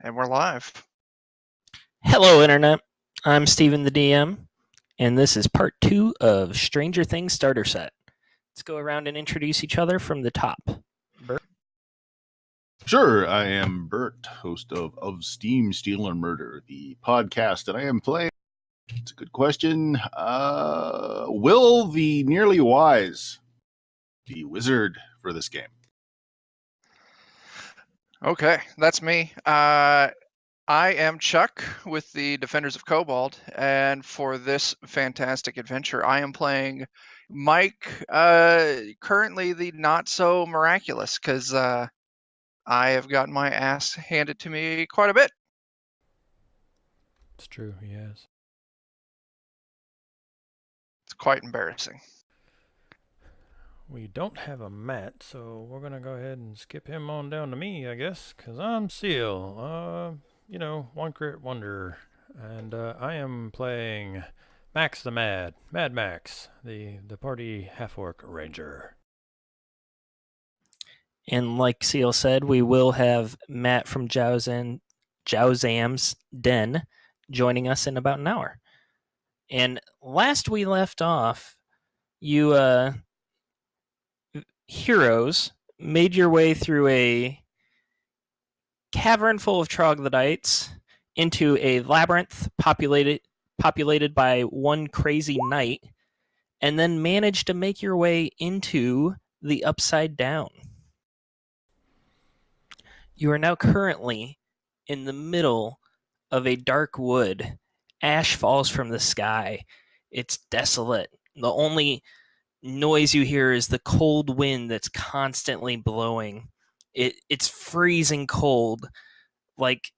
And we're live. Hello, Internet. I'm StevenTheDM, and this is part 2 of Stranger Things Starter Set. Let's go around and introduce each other from the top. Bert? Sure, I am Bert, host of Steam, Steal, and Murder, the podcast that I am playing. It's a good question. Will the Nearly Wise be wizard for this game? Okay, that's me. I am Chuck with the Defenders of Kobold, and for this fantastic adventure, I am playing Mike, currently the not so miraculous, because I have gotten my ass handed to me quite a bit. It's true, he has. It's quite embarrassing. We don't have a Matt, so we're gonna go ahead and skip him on down to me, I guess, because I'm Seal. OneCritWonder. And I am playing Max the Mad Max, the party half-orc ranger. And like Seal said, we will have Matt from Jowzam's Den joining us in about an hour. And last we left off, you heroes made your way through a cavern full of troglodytes into a labyrinth populated by one crazy knight, and then managed to make your way into the Upside Down. You are now currently in the middle of a dark wood. Ash falls from the sky. It's desolate. The only noise you hear is the cold wind that's constantly blowing. It's freezing cold. Like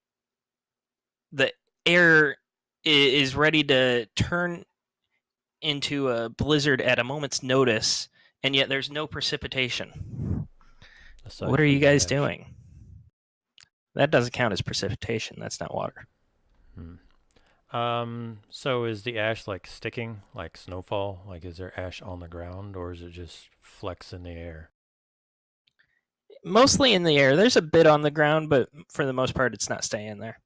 the air is ready to turn into a blizzard at a moment's notice, and yet there's no precipitation. What are you guys doing? That doesn't count as precipitation. That's not water. So is the ash like sticking, like snowfall? Like, is there ash on the ground, or is it just flecks in the air? Mostly in the air. There's a bit on the ground, but for the most part, it's not staying there.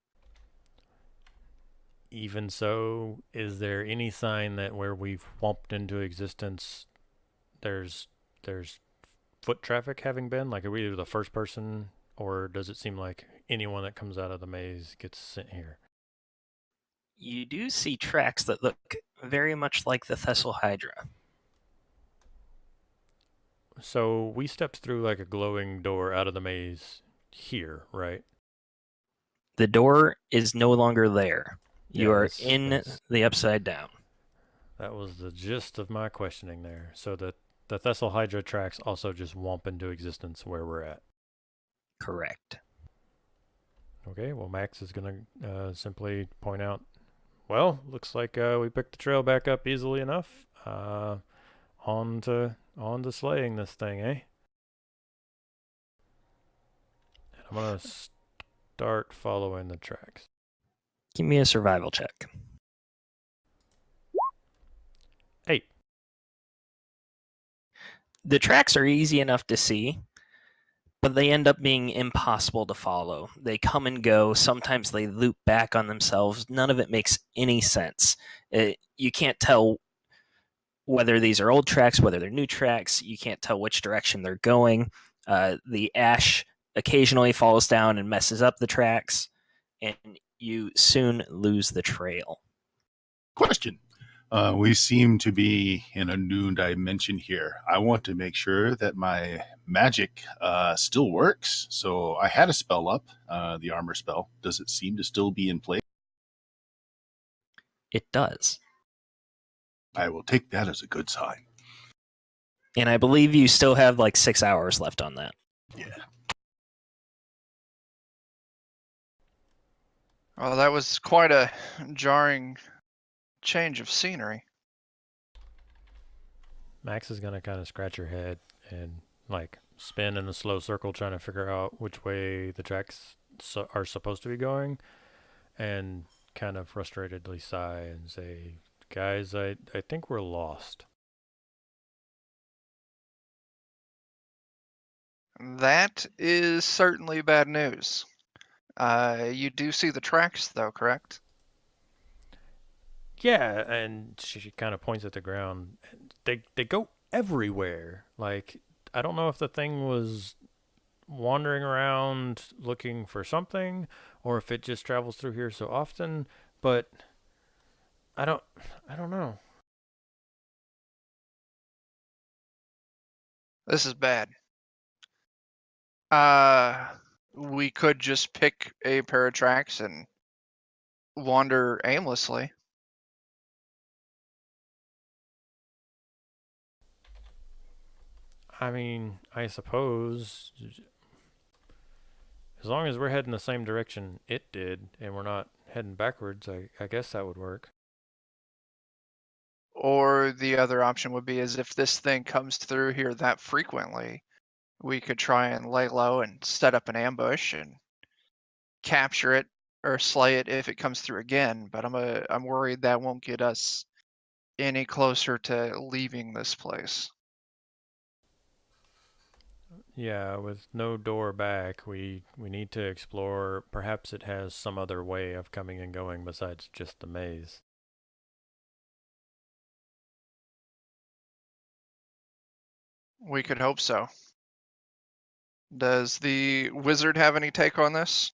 Even so, is there any sign that where we've whomped into existence, there's foot traffic having been? Like, are we the first person, or does it seem like anyone that comes out of the maze gets sent here? You do see tracks that look very much like the Thistle Hydra. So we stepped through like a glowing door out of the maze here, right? The door is no longer there. You are in the Upside Down. That was the gist of my questioning there. So the Thistle Hydra tracks also just whomp into existence where we're at. Correct. Okay, well, Max is going to simply point out, well, looks like we picked the trail back up easily enough. On to slaying this thing, eh? And I'm going to start following the tracks. Give me a survival check. 8. The tracks are easy enough to see, but they end up being impossible to follow. They come and go. Sometimes they loop back on themselves. None of it makes any sense. You can't tell whether these are old tracks, whether they're new tracks. You can't tell which direction they're going. The ash occasionally falls down and messes up the tracks, and you soon lose the trail. Question. We seem to be in a new dimension here. I want to make sure that my magic still works. So I had a spell up, the armor spell. Does it seem to still be in place? It does. I will take that as a good sign. And I believe you still have like 6 hours left on that. Yeah. Well, that was quite a jarring change of scenery. Max is going to kind of scratch her head and like spin in a slow circle trying to figure out which way the tracks are supposed to be going, and kind of frustratedly sigh and say, guys, I think we're lost. That is certainly bad news. You do see the tracks, though, correct? Yeah, and she kind of points at the ground. They go everywhere. Like, I don't know if the thing was wandering around looking for something, or if it just travels through here so often, but I don't know. This is bad. We could just pick a pair of tracks and wander aimlessly. I mean, I suppose as long as we're heading the same direction it did and we're not heading backwards, I guess that would work. Or the other option would be is if this thing comes through here that frequently, we could try and lay low and set up an ambush and capture it or slay it if it comes through again. But I'm worried that won't get us any closer to leaving this place. Yeah, with no door back, we need to explore. Perhaps it has some other way of coming and going besides just the maze. We could hope so. Does the wizard have any take on this?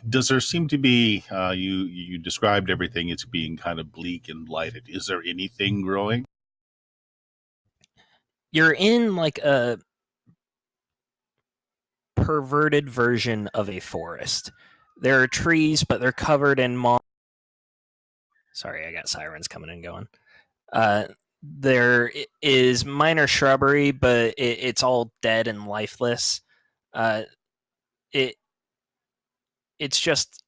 Does there seem to be, you described everything as being kind of bleak and lighted. Is there anything growing? You're in like a perverted version of a forest. There are trees, but they're covered in moss. Sorry, I got sirens coming and going. There is minor shrubbery, but it's all dead and lifeless. It's just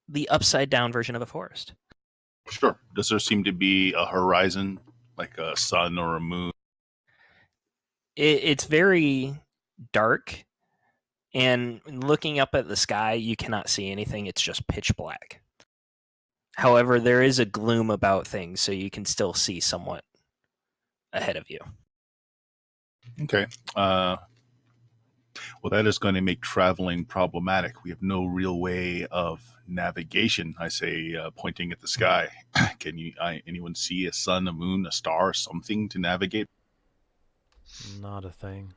the upside down version of a forest. Sure. Does there seem to be a horizon, like a sun or a moon? It's very dark, and looking up at the sky, you cannot see anything. It's just pitch black. However, there is a gloom about things, so you can still see somewhat ahead of you. Okay. Well, that is going to make traveling problematic. We have no real way of navigation. I say, pointing at the sky. Can anyone see a sun, a moon, a star, something to navigate? Not a thing.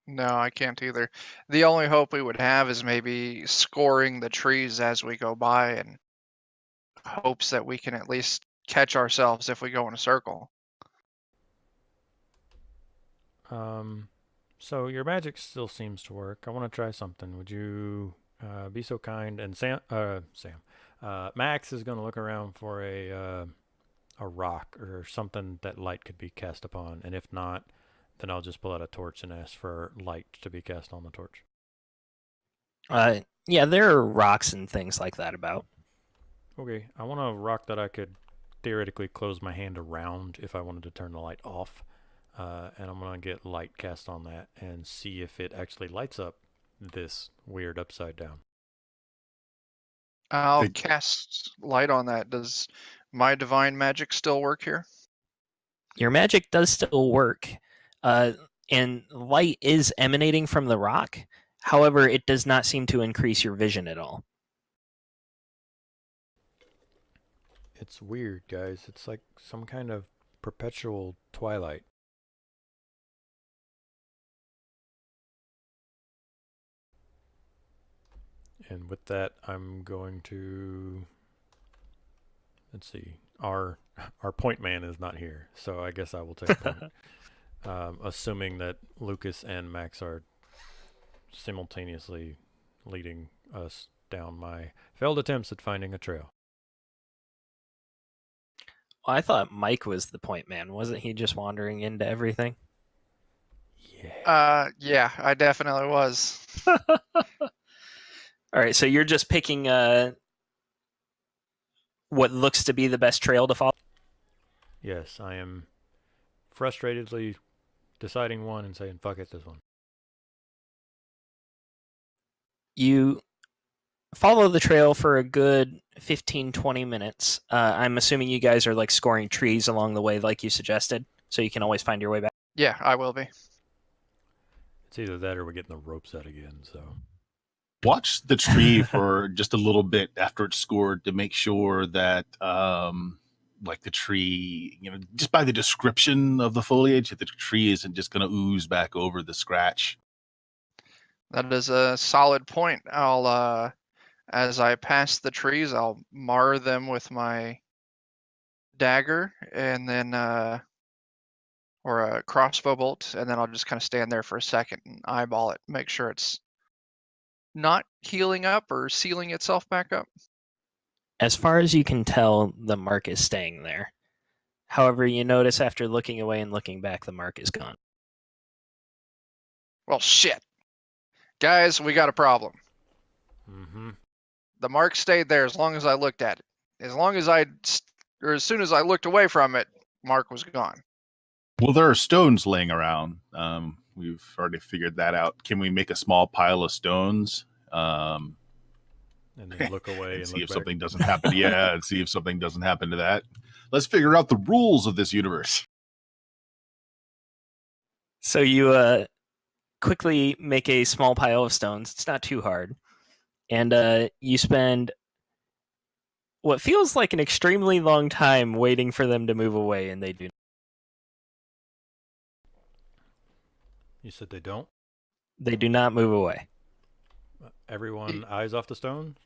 No, I can't either. The only hope we would have is maybe scoring the trees as we go by and hopes that we can at least catch ourselves if we go in a circle. So your magic still seems to work. I want to try something. Would you be so kind? And Max is going to look around for a rock or something that light could be cast upon, and if not, then I'll just pull out a torch and ask for light to be cast on the torch. Yeah, there are rocks and things like that about. Okay, I want a rock that I could theoretically close my hand around if I wanted to turn the light off. And I'm going to get light cast on that and see if it actually lights up this weird upside down. I'll cast light on that. Does my divine magic still work here? Your magic does still work, and light is emanating from the rock. However, it does not seem to increase your vision at all. It's weird, guys. It's like some kind of perpetual twilight. And with that, I'm going to, let's see, our point man is not here, so I guess I will take point. Assuming that Lucas and Max are simultaneously leading us down my failed attempts at finding a trail. Well, I thought Mike was the point man. Wasn't he just wandering into everything? Yeah, I definitely was. All right, so you're just picking what looks to be the best trail to follow? Yes, I am frustratedly deciding one and saying, fuck it, this one. You follow the trail for a good 15-20 minutes. I'm assuming you guys are like scoring trees along the way like you suggested, so you can always find your way back. Yeah, I will be. It's either that or we're getting the ropes out again, so. Watch the tree for just a little bit after it's scored to make sure that, like the tree, just by the description of the foliage, that the tree isn't just going to ooze back over the scratch. That is a solid point. I'll, as I pass the trees, I'll mar them with my dagger and then, or a crossbow bolt, and then I'll just kind of stand there for a second and eyeball it, make sure it's not healing up or sealing itself back up. As far as you can tell, the mark is staying there. However, you notice after looking away and looking back, the mark is gone. Well, shit. Guys, we got a problem. Mm-hmm. The mark stayed there as long as I looked at it. As soon as I looked away from it, mark was gone. Well, there are stones laying around. We've already figured that out. Can we make a small pile of stones? And then look away and see look if back. something doesn't happen. Yeah, and see if something doesn't happen to that. Let's figure out the rules of this universe. So you quickly make a small pile of stones. It's not too hard. And you spend what feels like an extremely long time waiting for them to move away, and they do. You said they don't? They do not move away. Everyone eyes off the stone?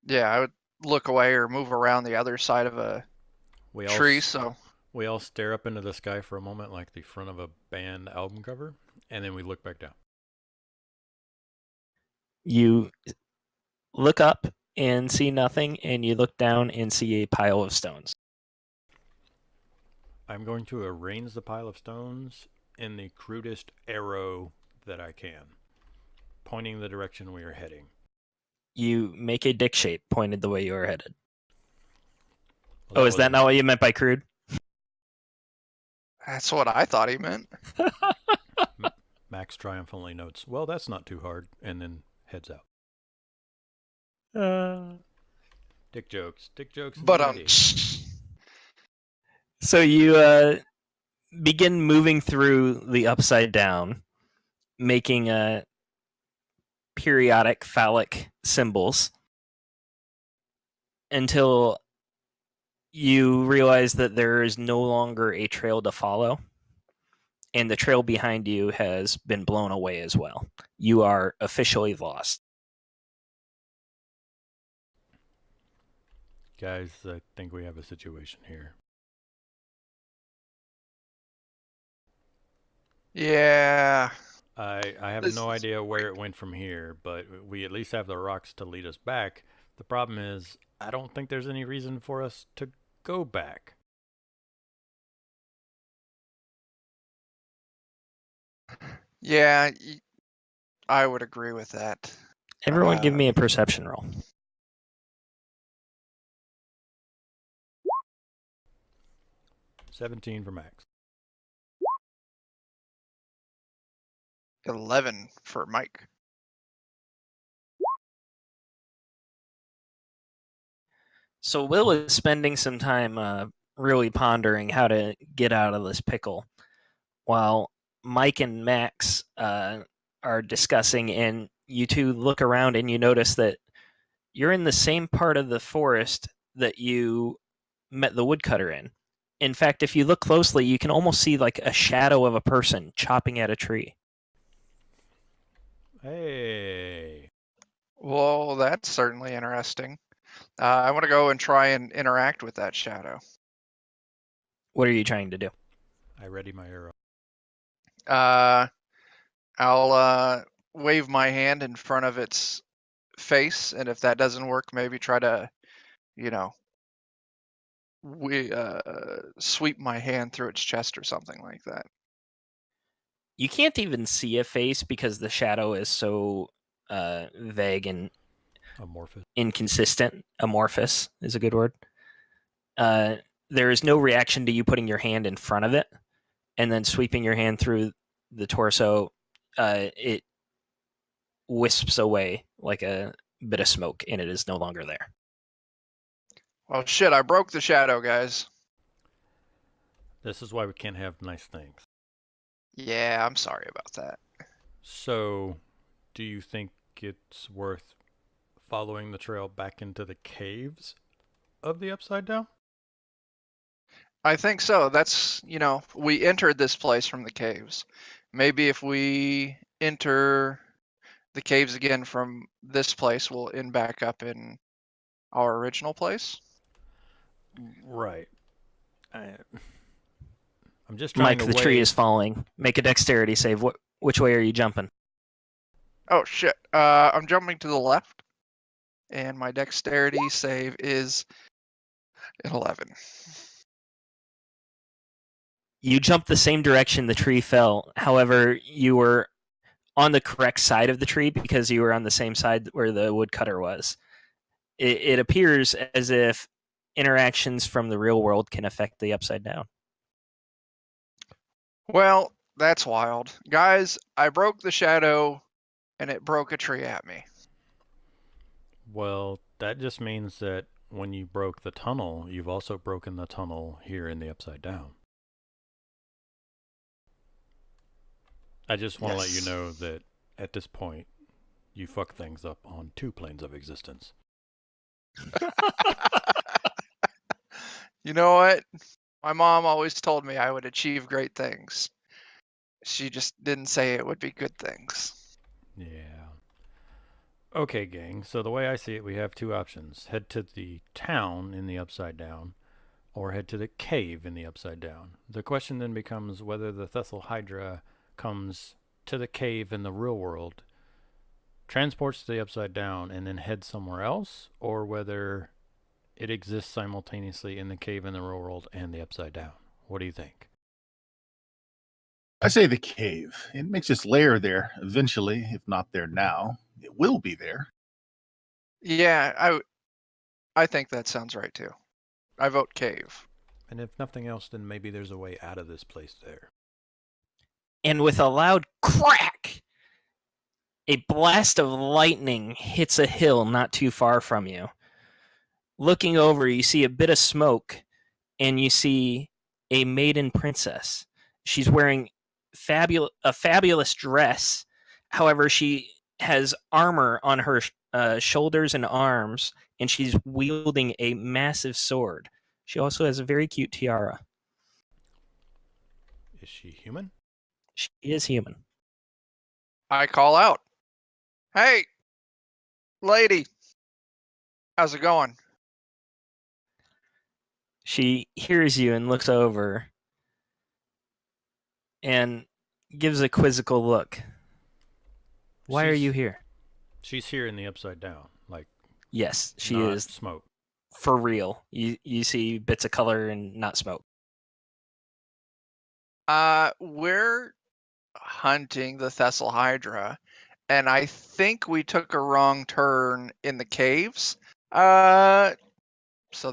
Yeah, I would look away or move around the other side of a tree, so... We all stare up into the sky for a moment like the front of a band album cover, and then we look back down. You look up and see nothing, and you look down and see a pile of stones. I'm going to arrange the pile of stones in the crudest arrow that I can, pointing the direction we are heading. You make a dick shape pointed the way you are headed. Well, Is that not what you meant by crude? That's what I thought he meant. Max triumphantly notes, well, that's not too hard, and then heads out. Dick jokes. But So you begin moving through the upside down, making periodic phallic symbols until you realize that there is no longer a trail to follow, and the trail behind you has been blown away as well. You are officially lost. Guys, I think we have a situation here. Yeah. I have no idea where it went from here, but we at least have the rocks to lead us back. The problem is, I don't think there's any reason for us to go back. Yeah, I would agree with that. Everyone give me a perception roll. $17 for Max. 11 for Mike. So Will is spending some time really pondering how to get out of this pickle, while Mike and Max are discussing, and you two look around and you notice that you're in the same part of the forest that you met the woodcutter in. In fact, if you look closely, you can almost see like a shadow of a person chopping at a tree. Hey. Well, that's certainly interesting. I want to go and try and interact with that shadow. What are you trying to do? I ready my arrow. I'll wave my hand in front of its face, and if that doesn't work, maybe try to, sweep my hand through its chest or something like that. You can't even see a face because the shadow is so vague and amorphous. Inconsistent. Amorphous is a good word. There is no reaction to you putting your hand in front of it and then sweeping your hand through the torso. It wisps away like a bit of smoke, and it is no longer there. Well, shit, I broke the shadow, guys. This is why we can't have nice things. Yeah, I'm sorry about that. So, do you think it's worth following the trail back into the caves of the Upside Down? I think so. That's, we entered this place from the caves. Maybe if we enter the caves again from this place, we'll end back up in our original place. Right. I'm just trying Mike, to the tree weigh. is falling. Make a dexterity save. Which way are you jumping? Oh, shit. I'm jumping to the left, and my dexterity save is an 11. You jumped the same direction the tree fell. However, you were on the correct side of the tree because you were on the same side where the woodcutter was. It appears as if interactions from the real world can affect the Upside Down. Well, that's wild. Guys, I broke the shadow, and it broke a tree at me. Well, that just means that when you broke the tunnel, you've also broken the tunnel here in the Upside Down. I just want to let you Yes. know that at this point, you fuck things up on 2 planes of existence. You know what? My mom always told me I would achieve great things. She just didn't say it would be good things. Yeah. Okay, gang. So the way I see it, we have 2 options. Head to the town in the Upside Down, or head to the cave in the Upside Down. The question then becomes whether the Thistle Hydra comes to the cave in the real world, transports to the Upside Down, and then heads somewhere else, or whether it exists simultaneously in the cave in the real world and the Upside Down. What do you think? I say the cave. It makes its lair there eventually, if not there now. It will be there. Yeah, I think that sounds right too. I vote cave. And if nothing else, then maybe there's a way out of this place there. And with a loud crack, a blast of lightning hits a hill not too far from you. Looking over, you see a bit of smoke, and you see a maiden princess. She's wearing a fabulous dress. However, she has armor on her shoulders and arms, and she's wielding a massive sword. She also has a very cute tiara. Is she human? She is human. I call out, "Hey, lady, how's it going?" She hears you and looks over and gives a quizzical look. Why are you here? She's here in the Upside Down, like Yes, she not is smoke. for real. You see bits of color and not smoke. We're hunting the Thistle Hydra, and I think we took a wrong turn in the caves. So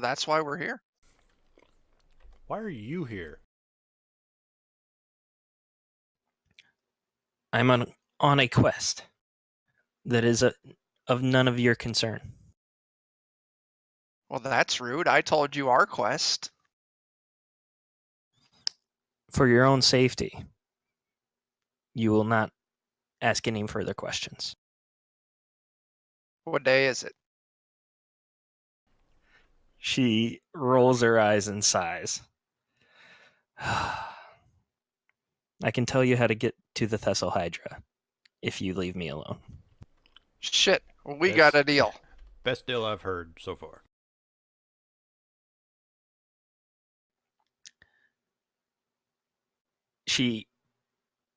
that's why we're here. Why are you here? I'm on a quest that is of none of your concern. Well, that's rude. I told you our quest. For your own safety, you will not ask any further questions. What day is it? She rolls her eyes and sighs. I can tell you how to get to the Thistle Hydra if you leave me alone. Shit, we got a deal. Best deal I've heard so far. She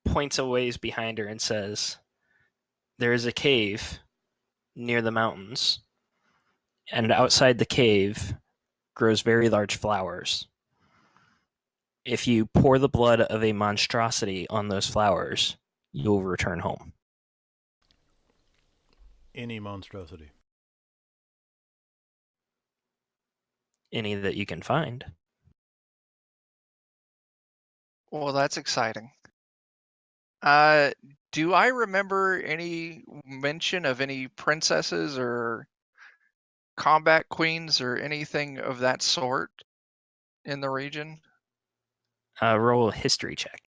points a ways behind her and says, "There is a cave near the mountains, and outside the cave grows very large flowers. If you pour the blood of a monstrosity on those flowers, you'll return home." Any monstrosity. Any that you can find. Well, that's exciting. Do I remember any mention of any princesses or combat queens or anything of that sort in the region? Roll a history check.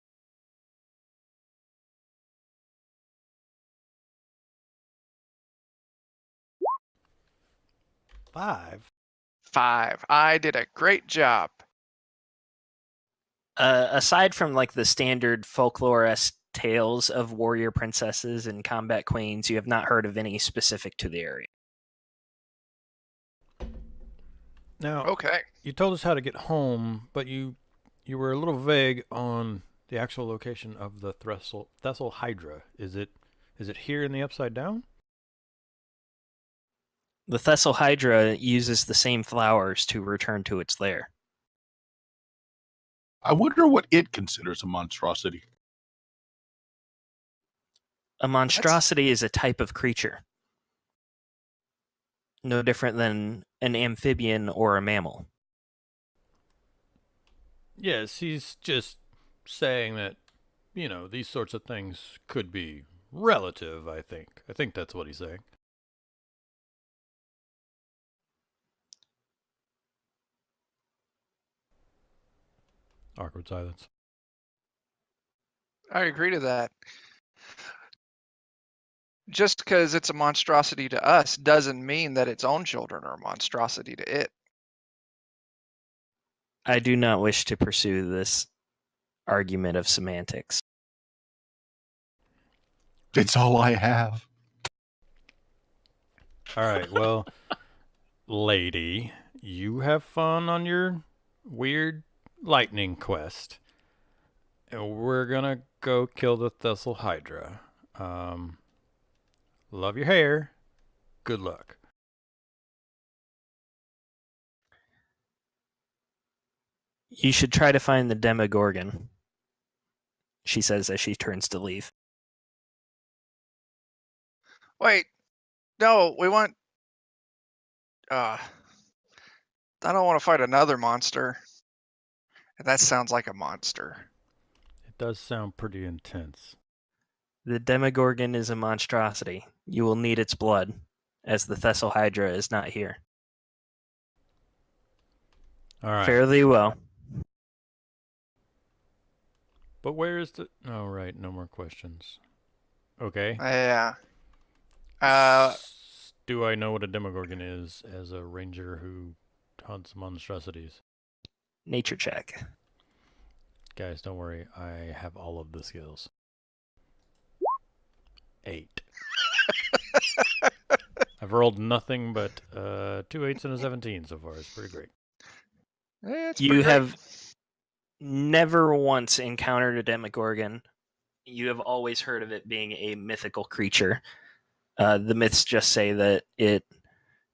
5? 5. I did a great job. Aside from like the standard folklore-esque tales of warrior princesses and combat queens, you have not heard of any specific to the area. Now, Okay. you told us how to get home, but you were a little vague on the actual location of the Thistle Hydra. Is it here in the Upside Down? The Thistle Hydra uses the same flowers to return to its lair. I wonder what it considers a monstrosity. A monstrosity is a type of creature. No different than an amphibian or a mammal. Yes, he's just saying that, these sorts of things could be relative, I think. I think that's what he's saying. Awkward silence. I agree to that. Just because it's a monstrosity to us doesn't mean that its own children are a monstrosity to it. I do not wish to pursue this argument of semantics. It's all I have. All right, well, lady, you have fun on your weird lightning quest. And we're gonna go kill the Thistle Hydra. Love your hair. Good luck. You should try to find the demogorgon, she says as she turns to leave. Wait. No, we want... I don't want to fight another monster. That sounds like a monster. It does sound pretty intense. The demogorgon is a monstrosity. You will need its blood, as the Thistle Hydra is not here. All right. Fare thee well. But where is the... Oh, right. No more questions. Okay. Yeah. Do I know what a demogorgon is as a ranger who hunts monstrosities? Nature check. Guys, don't worry. I have all of the skills. 8. I've rolled nothing but 2 8s and a 17 so far. It's pretty great. Yeah, it's You pretty great. have never once encountered a demogorgon. You have always heard of it being a mythical creature. The myths just say that it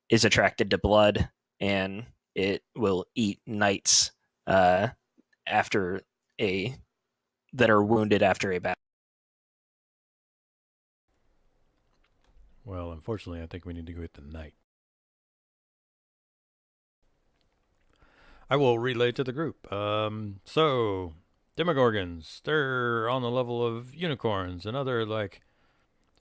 is attracted to blood and it will eat knights that are wounded after a battle. Well, unfortunately, I think we need to go with the knight. I will relay to the group. So, demogorgons, they're on the level of unicorns and other,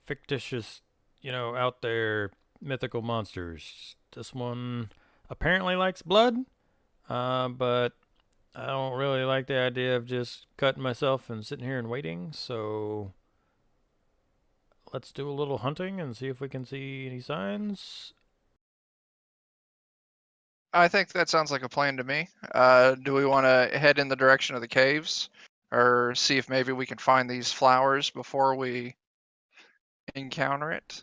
fictitious, out there mythical monsters. This one apparently likes blood, but I don't really like the idea of just cutting myself and sitting here and waiting, so let's do a little hunting and see if we can see any signs. I think that sounds like a plan to me. Do we want to head in the direction of the caves? Or see if maybe we can find these flowers before we encounter it?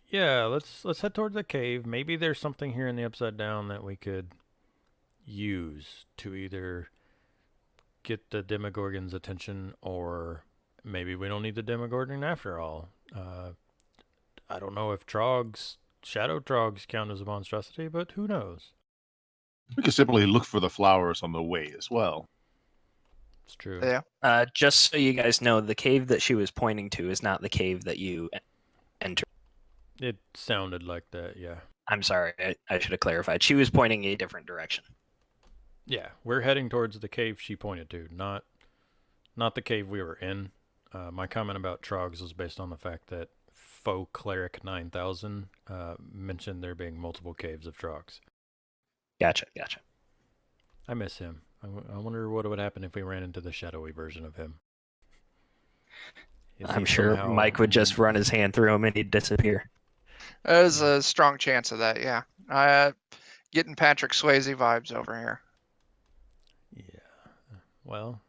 Yeah, let's head towards the cave. Maybe there's something here in the Upside Down that we could use to either get the Demogorgon's attention, or maybe we don't need the Demogorgon after all. I don't know if shadow trogs count as a monstrosity, but who knows? We could simply look for the flowers on the way as well. It's true. Yeah. Just so you guys know, the cave that she was pointing to is not the cave that you entered. It sounded like that, yeah. I'm sorry, I should have clarified. She was pointing a different direction. Yeah, we're heading towards the cave she pointed to, not the cave we were in. My comment about trogs was based on the fact that Faux Cleric 9000 mentioned there being multiple caves of trogs. Gotcha. I miss him. I wonder what would happen if we ran into the shadowy version of him. I'm sure Mike would just run his hand through him and he'd disappear. There's a strong chance of that, yeah. Getting Patrick Swayze vibes over here. Yeah. Well,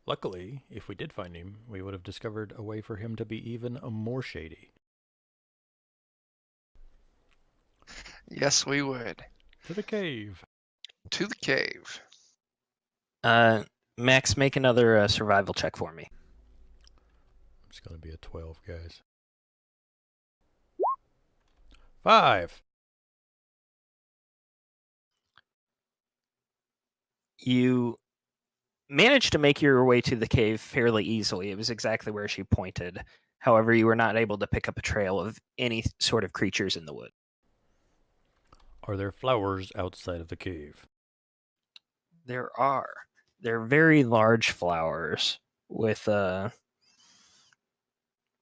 luckily, if we did find him, we would have discovered a way for him to be even more shady. Yes, we would. To the cave. To the cave. Max, make another survival check for me. It's going to be a 12, guys. 5. You managed to make your way to the cave fairly easily. It was exactly where she pointed. However, you were not able to pick up a trail of any sort of creatures in the wood. Are there flowers outside of the cave? There are. They're very large flowers with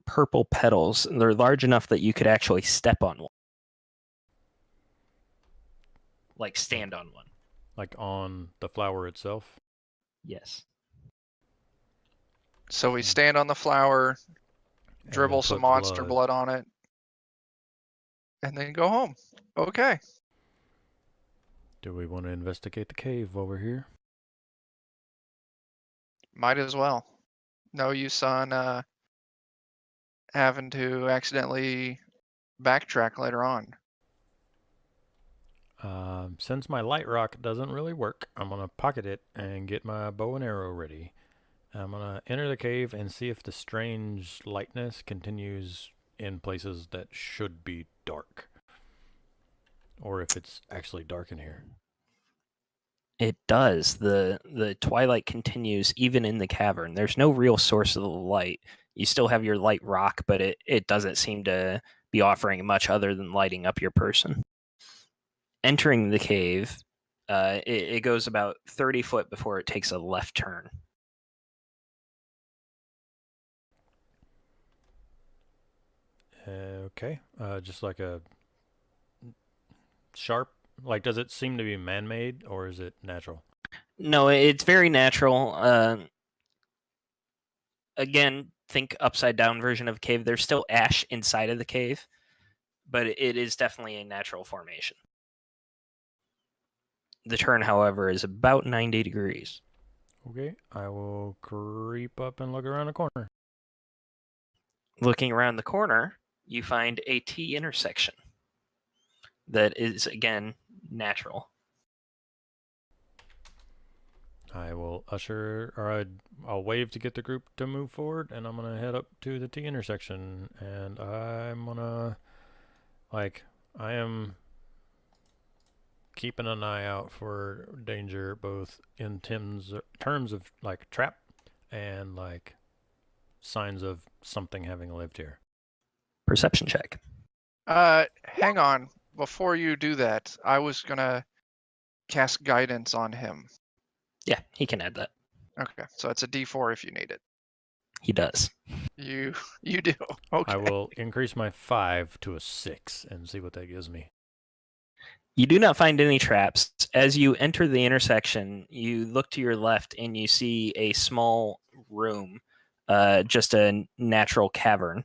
purple petals. They're large enough that you could actually step on one. Like stand on one. Like on the flower itself? Yes. So we stand on the flower, And dribble then some put monster blood on it, and then go home. Okay. Do we want to investigate the cave while we're here? Might as well. No use on having to accidentally backtrack later on. Since my light rock doesn't really work, I'm going to pocket it and get my bow and arrow ready. I'm going to enter the cave and see if the strange lightness continues in places that should be dark. Or if it's actually dark in here. It does. The twilight continues even in the cavern. There's no real source of the light. You still have your light rock, but it doesn't seem to be offering much other than lighting up your person. Entering the cave, it goes about 30 foot before it takes a left turn. Okay. Just like a sharp, like, does it seem to be man-made or is it natural? No, it's very natural. Again, think upside down version of a cave. There's still ash inside of the cave, but it is definitely a natural formation. The turn, however, is about 90 degrees. Okay, I will creep up and look around the corner. Looking around the corner, you find a T intersection that is, again, natural. I will I'll wave to get the group to move forward, and I'm gonna head up to the T intersection, and I'm gonna, I am keeping an eye out for danger, both in terms of like trap and like signs of something having lived here. Perception check. Hang on. Before you do that, I was gonna cast guidance on him. Yeah, he can add that. Okay, so it's a D4 if you need it. He does. You do. Okay. I will increase my 5 to a 6 and see what that gives me. You do not find any traps. As you enter the intersection, you look to your left and you see a small room, just a natural cavern.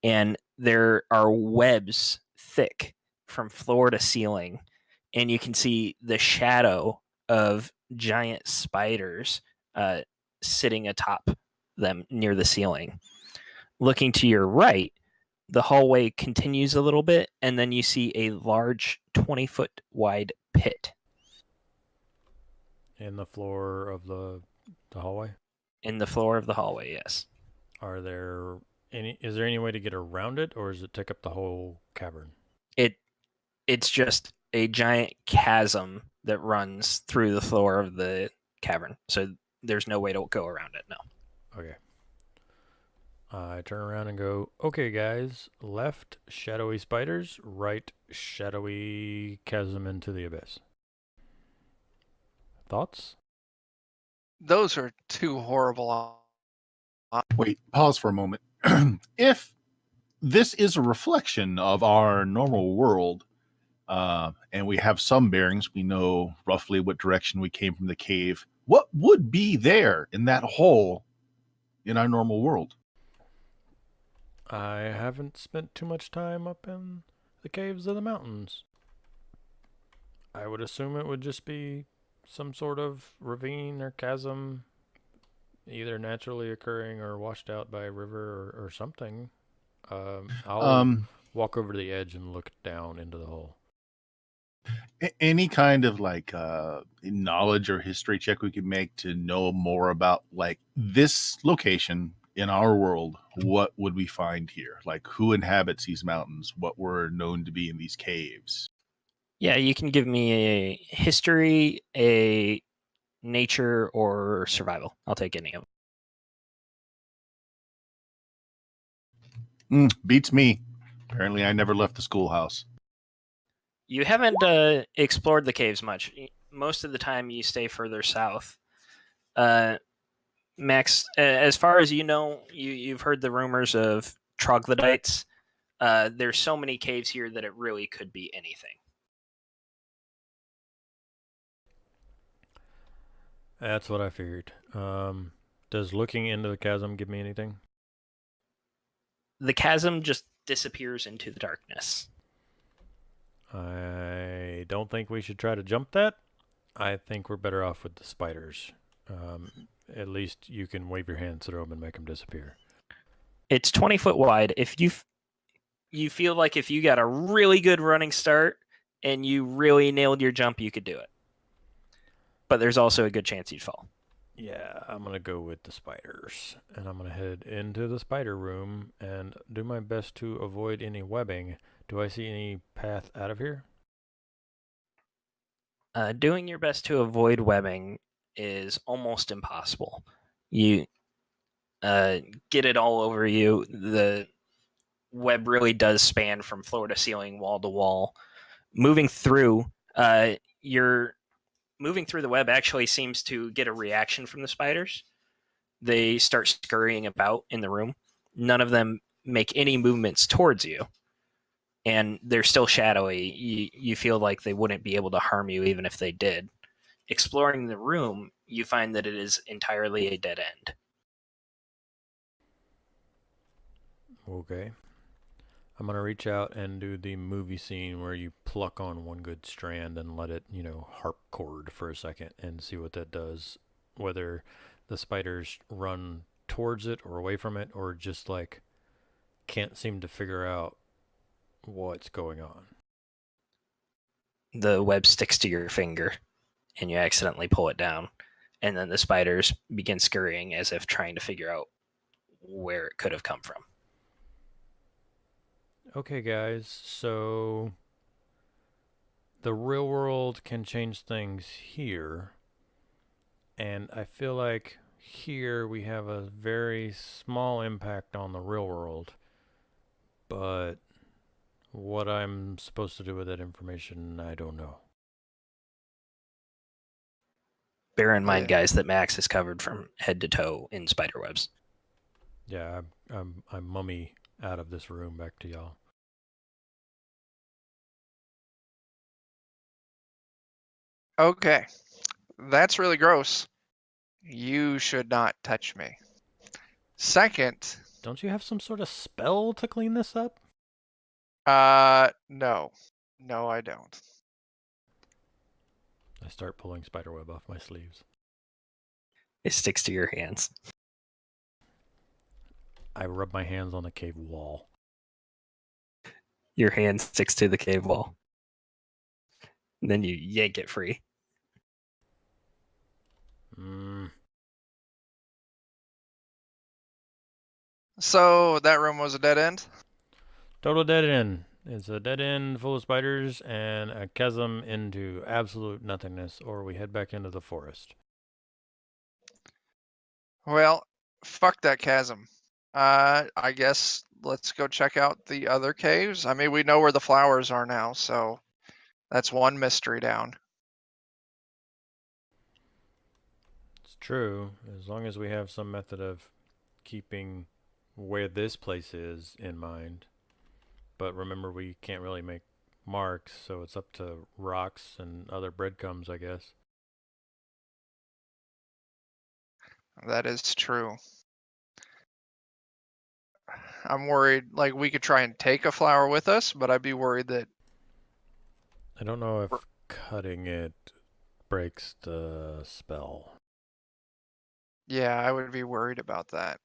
And there are webs thick from floor to ceiling. And you can see the shadow of giant spiders sitting atop them near the ceiling. Looking to your right, the hallway continues a little bit, and then you see a large 20-foot wide pit. In the floor of the hallway? In the floor of the hallway, yes. Is there any way to get around it, or does it take up the whole cavern? It's just a giant chasm that runs through the floor of the cavern. So there's no way to go around it, no. Okay. I turn around and go, okay, guys, left, shadowy spiders, right, shadowy chasm into the abyss. Thoughts? Those are two horrible. Wait, pause for a moment. If this is a reflection of our normal world, and we have some bearings, we know roughly what direction we came from the cave, what would be there in that hole in our normal world? I haven't spent too much time up in the caves of the mountains. I would assume it would just be some sort of ravine or chasm, either naturally occurring or washed out by a river or something. I'll walk over to the edge and look down into the hole. Any kind of like knowledge or history check we could make to know more about like this location in our world? What would we find here? Like who inhabits these mountains? What were known to be in these caves? Yeah, you can give me a history, a nature, or survival. I'll take any of them. Beats me. Apparently I never left the schoolhouse. You haven't explored the caves much. Most of the time you stay further south. Max, as far as you know, you've heard the rumors of troglodytes. There's so many caves here that it really could be anything. That's what I figured. Does looking into the chasm give me anything? The chasm just disappears into the darkness. I don't think we should try to jump that. I think we're better off with the spiders. At least you can wave your hand through them and make them disappear. It's 20 foot wide. If you feel like if you got a really good running start and you really nailed your jump, you could do it. But there's also a good chance you'd fall. Yeah, I'm going to go with the spiders. And I'm going to head into the spider room and do my best to avoid any webbing. Do I see any path out of here? Doing your best to avoid webbing is almost impossible. You get it all over you. The web really does span from floor to ceiling, wall to wall. Moving through the web actually seems to get a reaction from the spiders. They start scurrying about in the room. None of them make any movements towards you. And they're still shadowy. You feel like they wouldn't be able to harm you even if they did. Exploring the room, you find that it is entirely a dead end. Okay. I'm going to reach out and do the movie scene where you pluck on one good strand and let it, harp chord for a second and see what that does. Whether the spiders run towards it or away from it or just like can't seem to figure out what's going on. The web sticks to your finger and you accidentally pull it down. And then the spiders begin scurrying as if trying to figure out where it could have come from. Okay, guys, so the real world can change things here. And I feel like here we have a very small impact on the real world. But what I'm supposed to do with that information, I don't know. Bear in mind, guys, that Max is covered from head to toe in spider webs. Yeah, I'm mummy out of this room. Back to y'all. Okay. That's really gross. You should not touch me. Second. Don't you have some sort of spell to clean this up? No. No, I don't. I start pulling spiderweb off my sleeves. It sticks to your hands. I rub my hands on the cave wall. Your hand sticks to the cave wall. And then you yank it free. So that room was a dead end? Total dead end. It's a dead end full of spiders and a chasm into absolute nothingness, or we head back into the forest. Well, fuck that chasm. I guess let's go check out the other caves. I mean, we know where the flowers are now, so that's one mystery down. It's true, as long as we have some method of keeping where this place is in mind. But remember, we can't really make marks, so it's up to rocks and other breadcrumbs, I guess. That is true. I'm worried, like, we could try and take a flower with us, but I'd be worried that... I don't know if cutting it breaks the spell. Yeah, I would be worried about that.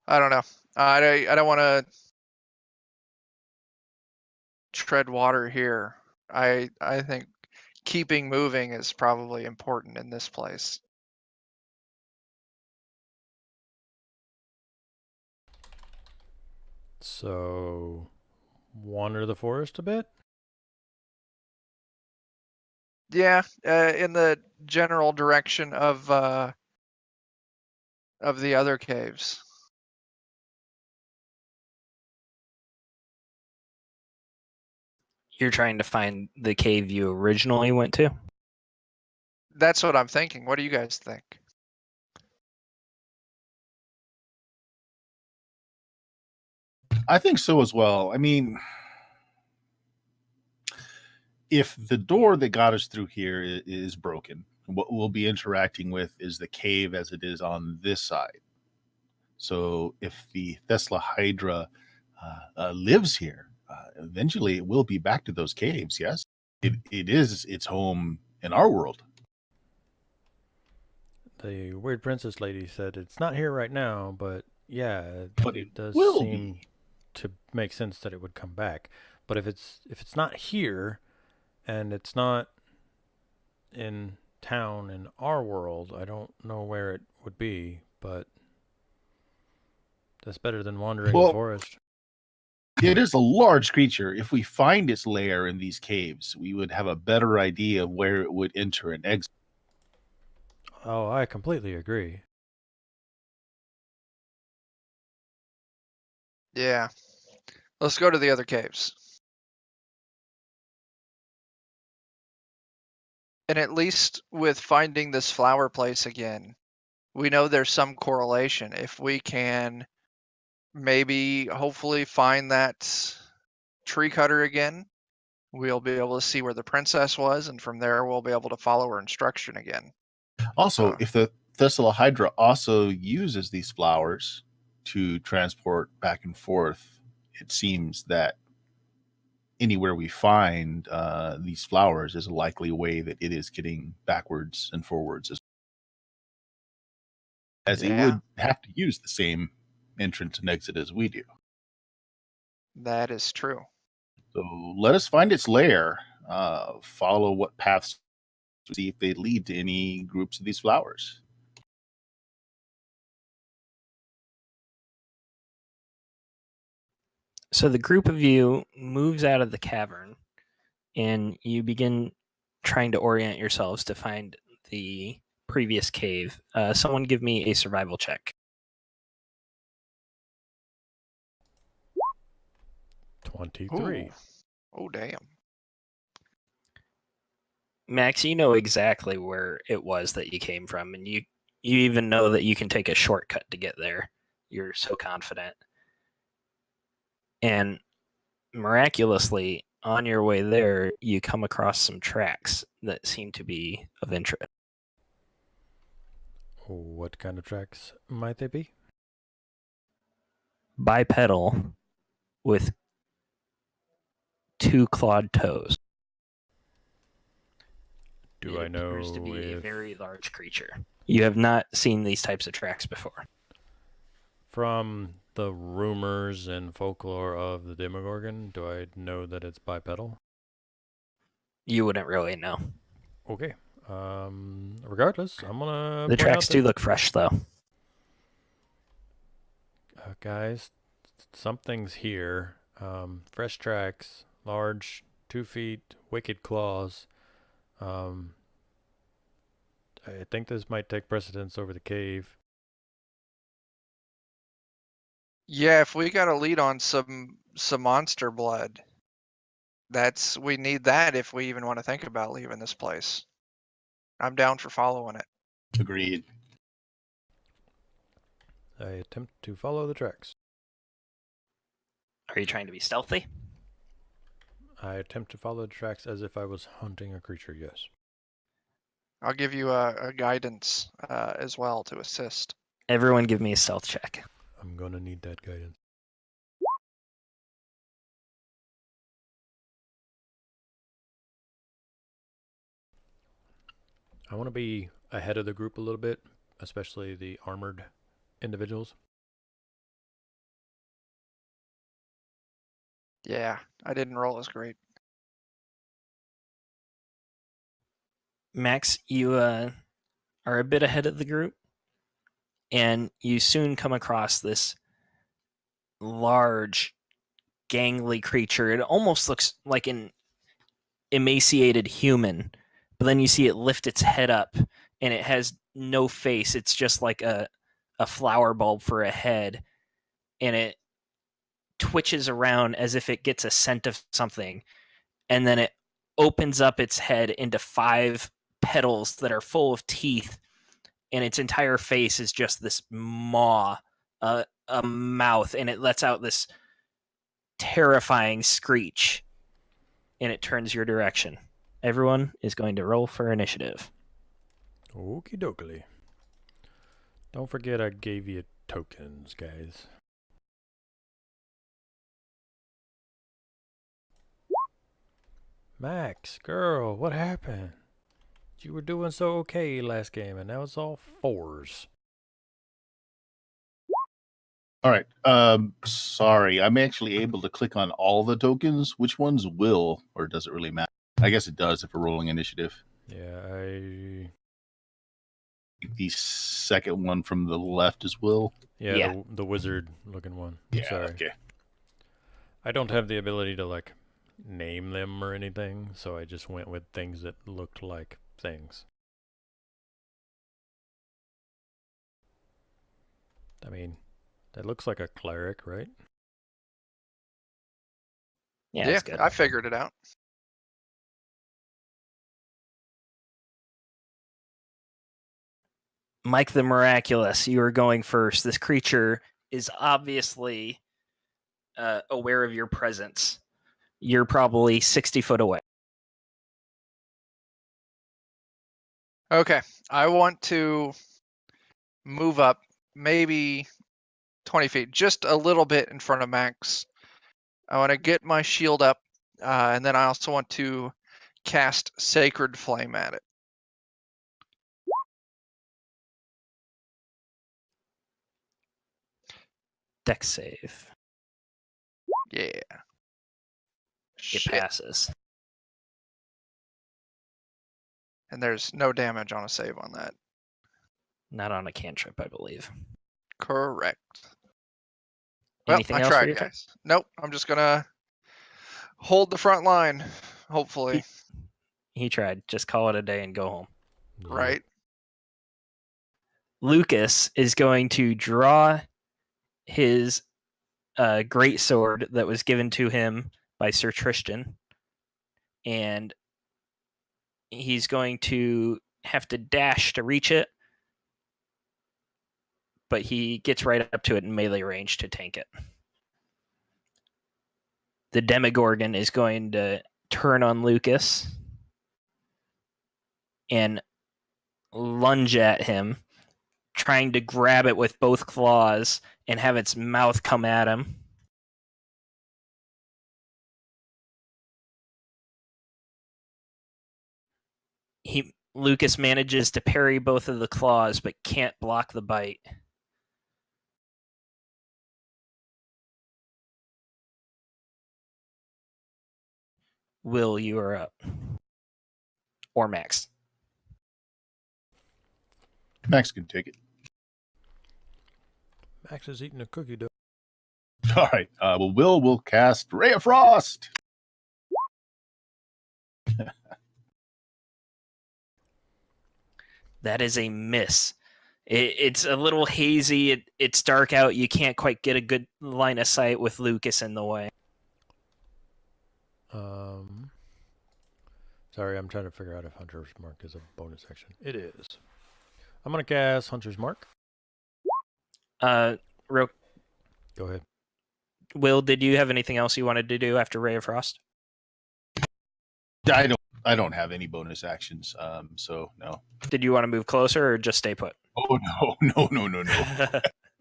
I don't know. I don't want to tread water here. I think keeping moving is probably important in this place. So, wander the forest a bit? Yeah, in the general direction of the other caves. You're trying to find the cave you originally went to? That's what I'm thinking. What do you guys think? I think so as well. I mean, if the door that got us through here is broken, what we'll be interacting with is the cave as it is on this side. So if the Thistle Hydra lives here, eventually it will be back to those caves, yes? It is its home in our world. The weird princess lady said it's not here right now, but yeah, But it it does will seem be. to make sense that it would come back. But if it's not here and it's not in town in our world, I don't know where it would be, but that's better than wandering the Well, forest. it is a large creature. If we find its lair in these caves, we would have a better idea of where it would enter and exit. Oh, I completely agree. Yeah. Let's go to the other caves. And at least with finding this flower place again, we know there's some correlation. If we can maybe hopefully find that tree cutter again, we'll be able to see where the princess was, and from there we'll be able to follow her instruction again. Also, if the Thistle Hydra also uses these flowers to transport back and forth, it seems that anywhere we find these flowers is a likely way that it is getting backwards and forwards, as it Yeah, would have to use the same entrance and exit as we do. that is true. So let us find its lair, follow what paths, see if they lead to any groups of these flowers. So the group of you moves out of the cavern, and you begin trying to orient yourselves to find the previous cave. Someone give me a survival check. 23. Ooh. Oh, damn. Max, you know exactly where it was that you came from, and you even know that you can take a shortcut to get there. You're so confident. And miraculously, on your way there, you come across some tracks that seem to be of interest. What kind of tracks might they be? Bipedal with 2 clawed toes. Do It I know appears to be a if very large creature. You have not seen these types of tracks before. from the rumors and folklore of the demogorgon, do I know that it's bipedal? You wouldn't really know. Okay. Regardless, I'm gonna The point out tracks do that look fresh, though. guys, something's here. Fresh tracks, large, 2 feet, wicked claws. I think this might take precedence over the cave. Yeah, if we got a lead on some monster blood, we need that if we even want to think about leaving this place. I'm down for following it. Agreed. I attempt to follow the tracks. Are you trying to be stealthy? I attempt to follow the tracks as if I was hunting a creature, yes. I'll give you a guidance as well to assist. Everyone give me a stealth check. I'm gonna need that guidance. I want to be ahead of the group a little bit, especially the armored individuals. Yeah, I didn't roll as great. Max, you are a bit ahead of the group, and you soon come across this large, gangly creature. It almost looks like an emaciated human, but then you see it lift its head up, and it has no face. It's just like a flower bulb for a head, and it twitches around as if it gets a scent of something, and then it opens up its head into 5 petals that are full of teeth, and its entire face is just this maw, a mouth, and it lets out this terrifying screech, and it turns your direction. Everyone is going to roll for initiative. Okie dokie. Don't forget I gave you tokens, guys. Max, girl, what happened? You were doing so okay last game, and now it's all 4s. All right. Sorry, I'm actually able to click on all the tokens. Which ones will, or does it really matter? I guess it does if we're rolling initiative. Yeah, The second one from the left is will. Yeah. the wizard-looking one. Yeah. Sorry. Okay. I don't have the ability to, like, name them or anything, so I just went with things that looked like things. I mean, that looks like a cleric, right? Yeah, that's good. I figured it out. Mike the Miraculous, you are going first. This creature is obviously aware of your presence. You're probably 60 foot away. Okay, I want to move up maybe 20 feet, just a little bit in front of Max. I want to get my shield up, and then I also want to cast Sacred Flame at it. Dex save. Yeah. It Shit. passes. And there's no damage on a save on that. Not on a cantrip, I believe. Correct. Anything well, I else for tried, your turn? guys. Nope, I'm just gonna hold the front line, hopefully. He tried. Just call it a day and go home. Right? Lucas is going to draw his great sword that was given to him by Sir Tristan, and he's going to have to dash to reach it, but he gets right up to it in melee range to tank it. The demogorgon is going to turn on Lucas and lunge at him, trying to grab it with both claws and have its mouth come at him. Lucas manages to parry both of the claws, but can't block the bite. Will, you are up. Or Max. Max can take it. Max is eating a cookie dough. All right. Will will cast Ray of Frost. That is a miss. It's a little hazy. It's dark out. You can't quite get a good line of sight with Lucas in the way. Sorry, I'm trying to figure out if Hunter's Mark is a bonus action. It is. I'm going to cast Hunter's Mark. Go ahead. Will, did you have anything else you wanted to do after Ray of Frost? I don't have any bonus actions, so no. Did you want to move closer or just stay put? Oh no.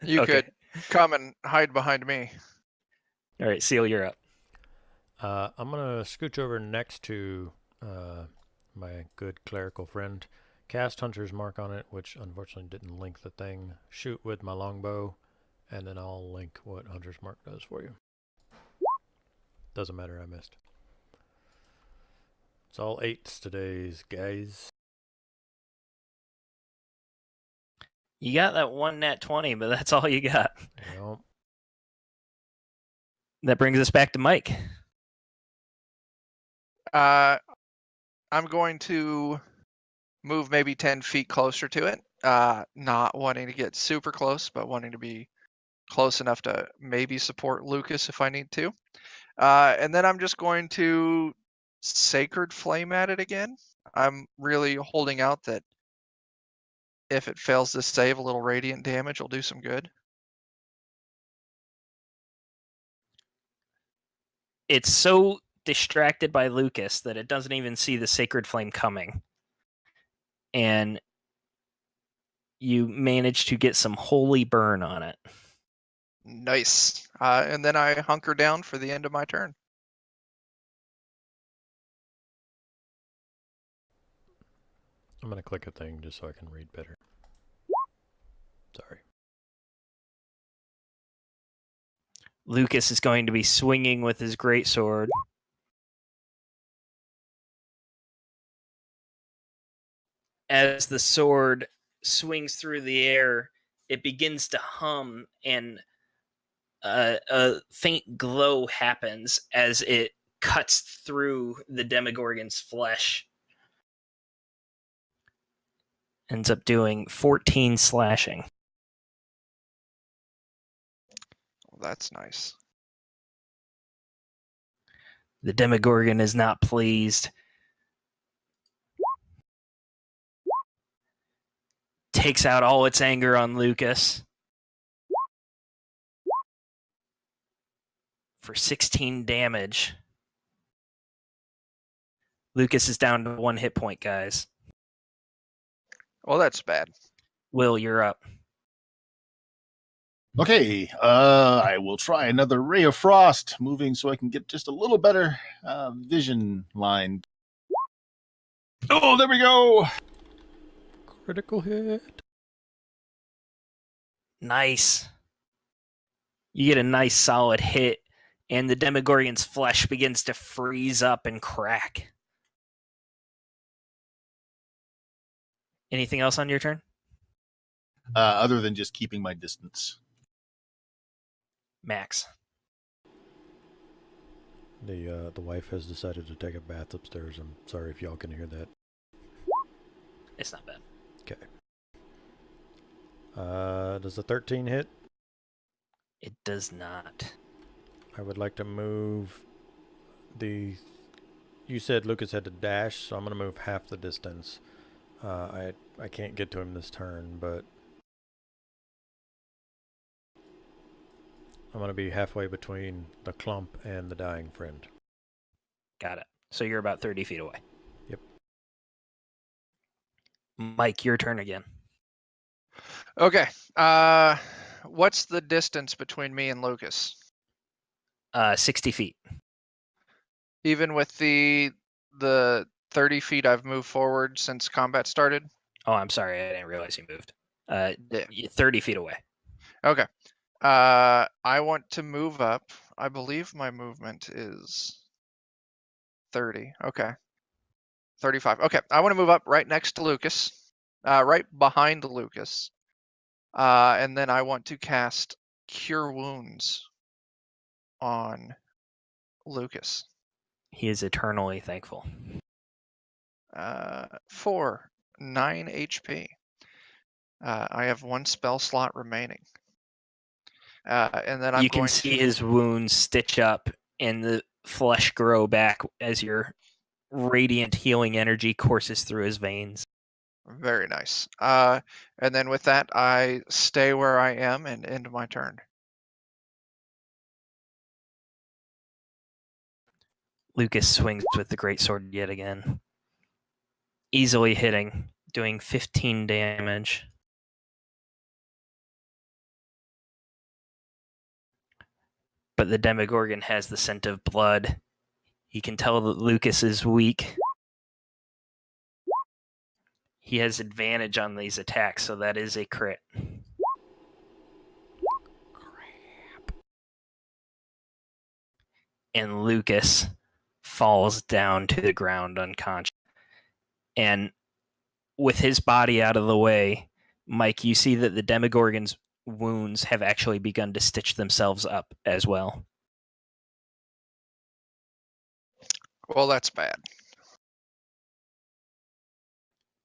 You Okay. could come and hide behind me. All right, Seal, you're up. I'm going to scooch over next to my good clerical friend, cast Hunter's Mark on it, which unfortunately didn't link the thing. Shoot with my longbow, and then I'll link what Hunter's Mark does for you. Doesn't matter, I missed. It's all 8s today, guys. You got that one nat 20, but that's all you got. Yep. That brings us back to Mike. I'm going to move maybe 10 feet closer to it. Not wanting to get super close, but wanting to be close enough to maybe support Lucas if I need to. And then I'm just going to Sacred Flame at it again. I'm really holding out that if it fails this save, a little radiant damage will do some good. It's so distracted by Lucas that it doesn't even see the Sacred Flame coming. And you manage to get some holy burn on it. Nice. And then I hunker down for the end of my turn. I'm going to click a thing just so I can read better. Sorry. Lucas is going to be swinging with his greatsword. As the sword swings through the air, it begins to hum, and a faint glow happens as it cuts through the demogorgon's flesh. Ends up doing 14 slashing. Well, that's nice. The demogorgon is not pleased. Takes out all its anger on Lucas for 16 damage. Lucas is down to 1 hit point, guys. Well, that's bad. Will, you're up. Okay, I will try another Ray of Frost, moving so I can get just a little better vision line. Oh, there we go! Critical hit. Nice. You get a nice solid hit, and the demogorgon's flesh begins to freeze up and crack. Anything else on your turn? Other than just keeping my distance. Max. The wife has decided to take a bath upstairs. I'm sorry if y'all can hear that. It's not bad. Okay. Does the 13 hit? It does not. I would like to move the... You said Lucas had to dash, so I'm going to move half the distance. I can't get to him this turn, but... I'm going to be halfway between the clump and the dying friend. Got it. So you're about 30 feet away. Yep. Mike, your turn again. Okay. What's the distance between me and Lucas? 60 feet. Even with the 30 feet I've moved forward since combat started? Oh, I'm sorry. I didn't realize you moved. Yeah. 30 feet away. Okay. I want to move up. I believe my movement is 30. Okay. 35. Okay. I want to move up right next to Lucas. Right behind Lucas. And then I want to cast Cure Wounds on Lucas. He is eternally thankful. 9 HP. I have 1 spell slot remaining. And then You can see his wounds stitch up and the flesh grow back as your radiant healing energy courses through his veins. Very nice. And then with that, I stay where I am and end my turn. Lucas swings with the greatsword yet again. Easily hitting, doing 15 damage. But the demogorgon has the scent of blood. He can tell that Lucas is weak. He has advantage on these attacks, so that is a crit. Crap. And Lucas falls down to the ground unconscious. And with his body out of the way, Mike, you see that the Demogorgon's wounds have actually begun to stitch themselves up as well. Well, that's bad.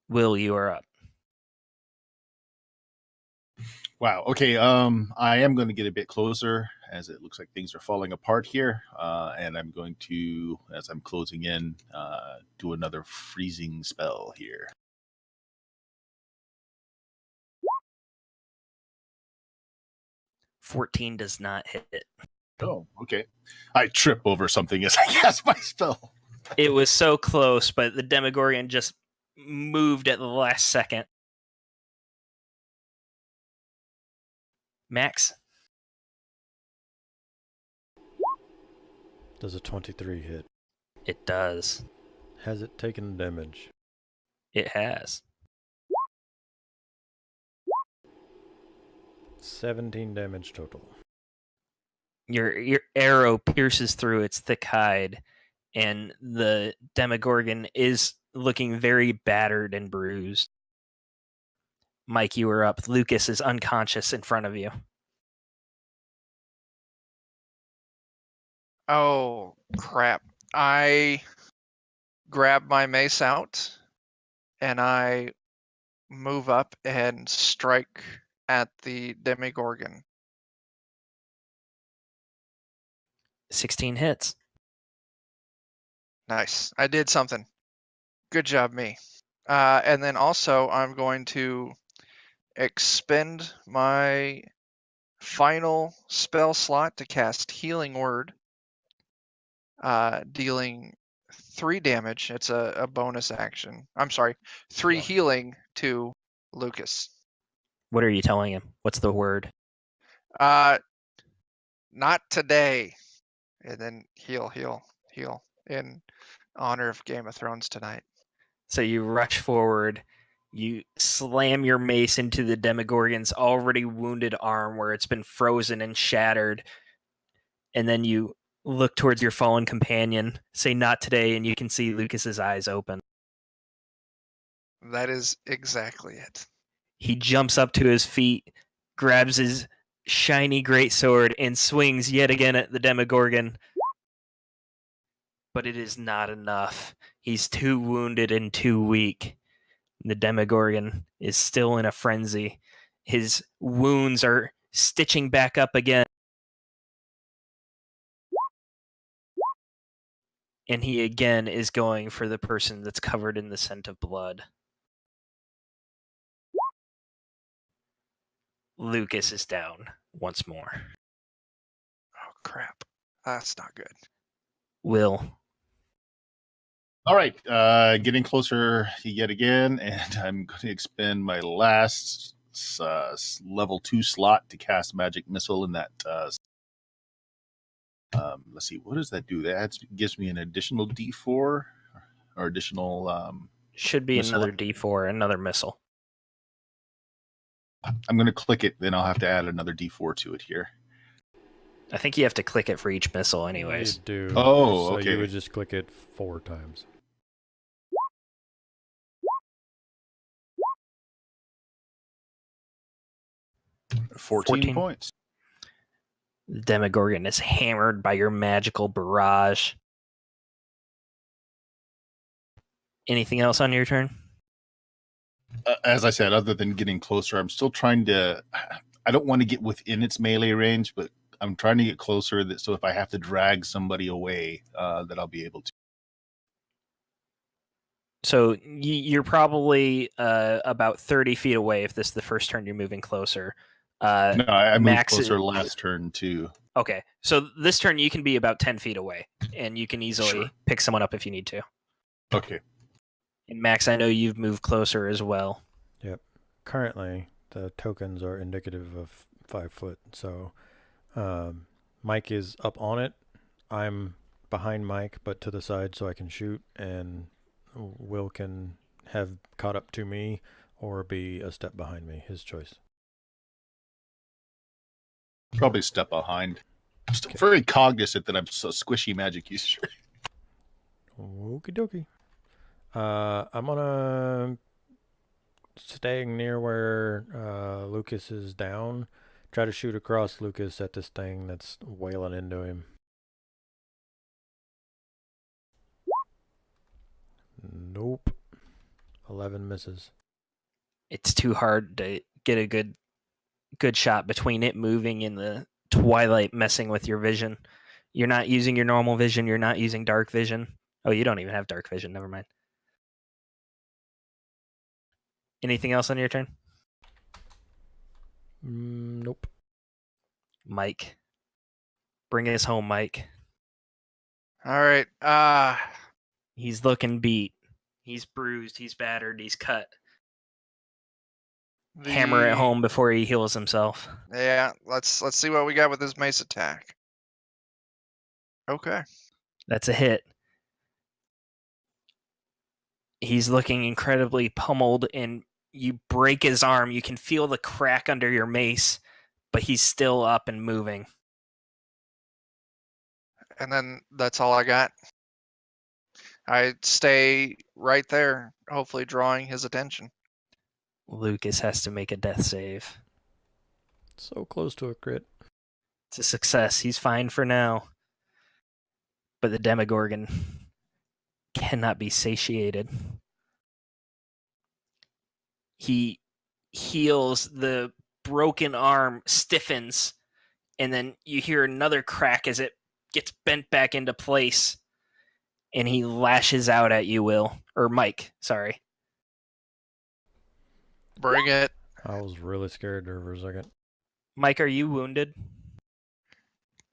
Will, you are up. Wow. Okay. I am going to get a bit closer as it looks like things are falling apart here, and I'm going to, as I'm closing in, do another freezing spell here. $14 does not hit it. Oh, okay. I trip over something as I cast my spell. It was so close, but the Demogorgon just moved at the last second. Max? Does a 23 hit? It does. Has it taken damage? It has. 17 damage total. Your arrow pierces through its thick hide, and the Demogorgon is looking very battered and bruised. Mike, you are up. Lucas is unconscious in front of you. Oh, crap. I grab my mace out, and I move up and strike at the Demogorgon. 16 hits. Nice. I did something. Good job, me. And then also, I'm going to expend my final spell slot to cast Healing Word, dealing 3 damage. It's a bonus action. I'm sorry, 3 Yeah. healing to Lucas. What are you telling him? What's the word? Not today. And then heal in honor of Game of Thrones tonight. So you rush forward, you slam your mace into the Demogorgon's already wounded arm where it's been frozen and shattered, and then you look towards your fallen companion, say not today, and you can see Lucas's eyes open. That is exactly it. He jumps up to his feet, grabs his shiny greatsword, and swings yet again at the Demogorgon. But it is not enough. He's too wounded and too weak. The Demogorgon is still in a frenzy. His wounds are stitching back up again. And he again is going for the person that's covered in the scent of blood. Lucas is down once more. Oh, crap. That's not good. Will. All right. Getting closer yet again, and I'm going to expend my last level 2 slot to cast Magic Missile in that. Let's see. What does that do? That gives me an additional D4 or additional. Should be missile. another D4, another missile. I'm going to click it, then I'll have to add another D4 to it here. I think you have to click it for each missile anyways. You do. Oh, so okay. you would just click it 4 times. $14 points. The Demogorgon is hammered by your magical barrage. Anything else on your turn? As I said, other than getting closer, I'm still trying to. I don't want to get within its melee range, but I'm trying to get closer. So if I have to drag somebody away, that I'll be able to. So you're probably about 30 feet away if this is the first turn you're moving closer. No, I moved Max closer last turn too. Okay, so this turn you can be about 10 feet away, and you can easily pick someone up if you need to. Okay. And Max, I know you've moved closer as well. Yep. Currently, the tokens are indicative of 5 foot, so Mike is up on it. I'm behind Mike, but to the side so I can shoot, and Will can have caught up to me or be a step behind me. His choice. Probably a step behind. I'm still Okay. very cognizant that I'm a squishy magic user. Okie dokie. I'm gonna staying near where Lucas is down. Try to shoot across Lucas at this thing that's wailing into him. Nope. 11 misses. It's too hard to get a good shot between it moving and the twilight messing with your vision. You're not using your normal vision. You're not using dark vision. Oh, you don't even have dark vision. Never mind. Anything else on your turn? Nope. Mike. Bring us home, Mike. All right. He's looking beat. He's bruised. He's battered. He's cut. Hammer it home before he heals himself. Yeah, let's see what we got with this mace attack. Okay. That's a hit. He's looking incredibly pummeled, and you break his arm. You can feel the crack under your mace, but he's still up and moving. And then that's all I got. I stay right there, hopefully drawing his attention. Lucas has to make a death save. So close to a crit. It's a success. He's fine for now. But the demogorgon cannot be satiated. He heals, the broken arm stiffens, and then you hear another crack as it gets bent back into place, and he lashes out at you, Mike, sorry. Bring it. I was really scared there for a second. Mike, are you wounded?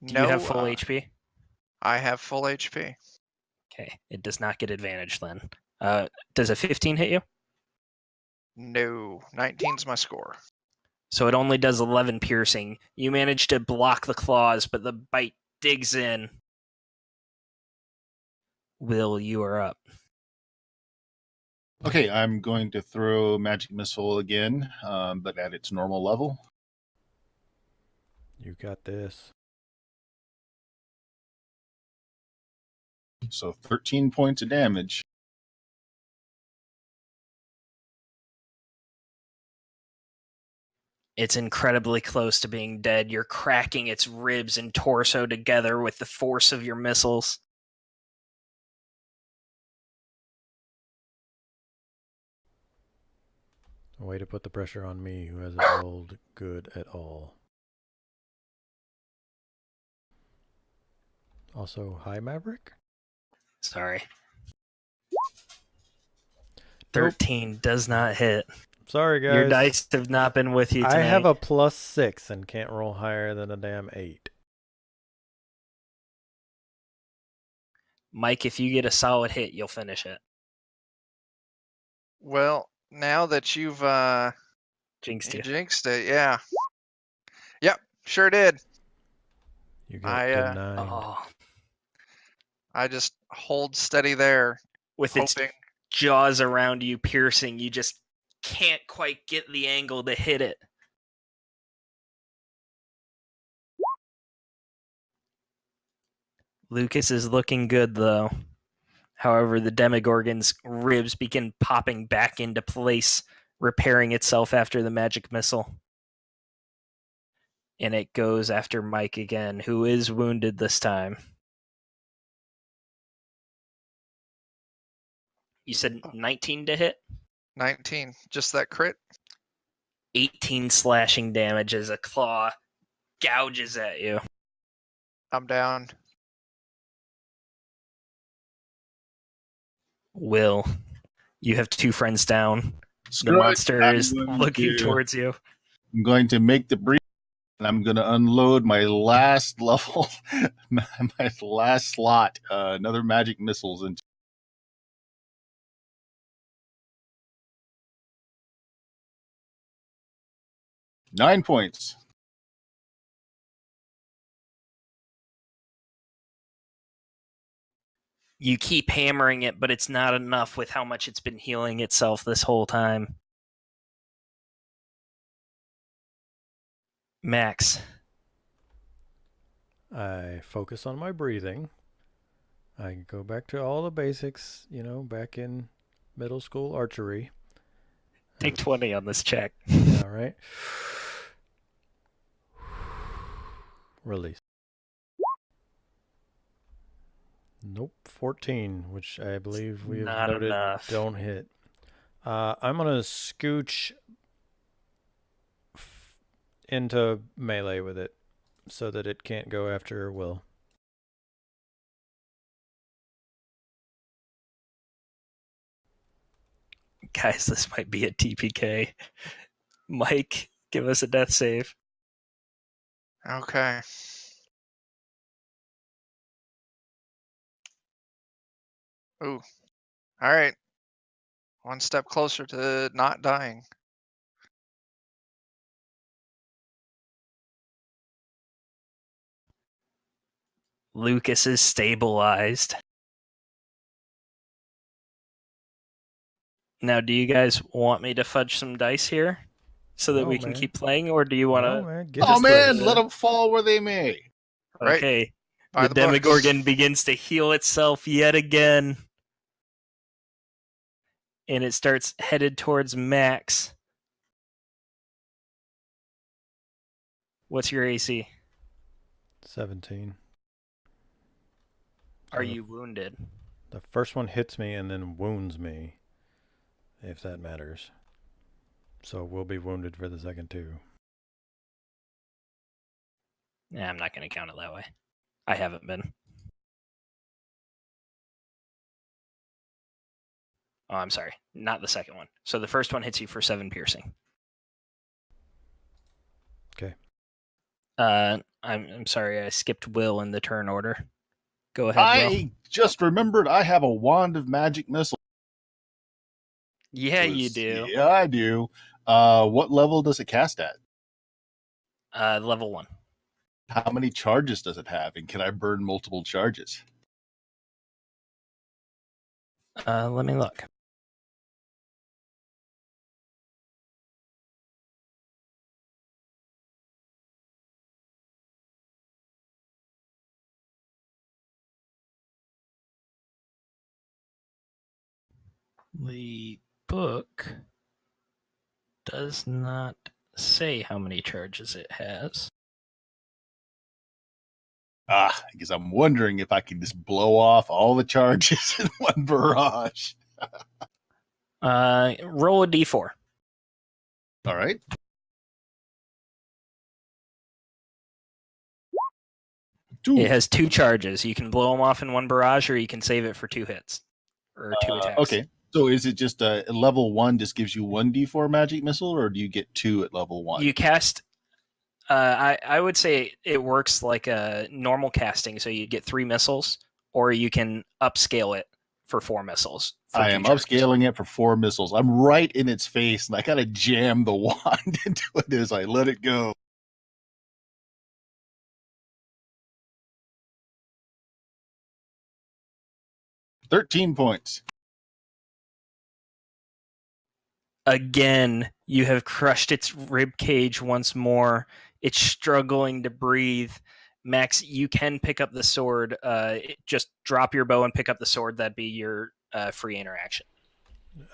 Do you have full HP? I have full HP. Okay, it does not get advantage then. Does a 15 hit you? No, 19's my score. So it only does 11 piercing. You manage to block the claws, but the bite digs in. Will, you are up. Okay, I'm going to throw Magic Missile again, but at its normal level. You got this. So 13 points of damage. It's incredibly close to being dead. You're cracking its ribs and torso together with the force of your missiles. A way to put the pressure on me, who hasn't rolled good at all. Also, hi, Maverick. Sorry. 13 does not hit. Sorry, guys. Your dice have not been with you tonight. I have a +6 and can't roll higher than a damn 8. Mike, if you get a solid hit, you'll finish it. Well, now that you've Jinxed you. jinxed it, yeah. Yep, sure did. You get denied. Oh. I just hold steady there, With its hoping. jaws around you piercing, you just can't quite get the angle to hit it. Lucas is looking good, though. However, the Demogorgon's ribs begin popping back into place, repairing itself after the magic missile. And it goes after Mike again, who is wounded this time. You said 19 to hit? 19, just that crit. 18 slashing damage as a claw gouges at you. I'm down. Will, you have two friends down. Screw The it. monster I'm is going looking to- towards you. I'm going to make the breach, and I'm going to unload my last level, my last slot, another magic missiles into. Nine points. You keep hammering it, but it's not enough with how much it's been healing itself this whole time. Max. I focus on my breathing. I go back to all the basics, back in middle school archery. Take 20 on this check. Yeah, right. Release. Nope, 14, which I believe we have Not noted enough. don't hit. I'm going to scooch into melee with it so that it can't go after Will. Guys, this might be a TPK. Mike, give us a death save. Okay. Ooh. All right. One step closer to not dying. Lucas is stabilized. Now, do you guys want me to fudge some dice here so that we can keep playing, or do you want to... Oh, man, let them fall where they may. Right. Okay. By The the books. demogorgon begins to heal itself yet again. And it starts headed towards Max. What's your AC? 17. Are you wounded? The first one hits me and then wounds me, if that matters. So we'll be wounded for the second two. Yeah, I'm not going to count it that way. I haven't been. Oh, I'm sorry. Not the second one. So the first one hits you for 7 piercing. Okay. I'm sorry. I skipped Will in the turn order. Go ahead, Will. I just remembered I have a wand of magic missile. Yeah, you do. Yeah, I do. What level does it cast at? Level 1. How many charges does it have? And can I burn multiple charges? Let me look. The book does not say how many charges it has. Because I'm wondering if I can just blow off all the charges in one barrage. Roll a d4. All right. It has 2 charges. You can blow them off in one barrage, or you can save it for 2 hits. Or 2 attacks. Okay. So is it just a level 1 just gives you 1d4 magic missile, or do you get 2 at level 1? You cast... I would say it works like a normal casting, so you get 3 missiles, or you can upscale it for 4 missiles. I am upscaling it for 4 missiles. I'm right in its face, and I gotta jam the wand into it as I let it go. $13 points. Again, you have crushed its rib cage once more. It's struggling to breathe. Max, you can pick up the sword. Just drop your bow and pick up the sword. That'd be your free interaction.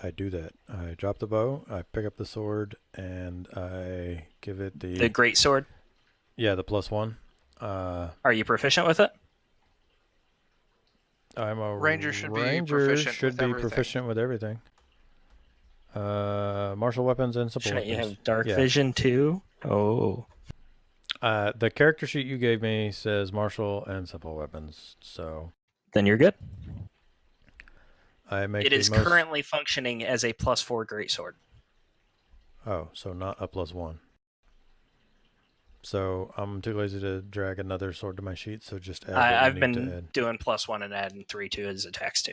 I do that. I drop the bow, I pick up the sword, and I give it the... The great sword? Yeah, the +1. Are you proficient with it? I'm a Ranger should be proficient with everything. Martial weapons and simple Shouldn't weapons. you have dark vision too? Oh. The character sheet you gave me says martial and simple weapons, so... Then you're good. It is currently functioning as a +4 greatsword. Oh, so not a +1. So I'm too lazy to drag another sword to my sheet, so just add what I've you been need to add. doing +1 and adding 3 to his attacks too.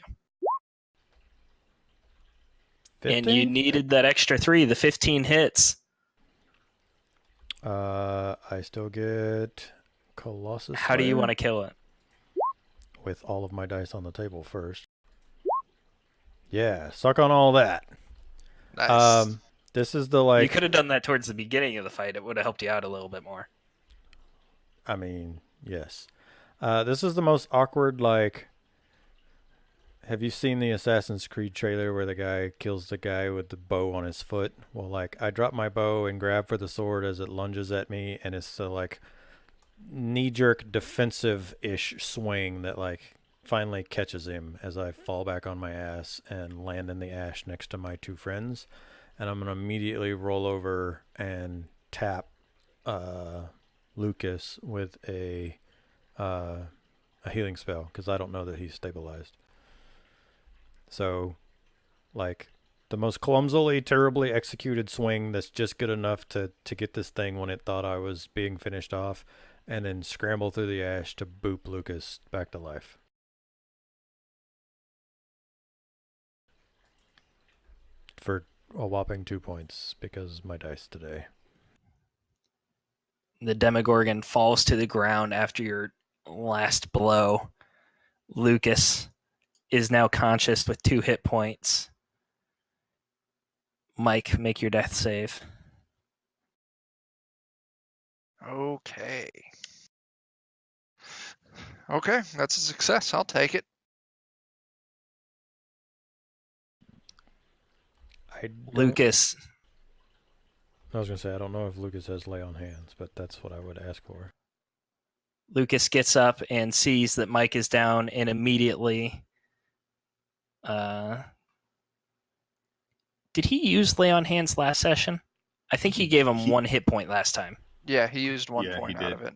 15? And you needed that extra 3, the 15 hits. I still get Colossus How do you Slayer? want to kill it? with all of my dice on the table first. Yeah, suck on all that. Nice. This is the You could have done that towards the beginning of the fight. It would have helped you out a little bit more. I mean, yes. This is the most awkward, have you seen the Assassin's Creed trailer where the guy kills the guy with the bow on his foot? Well, I drop my bow and grab for the sword as it lunges at me, and it's a, knee-jerk defensive-ish swing that, finally catches him as I fall back on my ass and land in the ash next to my two friends. And I'm going to immediately roll over and tap Lucas with a healing spell, because I don't know that he's stabilized. So, the most clumsily, terribly executed swing that's just good enough to get this thing when it thought I was being finished off, and then scramble through the ash to boop Lucas back to life. For a whopping 2 points, because my dice today. The demogorgon falls to the ground after your last blow. Lucas is now conscious with 2 hit points. Mike, make your death save. Okay. Okay, that's a success. I'll take it. Lucas. I was going to say, I don't know if Lucas has lay on hands, but that's what I would ask for. Lucas gets up and sees that Mike is down and immediately... did he use lay on hands last session? I think he gave him 1 hit point last time. Yeah, he used 1 Yeah, point he out did. of it.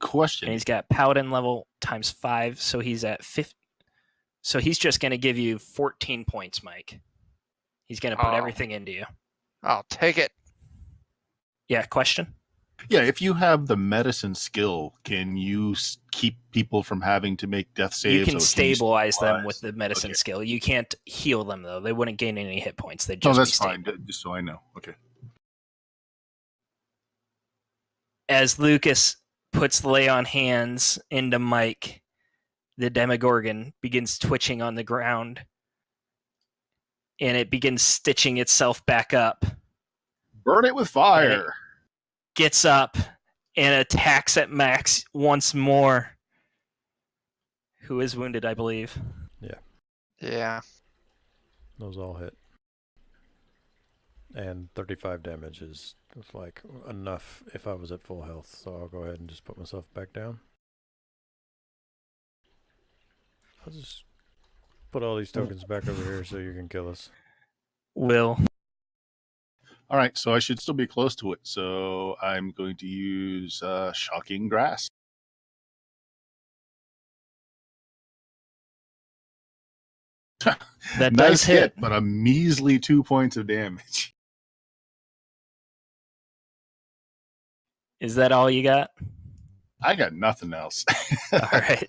Question. And he's got Paladin level times 5, so he's at 50. So he's just going to give you 14 points, Mike. He's going to put everything into you. I'll take it. Yeah, question? Yeah, if you have the medicine skill, can you keep people from having to make death saves? You can stabilize them stabilize? with the medicine Okay. skill. You can't heal them, though. They wouldn't gain any hit points. They'd No, just that's be stable. fine. Just so I know. Okay. As Lucas puts the lay on hands into Mike, the demogorgon begins twitching on the ground, and it begins stitching itself back up. Burn it with fire. Gets up and attacks at Max once more, who is wounded, I believe. Yeah. Those all hit. And 35 damage is enough if I was at full health, so I'll go ahead and just put myself back down. I'll just put all these tokens back over here so you can kill us. Will. All right, so I should still be close to it. So I'm going to use Shocking Grasp. That Nice does hit. but a measly 2 points of damage. Is that all you got? I got nothing else. All right.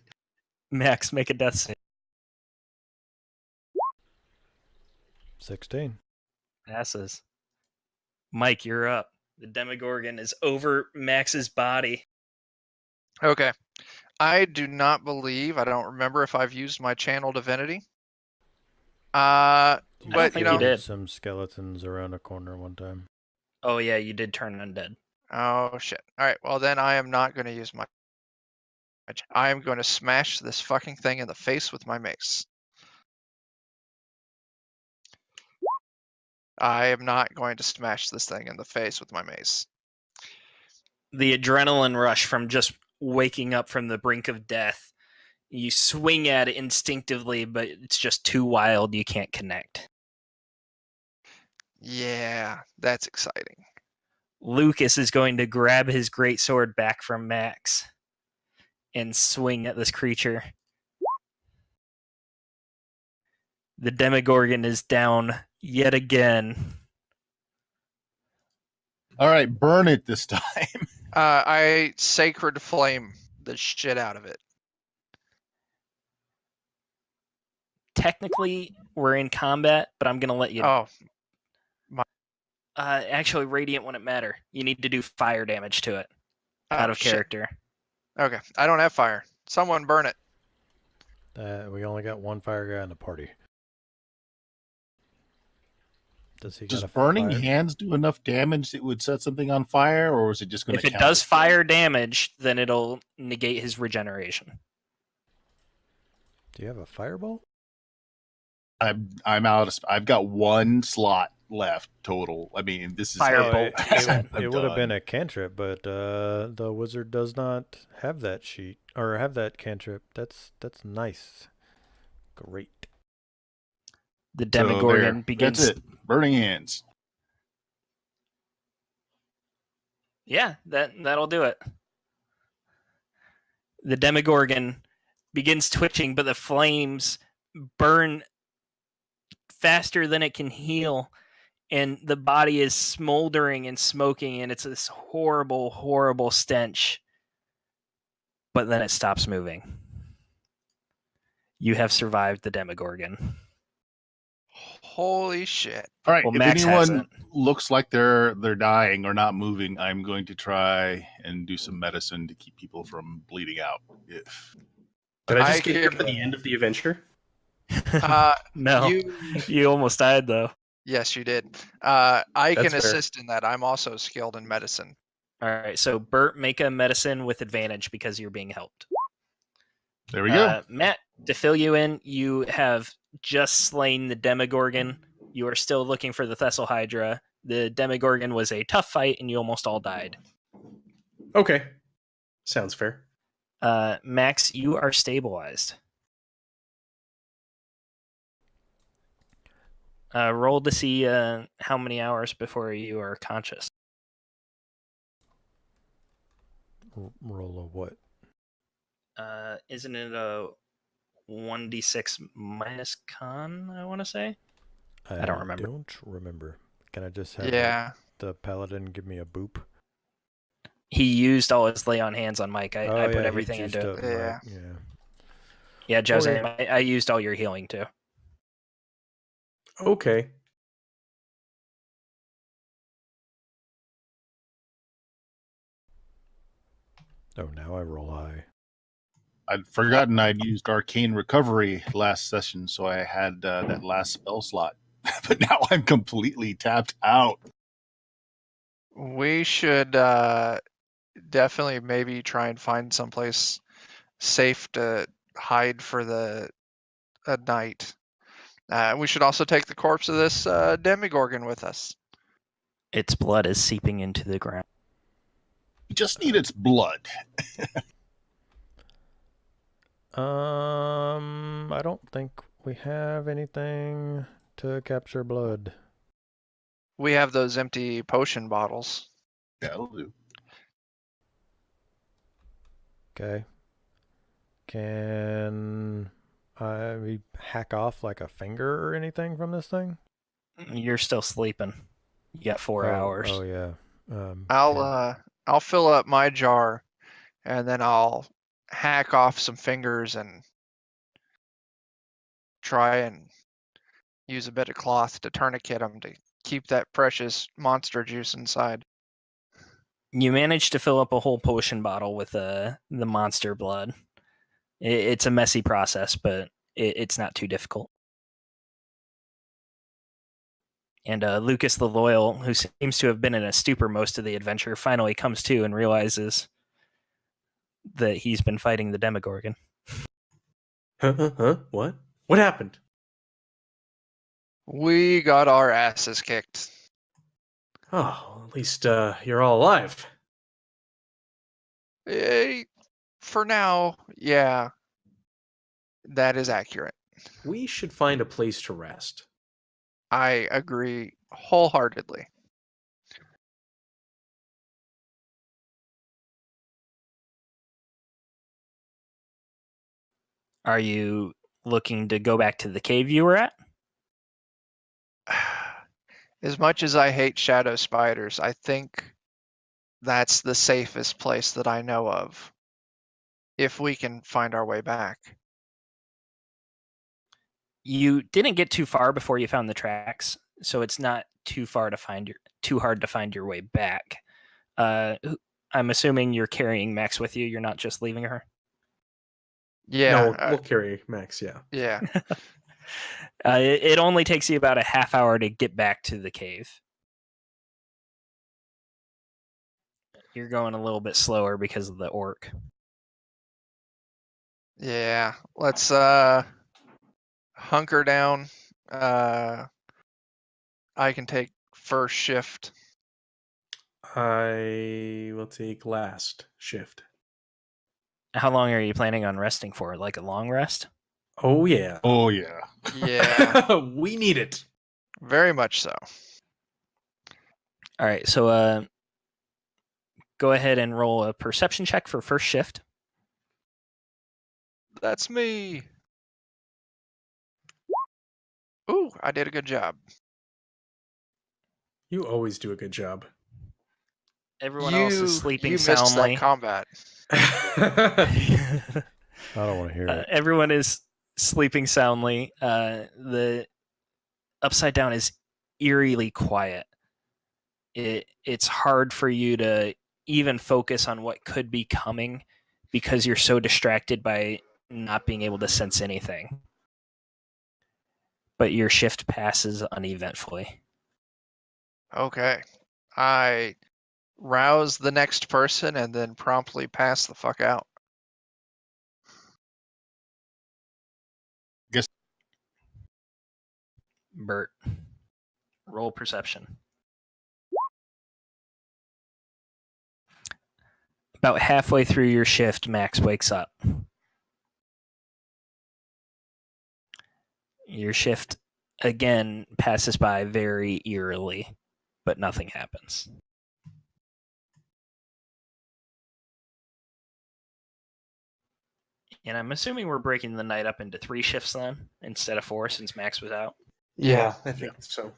Max, make a death save. 16. Passes. Mike, you're up. The demogorgon is over Max's body. Okay. I do not believe, I don't remember if I've used my channel divinity. don't But, think you know, you did. Some skeletons around a corner one time. Oh, yeah, you did turn undead. oh shit. All right, well then I am not going to use my. I am going to smash this fucking thing in the face with my mace. I am not going to smash this thing in the face with my mace. The adrenaline rush from just waking up from the brink of death. You swing at it instinctively, but it's just too wild. You can't connect. Yeah, that's exciting. Lucas is going to grab his greatsword back from Max and swing at this creature. The demogorgon is down yet again. All right, burn it this time. I sacred flame the shit out of it. Technically, we're in combat, but I'm going to let you... Oh, actually, Radiant wouldn't matter. You need to do fire damage to it. Out of shit. character. Okay, I don't have fire. Someone burn it. We only got one fire guy in the party. Does he Does got a burning fire? hands do enough damage that would set something on fire, or is it just going to If it does fire damage, then it'll negate his regeneration. Do you have a firebolt? I'm out. I've got one slot left total. I mean, this is Firebolt. It would have been a cantrip, but the wizard does not have that sheet or have that cantrip. That's nice. Great. The demogorgon begins. That's it. Burning hands. Yeah, that'll do it. The demogorgon begins twitching, but the flames burn faster than it can heal, and the body is smoldering and smoking, and it's this horrible, horrible stench. But then it stops moving. You have survived the demogorgon. Holy shit. All right, Well, if Max anyone hasn't. looks like they're dying or not moving, I'm going to try and do some medicine to keep people from bleeding out. If Did I just I get here can- for the end of the adventure? No, you almost died though. Yes, you did. I That's can fair. assist in that. I'm also skilled in medicine. All right, so Bert, make a medicine with advantage because you're being helped. there we go. Matt, to fill you in, you have just slain the demogorgon. You are still looking for the Thistle Hydra. The demogorgon was a tough fight, and you almost all died. Okay. Sounds fair. Max, you are stabilized. Roll to see how many hours before you are conscious. Roll of what? Isn't it a 1d6 minus con, I want to say? I don't remember. Don't remember. Can I just have Yeah. the paladin give me a boop? He used all his lay on hands on Mike. I put yeah, he everything juiced into up it. Yeah. Mike, yeah. Yeah, Jowzam, I used all your healing too. Okay. Oh, now I roll high. I'd forgotten I'd used arcane recovery last session, so I had that last spell slot. But now I'm completely tapped out. We should definitely maybe try and find someplace safe to hide for the night. We should also take the corpse of this demogorgon with us. Its blood is seeping into the ground. You just need its blood. I don't think we have anything to capture blood. We have those empty potion bottles. That'll do. Okay. Can I hack off like a finger or anything from this thing? You're still sleeping. You got 4 hours. Oh yeah. I'll fill up my jar, and then I'll hack off some fingers and try and use a bit of cloth to tourniquet them to keep that precious monster juice inside. You managed to fill up a whole potion bottle with the monster blood. It's a messy process, but it's not too difficult. And Lucas the Loyal, who seems to have been in a stupor most of the adventure, finally comes to and realizes that he's been fighting the demogorgon. Huh? What? What happened? We got our asses kicked. Oh, at least you're all alive. For now, yeah, that is accurate. We should find a place to rest. I agree wholeheartedly. Are you looking to go back to the cave you were at? As much as I hate shadow spiders, I think that's the safest place that I know of. If we can find our way back. You didn't get too far before you found the tracks, so it's not too hard to find your way back. I'm assuming you're carrying Max with you. You're not just leaving her. Yeah. No, we'll carry Max. Yeah. Yeah. It only takes you about a half hour to get back to the cave. You're going a little bit slower because of the orc. Yeah. Let's hunker down. I can take first shift. I will take last shift. How long are you planning on resting for? Like a long rest? Oh, yeah. Oh, yeah. Yeah. We need it. Very much so. All right, so go ahead and roll a perception check for first shift. That's me. Ooh, I did a good job. You always do a good job. Everyone else is sleeping you missed soundly. that combat. I don't want to hear it. Everyone is sleeping soundly. The upside down is eerily quiet. It's hard for you to even focus on what could be coming because you're so distracted by not being able to sense anything. But your shift passes uneventfully. Okay. I rouse the next person and then promptly pass the fuck out. Bert, roll perception. About halfway through your shift, Max wakes up. Your shift again passes by very eerily, but nothing happens. And I'm assuming we're breaking the night up into 3 shifts then, instead of 4, since Max was out. Yeah. I think so.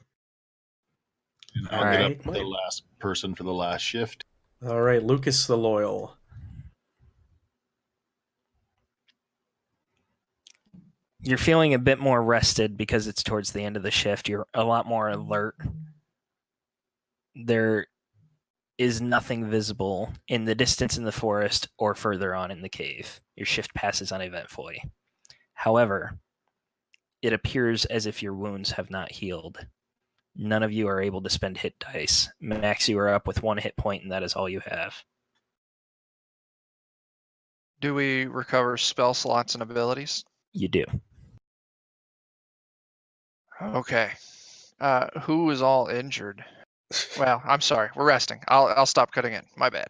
And I'll All get right. up the last person for the last shift. All right, Lucas the Loyal. You're feeling a bit more rested because it's towards the end of the shift. You're a lot more alert. There is nothing visible in the distance in the forest or further on in the cave. Your shift passes uneventfully. However, it appears as if your wounds have not healed. None of you are able to spend hit dice. Max, you are up with 1 hit point, and that is all you have. Do we recover spell slots and abilities? You do. Okay. Who is all injured? Well, I'm sorry. We're resting. I'll stop cutting in. My bad.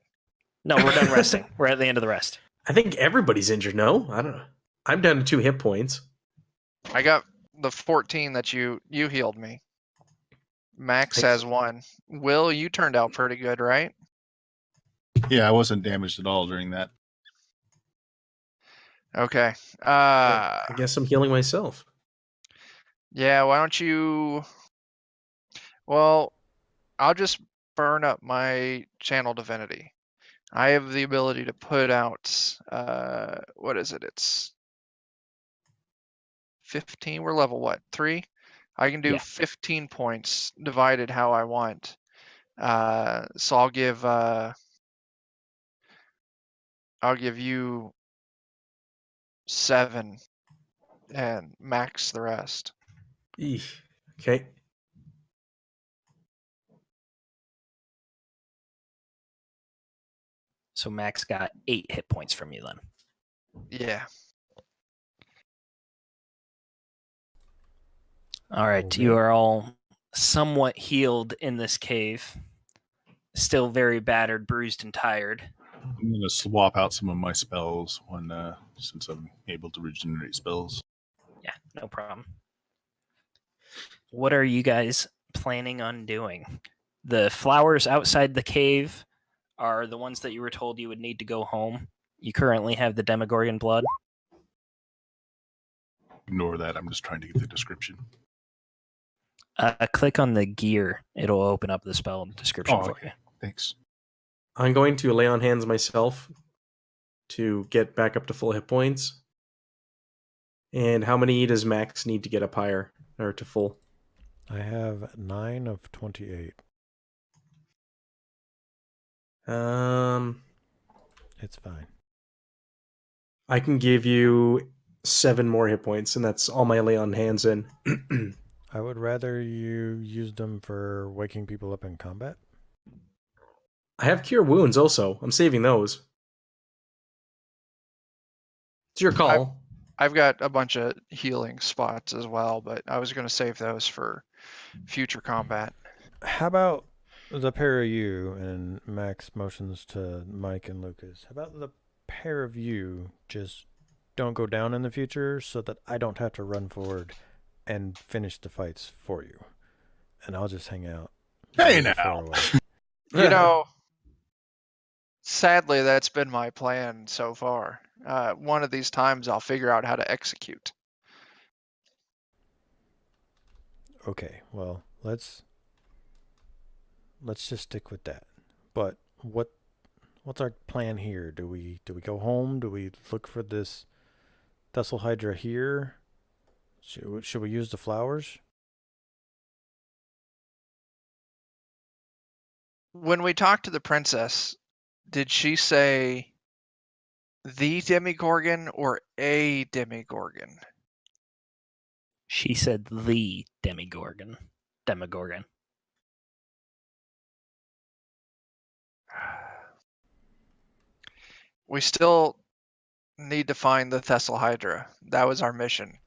No, we're done resting. We're at the end of the rest. I think everybody's injured, no? I don't know. I'm down to 2 hit points. I got the 14 that you healed me. Max has 1. Will, you turned out pretty good, right? Yeah, I wasn't damaged at all during that. Okay. I guess I'm healing myself. Yeah, why don't you... Well, I'll just burn up my channel divinity. I have the ability to put out... what is it? It's 15. We're level what? 3? I can do Yeah. 15 points divided how I want. So I'll give you 7 and max the rest. Eesh. Okay. So Max got 8 hit points from you then. Yeah. All right, Okay. you are all somewhat healed in this cave. Still very battered, bruised, and tired. I'm going to swap out some of my spells since I'm able to regenerate spells. Yeah, no problem. What are you guys planning on doing? The flowers outside the cave are the ones that you were told you would need to go home. You currently have the demogorgon blood. Ignore that. I'm just trying to get the description. Click on the gear. It'll open up the spell description for you. Thanks. I'm going to lay on hands myself to get back up to full hit points. And how many does Max need to get up higher or to full? I have 9 of 28. Um, It's fine. I can give you 7 more hit points, and that's all my lay on hands in. I would rather you use them for waking people up in combat. I have cure wounds also. I'm saving those. It's your call. I've got a bunch of healing spots as well, but I was going to save those for future combat. How about the pair of you, and Max motions to Mike and Lucas. How about the pair of you just don't go down in the future so that I don't have to run forward and finish the fights for you. And I'll just hang out. Hey, really now. far away. You know, sadly, that's been my plan so far. One of these times I'll figure out how to execute. Okay, well, let's just stick with that. But what's our plan here? Do we go home? Do we look for this Thistle Hydra here? Should we use the flowers? When we talked to the princess, did she say the demogorgon or a demogorgon? She said the demogorgon. Demogorgon. We still need to find the Thistle Hydra. That was our mission.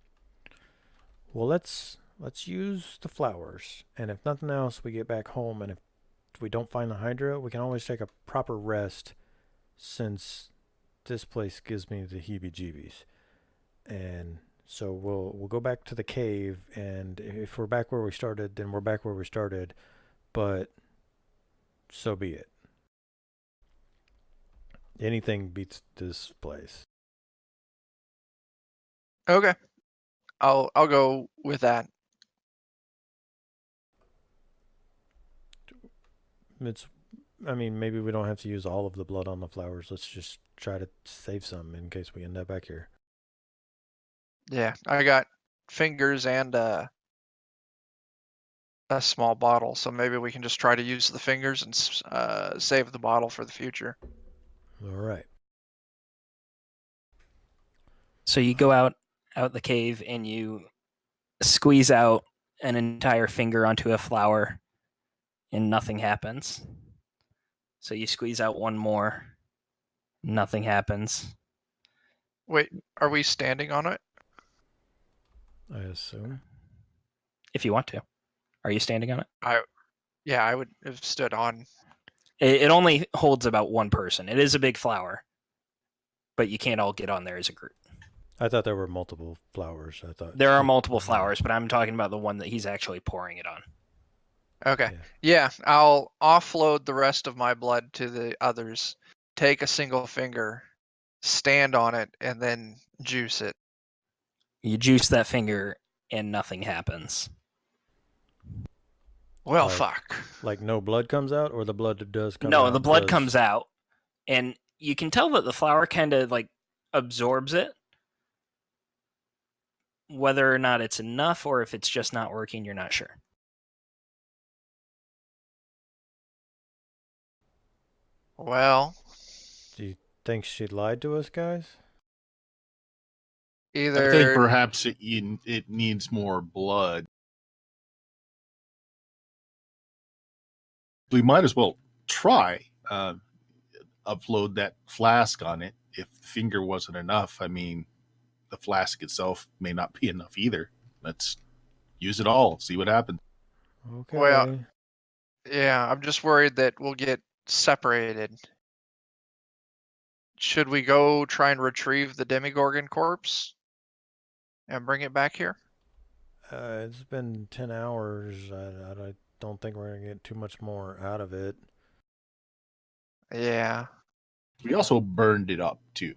Well, let's use the flowers, and if nothing else, we get back home, and if we don't find the Hydra, we can always take a proper rest, since this place gives me the heebie-jeebies. And so we'll go back to the cave, and if we're back where we started, then we're back where we started. But so be it. Anything beats this place. Okay. I'll go with that. I mean, maybe we don't have to use all of the blood on the flowers. Let's just try to save some in case we end up back here. Yeah, I got fingers and a small bottle, so maybe we can just try to use the fingers and save the bottle for the future. All right. So you go out the cave and you squeeze out an entire finger onto a flower and nothing happens. So you squeeze out one more, nothing happens. Wait, are we standing on it? I assume. If you want to. Are you standing on it? Yeah, I would have stood on. It only holds about one person. It is a big flower, but you can't all get on there as a group. I thought there were multiple flowers. I thought There are multiple flowers, but I'm talking about the one that he's actually pouring it on. Okay. Yeah, I'll offload the rest of my blood to the others, take a single finger, stand on it, and then juice it. You juice that finger and nothing happens. Well, Like- fuck. Like no blood comes out, or the blood does come out? No, the blood comes out, and you can tell that the flower kind of like absorbs it. Whether or not it's enough or if it's just not working, you're not sure. Well, Do you think she lied to us, guys? I think either perhaps it needs more blood. We might as well try upload that flask on it. If the finger wasn't enough, I mean, the flask itself may not be enough either. Let's use it all, see what happens. Okay. Well- yeah, I'm just worried that we'll get separated. Should we go try and retrieve the demogorgon corpse and bring it back here? It's been 10 hours. I don't think we're going to get too much more out of it. Yeah, We also burned it up too.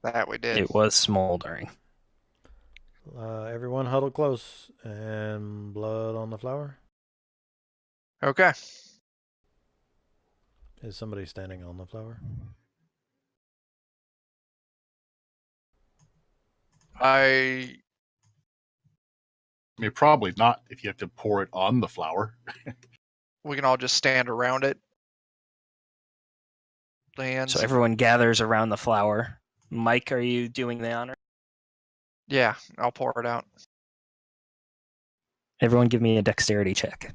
that we did. It was smoldering. Everyone huddle close, and blood on the flower. Okay. Is somebody standing on the flower? I mean, probably not if you have to pour it on the flower. we can all just stand around it. Hands. So everyone gathers around the flower, Mike, are you doing the honor? Yeah, I'll pour it out. Everyone give me a dexterity check.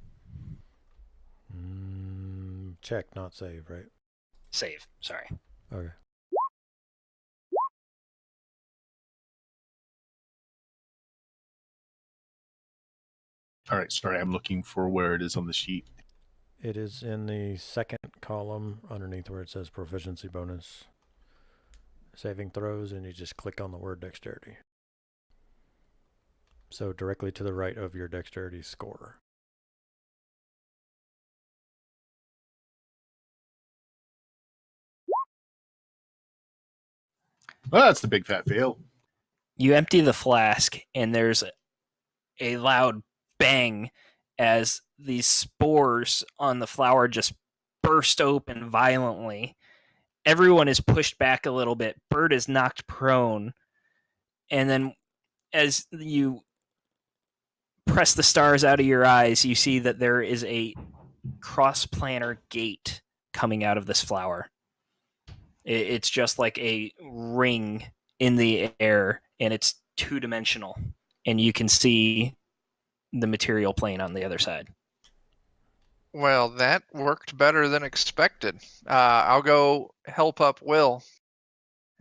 Check, not save, right? Save, sorry. Okay. All right, sorry, I'm looking for where it is on the sheet. It is in the second column underneath where it says proficiency bonus. Saving throws, and you just click on the word dexterity. So directly to the right of your dexterity score. Well, that's the big fat fail. You empty the flask, and there's a loud bang as these spores on the flower just burst open violently. Everyone is pushed back a little bit. Bird is knocked prone. And then as you press the stars out of your eyes, you see that there is a cross-planar gate coming out of this flower. It's just like a ring in the air, and it's two-dimensional. And you can see the material plane on the other side. Well, that worked better than expected. I'll go help up Will,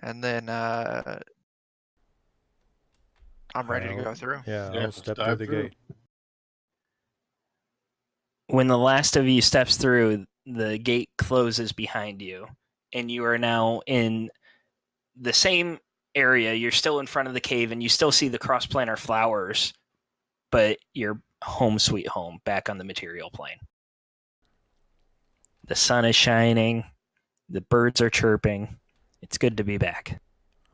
and then I'm ready to go through. Yeah, Yeah, I'll step dive through the through. gate. When the last of you steps through, the gate closes behind you, and you are now in the same area. You're still in front of the cave, and you still see the cross-planar flowers, but you're home sweet home, back on the material plane. The sun is shining. The birds are chirping. It's good to be back.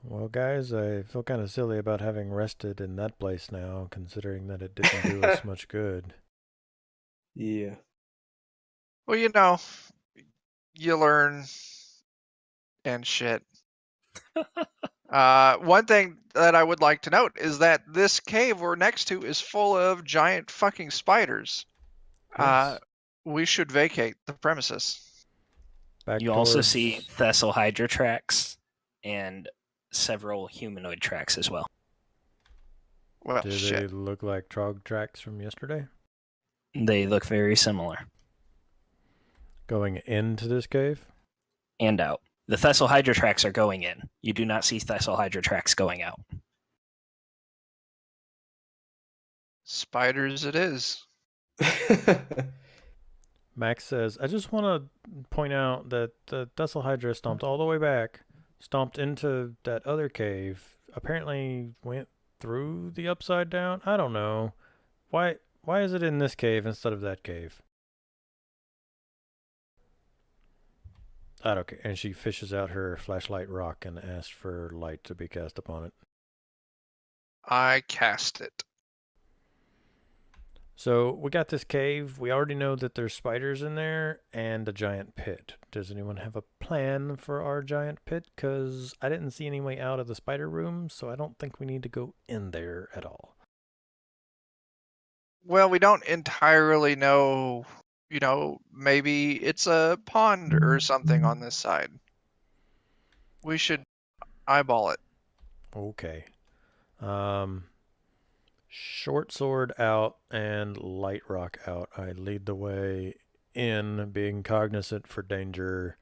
Well, guys, I feel kind of silly about having rested in that place now, considering that it didn't do us much good. Yeah. Well, you learn and shit. One thing that I would like to note is that this cave we're next to is full of giant fucking spiders. Yes. We should vacate the premises. Back You also towards- see Thistle Hydra tracks and several humanoid tracks as well. Well, Do they shit. look like trog tracks from yesterday? They look very similar. Going into this cave? And out. The Thistle Hydra tracks are going in. You do not see Thistle Hydra tracks going out. Spiders it is. Max says, I just want to point out that the Thistle Hydra stomped all the way back, stomped into that other cave, apparently went through the upside down. I don't know. Why is it in this cave instead of that cave? I don't care. And she fishes out her flashlight rock and asks for light to be cast upon it. I cast it. So we got this cave. We already know that there's spiders in there and a giant pit. Does anyone have a plan for our giant pit? Because I didn't see any way out of the spider room, so I don't think we need to go in there at all. Well, we don't entirely know, maybe it's a pond or something on this side. We should eyeball it. Okay. Short sword out and light rock out. I lead the way in, being cognizant for danger.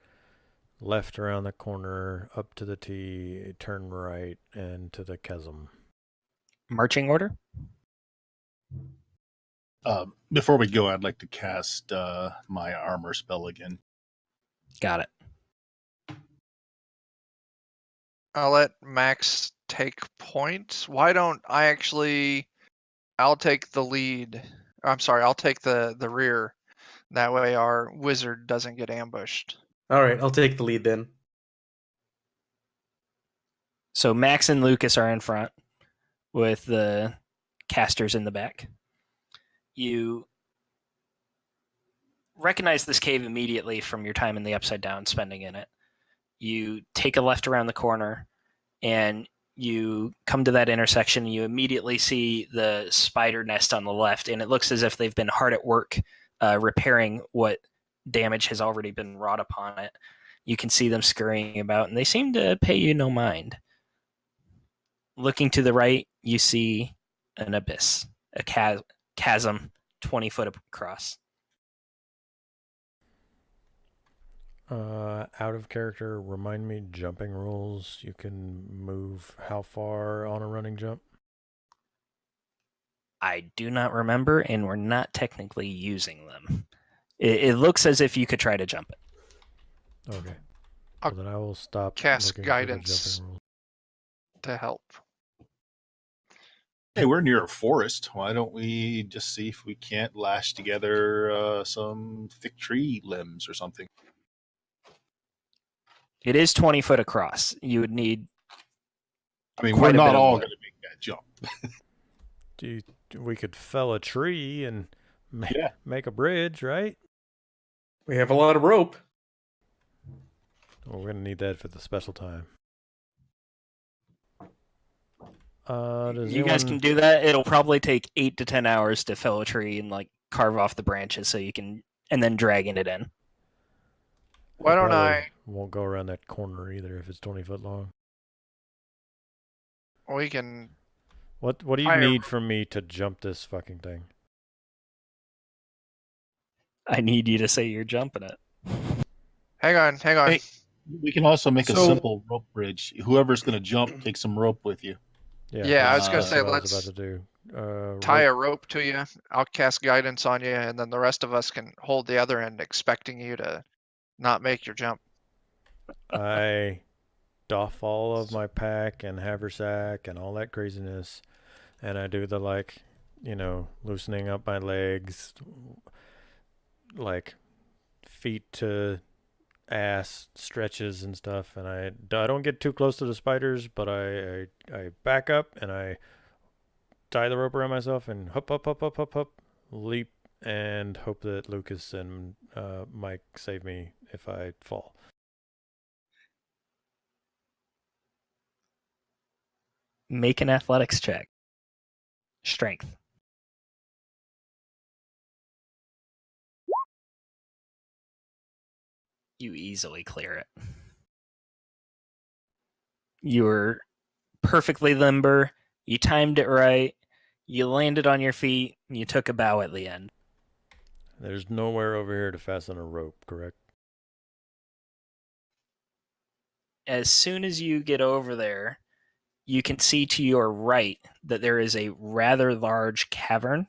Left around the corner, up to the T, turn right, and to the chasm. Marching order? Before we go, I'd like to cast my armor spell again. Got it. I'll let Max take point. Why don't I'll take the lead. I'm sorry, I'll take the rear. That way our wizard doesn't get ambushed. All right, I'll take the lead then. So Max and Lucas are in front with the casters in the back. You recognize this cave immediately from your time in the Upside Down, spending in it. You take a left around the corner, and you come to that intersection, and you immediately see the spider nest on the left, and it looks as if they've been hard at work repairing what damage has already been wrought upon it. You can see them scurrying about, and they seem to pay you no mind. Looking to the right, you see an abyss, a chasm 20 foot across. Out of character, remind me jumping rules. You can move how far on a running jump? I do not remember, and we're not technically using them. It looks as if you could try to jump it. Okay. I'll Well, then I will stop cast looking guidance. for the jumping rules. To help. Hey, we're near a forest. Why don't we just see if we can't lash together some thick tree limbs or something? It is 20 foot across. You would need. I mean, Quite we're a bit not of all wood. going to make that jump. We could fell a tree and Yeah. make a bridge, right? We have a lot of rope. Well, we're gonna need that for the special time. Does You guys can do that. It'll probably take 8 to 10 hours to fell a tree and like carve off the branches so you can, and then dragging it in. Why don't probably I? Won't go around that corner either if it's 20 foot long. We can. What do you Higher- need from me to jump this fucking thing? I need you to say you're jumping it. Hang on. Hey, we can also make a So- simple rope bridge. Whoever's going to jump, take some rope with you. Yeah, I was gonna that's say, what I was let's about to do. Tie rope- a rope to you. I'll cast guidance on you, and then the rest of us can hold the other end, expecting you to not make your jump. I doff all of my pack and haversack and all that craziness, and I do the loosening up my legs, like feet to ass stretches and stuff, and I don't get too close to the spiders, but I back up and I tie the rope around myself and hop, leap, and hope that Lucas and Mike save me if I fall. Make an athletics check. Strength. You easily clear it. You were perfectly limber. You timed it right. You landed on your feet. And you took a bow at the end. There's nowhere over here to fasten a rope, correct? As soon as you get over there, you can see to your right that there is a rather large cavern.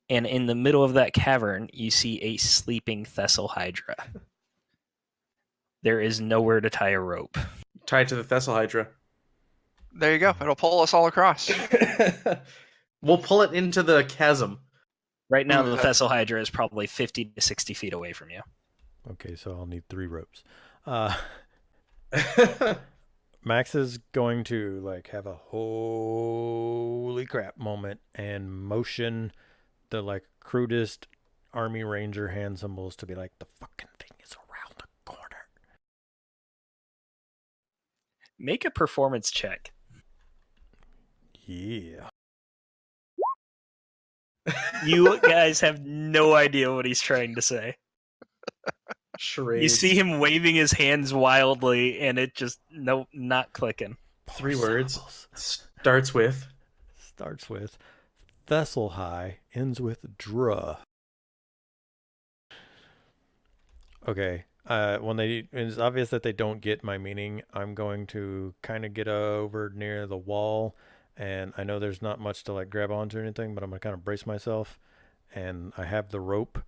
And in the middle of that cavern, you see a sleeping Thistle Hydra. There is nowhere to tie a rope. Tied to the Thistle Hydra. There you go. It'll pull us all across. We'll pull it into the chasm. Right now, Ooh, the that- Thistle Hydra is probably 50 to 60 feet away from you. Okay, so I'll need 3 ropes. Max is going to have a holy crap moment and motion the crudest Army Ranger hand symbols to be like, the fucking thing is around the corner. Make a performance check. Yeah. You guys have no idea what he's trying to say. Charades. You see him waving his hands wildly, and it just not clicking. 3 words. Syllables. Starts with. Starts with Thistle High, ends with Dra. Okay. It's obvious that they don't get my meaning. I'm going to kind of get over near the wall, and I know there's not much to grab onto or anything, but I'm gonna kind of brace myself, and I have the rope,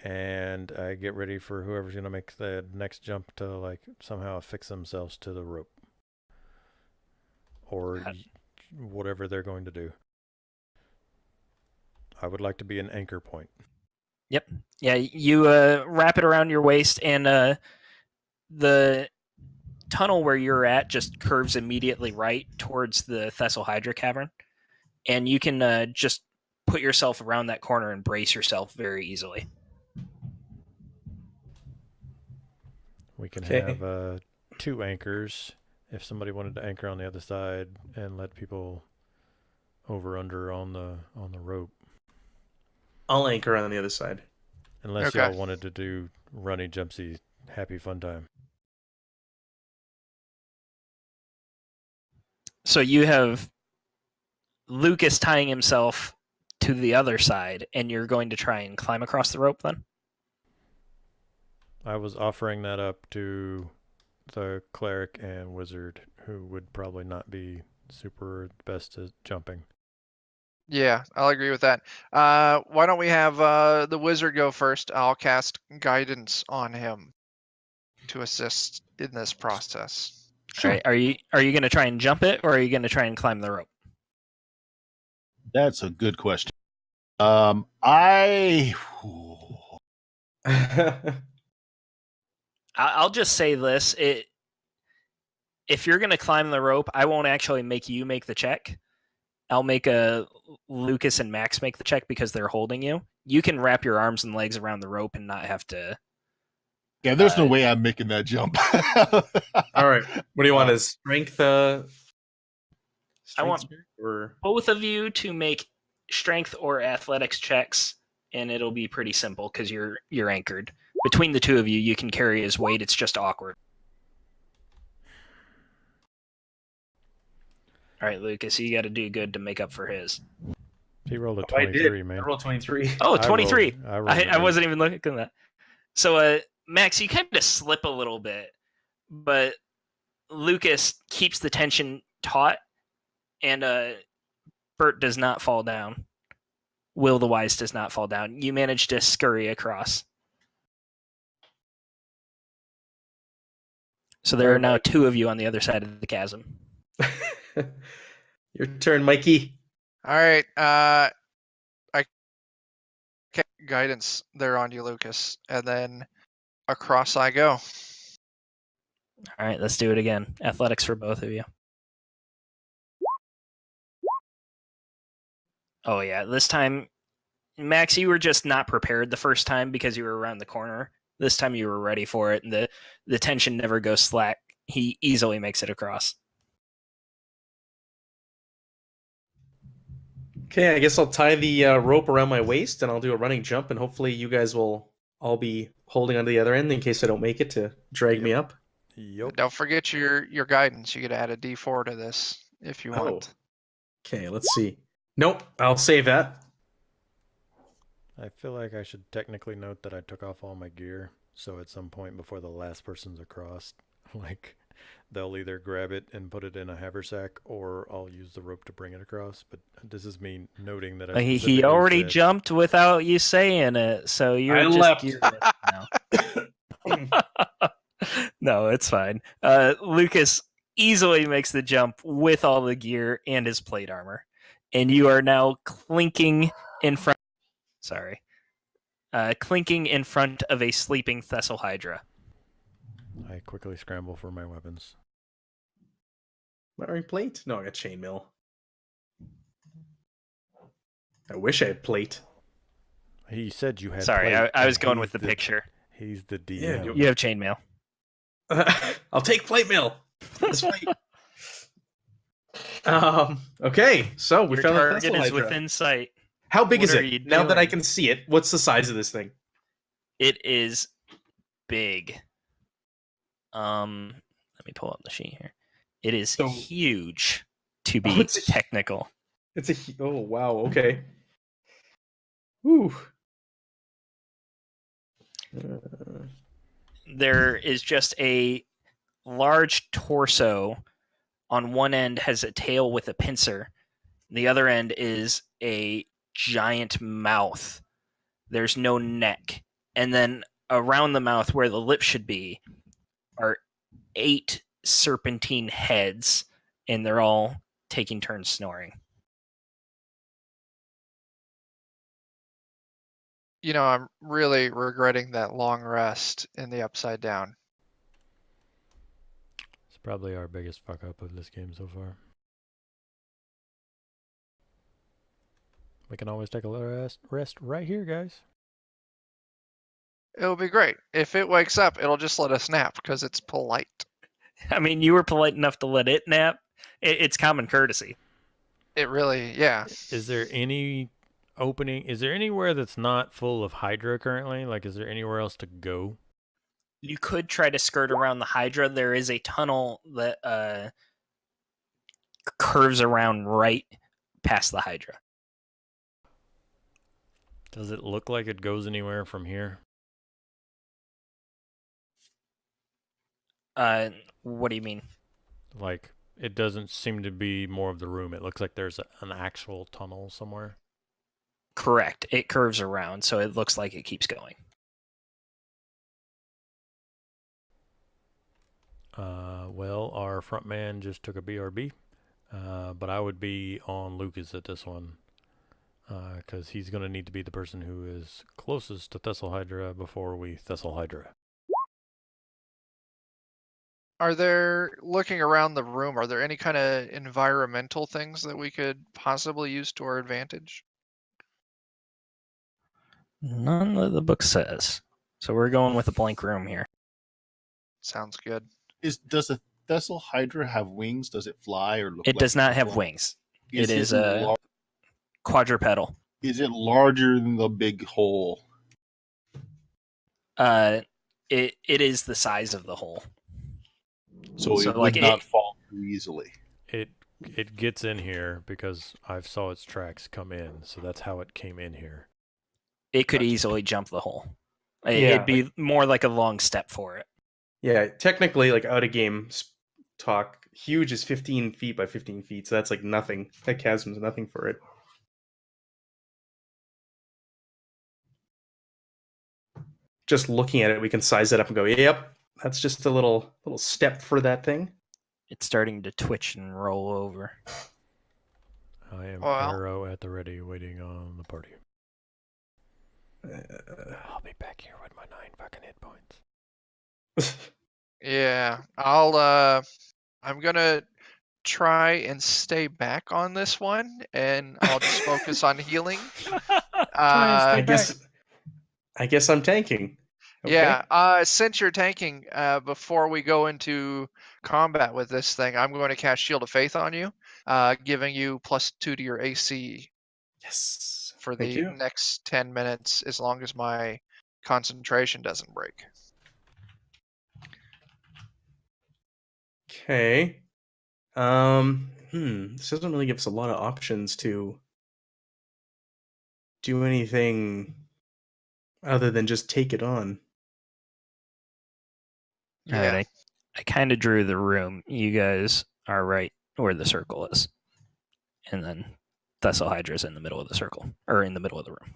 and I get ready for whoever's gonna make the next jump to somehow affix themselves to the rope, or whatever they're going to do. I would like to be an anchor point. Yeah, you wrap it around your waist, and the tunnel where you're at just curves immediately right towards the Thistle Hydra cavern, and you can just put yourself around that corner and brace yourself very easily. We can Okay. have 2 anchors if somebody wanted to anchor on the other side and let people over under on the rope. I'll anchor on the other side. Unless Okay. y'all wanted to do runny jumpsy happy fun time. So you have Lucas tying himself to the other side, and you're going to try and climb across the rope then? I was offering that up to the cleric and wizard, who would probably not be super best at jumping. Yeah, I'll agree with that. Why don't we have the wizard go first? I'll cast guidance on him to assist in this process. All right. Are you going to try and jump it, or are you going to try and climb the rope? That's a good question. I'll just say this: if you're going to climb the rope, I won't actually make you make the check. I'll make Lucas and Max make the check because they're holding you. You can wrap your arms and legs around the rope and not have to. Yeah, there's no way I'm making that jump. All right. What do you want? Is strength? I want check, or both of you to make strength or athletics checks, and it'll be pretty simple because you're anchored. Between the two of you, you can carry his weight. It's just awkward. All right, Lucas, you got to do good to make up for his. He rolled a 23, man. I rolled 23. Oh, 23. I wasn't even looking at that. So, Max, you kind of slip a little bit, but Lucas keeps the tension taut, and Bert does not fall down. Will the Wise does not fall down. You manage to scurry across. So there are now two of you on the other side of the chasm. Your turn, Mikey. All right. I cast guidance there on you, Lucas, and then across I go. All right, let's do it again. Athletics for both of you. Oh, yeah. This time, Max, you were just not prepared the first time because you were around the corner. This time you were ready for it, and the tension never goes slack. He easily makes it across. Okay, I guess I'll tie the rope around my waist, and I'll do a running jump, and hopefully you guys will all be holding onto the other end in case I don't make it to drag me up. Yep. Don't forget your guidance. You get to add a D4 to this if you want. Okay, let's see. Nope, I'll save that. I feel like I should technically note that I took off all my gear, so at some point before the last person's across, like, they'll either grab it and put it in a haversack, or I'll use the rope to bring it across. But this is me noting that he already jumped without you saying it, so you're just now. No, it's fine. Lucas easily makes the jump with all the gear and his plate armor, and you are now clinking in front. Sorry, clinking in front of a sleeping Thistle Hydra. I quickly scramble for my weapons. Wearing plate? No, I got chainmail. I wish I had plate. He said you had. Sorry, plate, I was going with the picture. He's the DM. Yeah, You have chainmail. I'll take plate mail. Let's fight. Okay, so we Your found the target Thistle is Hydra. within sight. How big What is are it? you Now that I doing? can see it, what's the size of this thing? It is big. Let me pull up the sheet here. It is So- huge, to Oh, be it's a- technical. It's a oh wow, okay. Whew. There is just a large torso. On one end has a tail with a pincer. The other end is a giant mouth. There's no neck. And then around the mouth, where the lips should be, are 8 serpentine heads, and they're all taking turns snoring. You know, I'm really regretting that long rest in the Upside Down. It's probably our biggest fuck up of this game so far. We can always take a little rest right here, guys. It'll be great. If it wakes up, it'll just let us nap because it's polite. I mean, you were polite enough to let it nap. It's common courtesy. It really, yeah. Is there any opening? Is there anywhere that's not full of Hydra currently? Like, is there anywhere else to go? You could try to skirt around the Hydra. There is a tunnel that curves around right past the Hydra. Does it look like it goes anywhere from here? What do you mean? Like, it doesn't seem to be more of the room. It looks like there's an actual tunnel somewhere. Correct. It curves around, so it looks like it keeps going. Well, our front man just took a BRB, but I would be on Lucas at this one, because he's going to need to be the person who is closest to Thistle Hydra before we Thistle Hydra. Are there, looking around the room, are there any kind of environmental things that we could possibly use to our advantage? None that the book says. So we're going with a blank room here. Sounds good. Does a Thistle Hydra have wings? Does it fly or look? It like does not have flying? wings. It is a lar- quadrupedal. Is it larger than the big hole? It is the size of the hole. So it like would not fall too easily. It gets in here because I saw its tracks come in, so that's how it came in here. It could Gotcha. easily jump the hole. Yeah. It'd be more like a long step for it. Yeah, technically, like out of game talk, huge is 15 feet by 15 feet, so that's like nothing. That chasm's nothing for it. Just looking at it, we can size it up and go, yep, that's just a little step for that thing. It's starting to twitch and roll over. I am Well. arrow at the ready, waiting on the party. I'll be back here with my 9 fucking hit points. Yeah, I'm gonna try and stay back on this one, and I'll just focus on healing. I guess I'm tanking. Okay. Yeah, since you're tanking, before we go into combat with this thing, I'm going to cast Shield of Faith on you, giving you +2 to your AC Yes. for Thank the you. next 10 minutes, as long as my concentration doesn't break. Okay. This doesn't really give us a lot of options to do anything other than just take it on. All right, I kind of drew the room. You guys are right where the circle is. And then Thistle Hydra's in the middle of the circle, or in the middle of the room.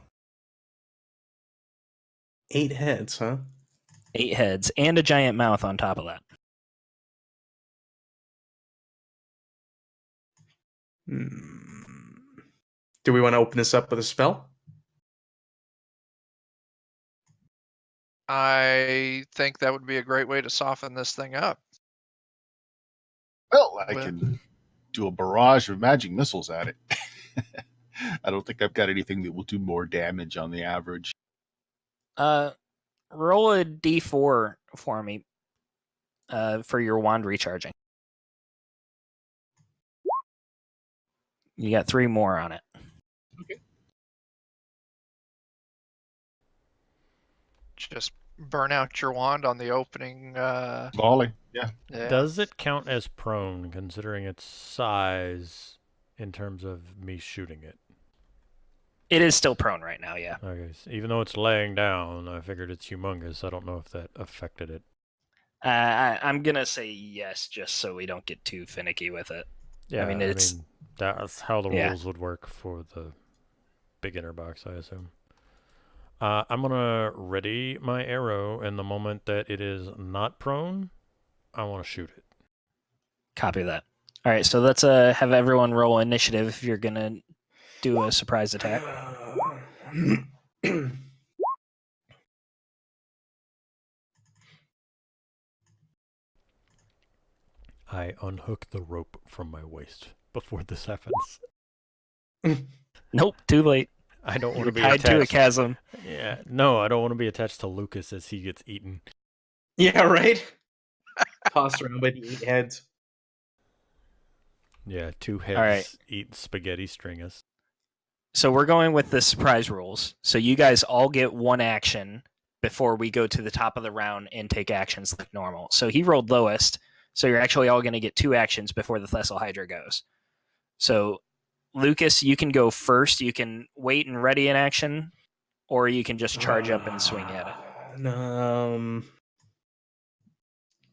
8 heads, huh? 8 heads, and a giant mouth on top of that. Do we want to open this up with a spell? I think that would be a great way to soften this thing up. Well, I can do a barrage of magic missiles at it. I don't think I've got anything that will do more damage on the average. Roll a d4 for me for your wand recharging. You got 3 more on it. Okay. Just burn out your wand on the opening. Volley, yeah. Does it count as prone, considering its size, in terms of me shooting it? It is still prone right now, yeah. Okay, so even though it's laying down, I figured it's humongous. I don't know if that affected it. I'm going to say yes, just so we don't get too finicky with it. Yeah, I mean, that's how the yeah. rules would work for the beginner box, I assume. I'm going to ready my arrow, and the moment that it is not prone, I want to shoot it. Copy that. All right, so let's have everyone roll initiative if you're going to do a surprise attack. I unhook the rope from my waist before this happens. Nope, too late. I don't want You're to be tied to a attached. chasm. Yeah, no, I don't want to be attached to Lucas as he gets eaten. Yeah, right? Tossed around by the 8 heads. Yeah, 2 heads right. eat spaghetti stringers. So we're going with the surprise rules. So you guys all get 1 action before we go to the top of the round and take actions like normal. So he rolled lowest, so you're actually all going to get 2 actions before the Thistle Hydra goes. So, Lucas, you can go first. You can wait and ready in action, or you can just charge up and swing at it.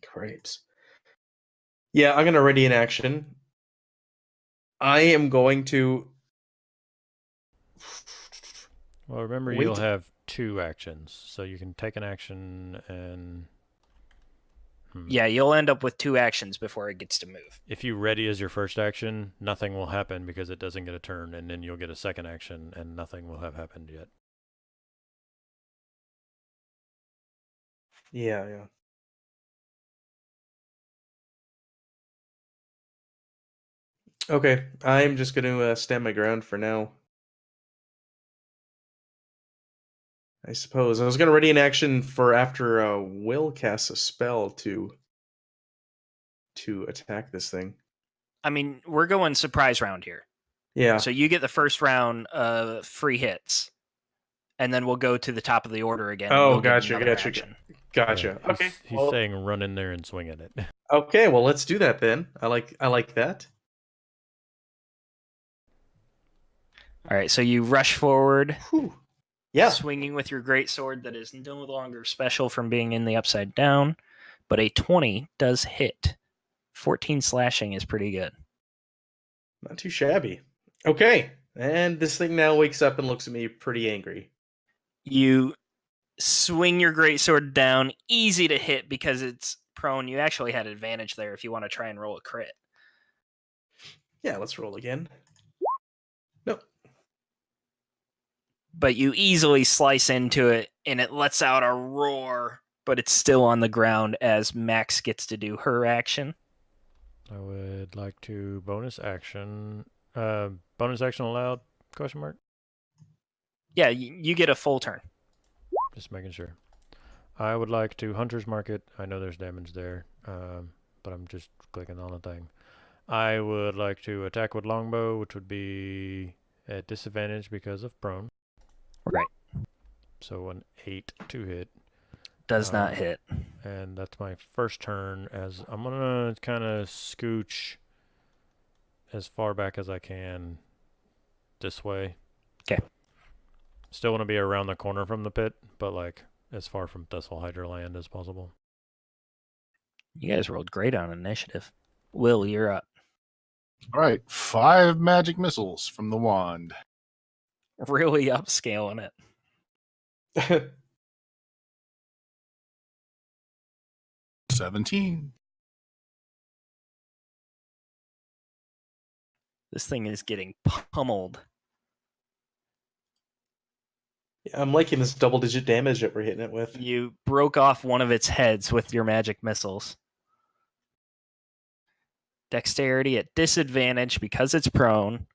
Cripes. Yeah, I'm gonna ready in action. I am going to. Well, remember, Wait. you'll have 2 actions, so you can take an action and... Yeah, you'll end up with 2 actions before it gets to move. If you ready as your first action, nothing will happen because it doesn't get a turn, and then you'll get a second action, and nothing will have happened yet. Yeah. Okay, I'm just going to stand my ground for now. I suppose I was going to ready an action for after Will casts a spell to attack this thing. I mean, we're going surprise round here. Yeah. So you get the first round of free hits, and then we'll go to the top of the order again. And Oh, you'll get gotcha. another action. Yeah, Okay. He's saying run in there and swing at it. Okay, well, let's do that then. I like that. All right, so you rush forward. Whew. Yeah. Swinging with your great sword that is no longer special from being in the upside down, but a 20 does hit. 14 slashing is pretty good. Not too shabby. Okay, and this thing now wakes up and looks at me pretty angry. You swing your great sword down, easy to hit because it's prone. You actually had advantage there if you want to try and roll a crit. Yeah, let's roll again. Nope. But you easily slice into it, and it lets out a roar, but it's still on the ground as Max gets to do her action. I would like to bonus action allowed, question mark? Yeah, you get a full turn. Just making sure. I would like to Hunter's Mark it. I know there's damage there, but I'm just clicking on the thing. I would like to attack with longbow, which would be at disadvantage because of prone. Right. So an 8 to hit. Does not hit. And that's my first turn, as I'm going to kind of scooch as far back as I can this way. Okay. Still want to be around the corner from the pit, but like as far from Thistle Hydra land as possible. You guys rolled great on initiative. Will, you're up. All right, 5 magic missiles from the wand. Really upscaling it. 17. This thing is getting pummeled. Yeah, I'm liking this double-digit damage that we're hitting it with. You broke off one of its heads with your magic missiles. Dexterity at disadvantage because it's prone.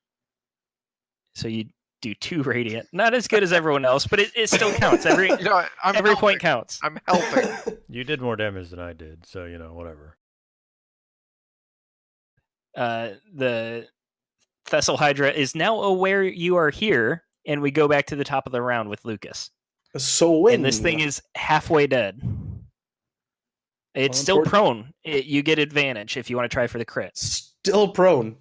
So you do 2 radiant. Not as good as everyone else, but it still counts. Every every point counts. I'm helping. You did more damage than I did, so whatever. The Thistle Hydra is now aware you are here, and we go back to the top of the round with Lucas. So and this thing is halfway dead. It's still prone. You get advantage if you want to try for the crit. Still prone.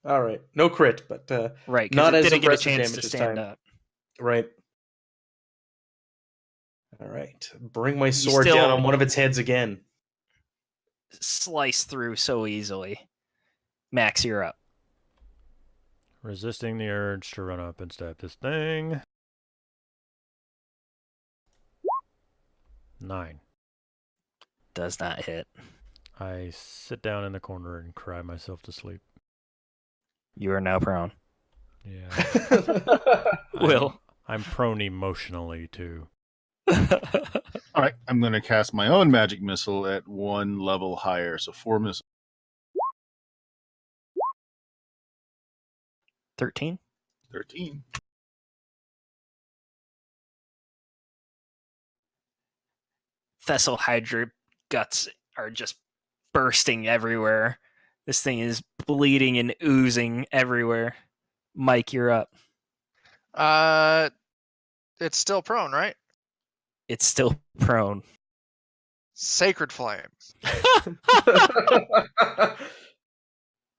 All right, no crit, but right, not it as didn't get a impressive chance damage to this stand time. up. Right. All right, bring my sword down on one of its heads again. Slice through so easily. Max, you're up. Resisting the urge to run up and stab this thing. 9. Does not hit. I sit down in the corner and cry myself to sleep. You are now prone. Yeah. Will. I'm prone emotionally, too. All right, I'm going to cast my own magic missile at 1 level higher, so 4 missiles. 13. 13. Thistle Hydra guts are just bursting everywhere. This thing is bleeding and oozing everywhere. Mike, you're up. It's still prone, right? It's still prone. Sacred Flame.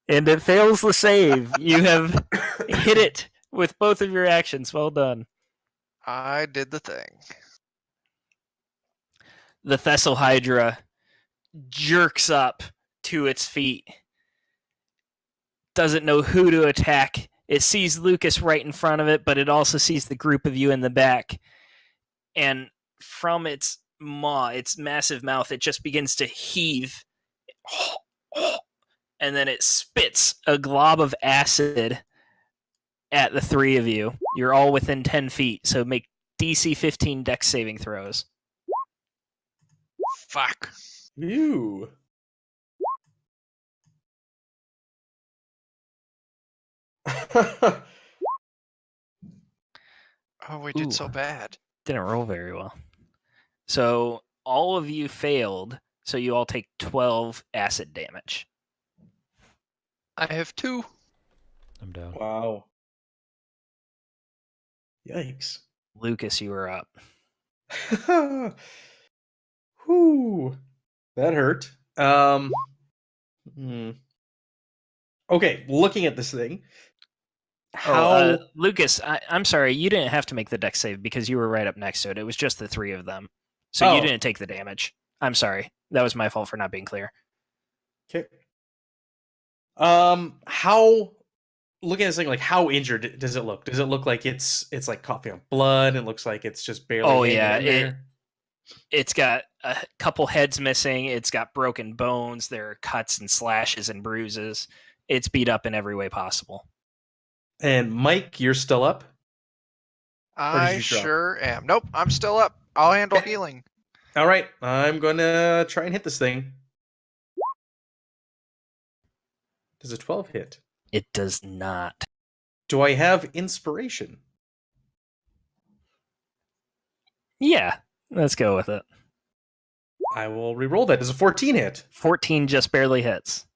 And it fails the save. You have hit it with both of your actions. Well done. I did the thing. The Thistle Hydra jerks up to its feet. Doesn't know who to attack. It sees Lucas right in front of it, but it also sees the group of you in the back. And from its maw, its massive mouth, it just begins to heave. And then it spits a glob of acid at the three of you. You're all within 10 feet, so make DC 15 dex saving throws. Fuck. Ew. Oh, we did so Ooh. bad. Didn't roll very well. So all of you failed, so you all take 12 acid damage. I have 2. I'm down. Wow. Yikes. Lucas, you are up. Whew. That hurt. Okay, looking at this thing. How Lucas, I'm sorry, you didn't have to make the dex save because you were right up next to it. It was just the three of them. So you didn't take the damage. I'm sorry. That was my fault for not being clear. Okay. How looking at this thing, like how injured does it look? Does it look like it's like coughing up blood? It looks like it's just barely hanging in there? It's got a couple heads missing. It's got broken bones. There are cuts and slashes and bruises. It's beat up in every way possible. And Mike, you're still up? I sure am. Nope, I'm still up. I'll handle healing. All right, I'm going to try and hit this thing. Does a 12 hit? It does not. Do I have inspiration? Yeah, let's go with it. I will re-roll that. Does a 14 hit? 14 just barely hits.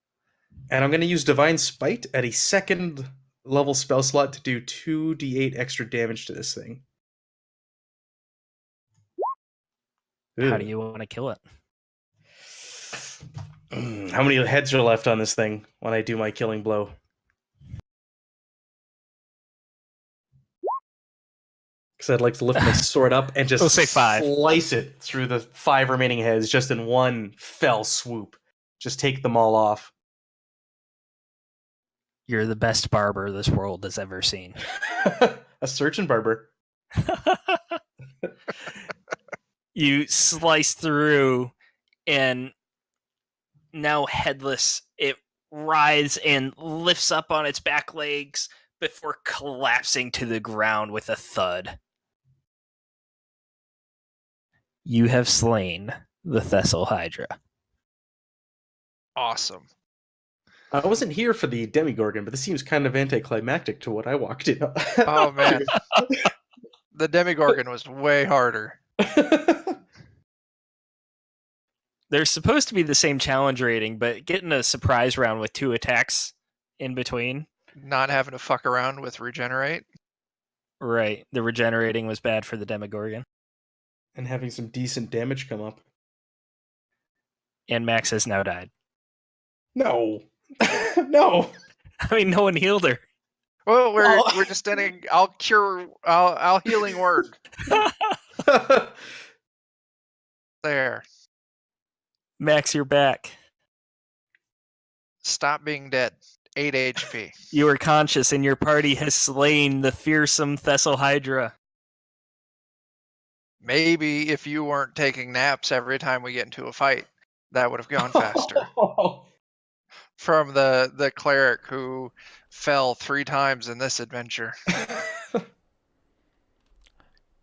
And I'm going to use Divine Spite at a second level spell slot to do 2d8 extra damage to this thing. How do you want to kill it? How many heads are left on this thing when I do my killing blow? Because I'd like to lift my sword up and just We'll say 5. Slice it through the 5 remaining heads just in one fell swoop. Just take them all off. You're the best barber this world has ever seen. A surgeon barber. You slice through, and now headless, it writhes and lifts up on its back legs before collapsing to the ground with a thud. You have slain the Thistle Hydra. Awesome. I wasn't here for the demogorgon, but this seems kind of anticlimactic to what I walked in. Oh, man. The demogorgon was way harder. They're supposed to be the same challenge rating, but getting a surprise round with 2 attacks in between. Not having to fuck around with regenerate. Right. The regenerating was bad for the demogorgon. And having some decent damage come up. And Max has now died. No. No. I mean, no one healed her. Well, we're just ending. I'll healing word. There. Max, you're back. Stop being dead. 8 HP. You are conscious, and your party has slain the fearsome Thistle Hydra. Maybe if you weren't taking naps every time we get into a fight, that would have gone faster. From the cleric who fell 3 times in this adventure.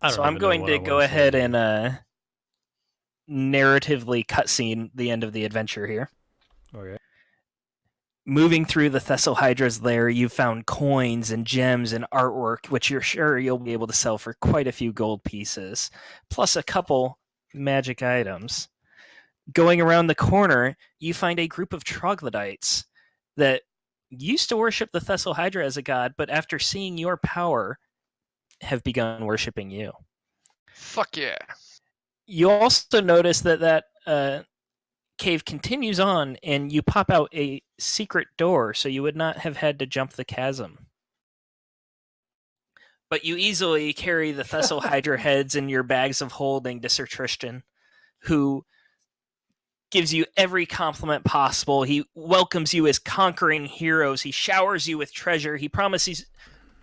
So I'm going to go ahead and narratively cutscene the end of the adventure here. Okay. Moving through the Thistle Hydra's lair, you've found coins and gems and artwork, which you're sure you'll be able to sell for quite a few gold pieces, plus a couple magic items. Going around the corner, you find a group of troglodytes that used to worship the Thistle Hydra as a god, but after seeing your power, have begun worshiping you. Fuck yeah. You also notice that cave continues on, and you pop out a secret door, so you would not have had to jump the chasm. But you easily carry the Thistle Hydra heads in your bags of holding to Sir Tristan, who gives you every compliment possible. He welcomes you as conquering heroes. He showers you with treasure. He promises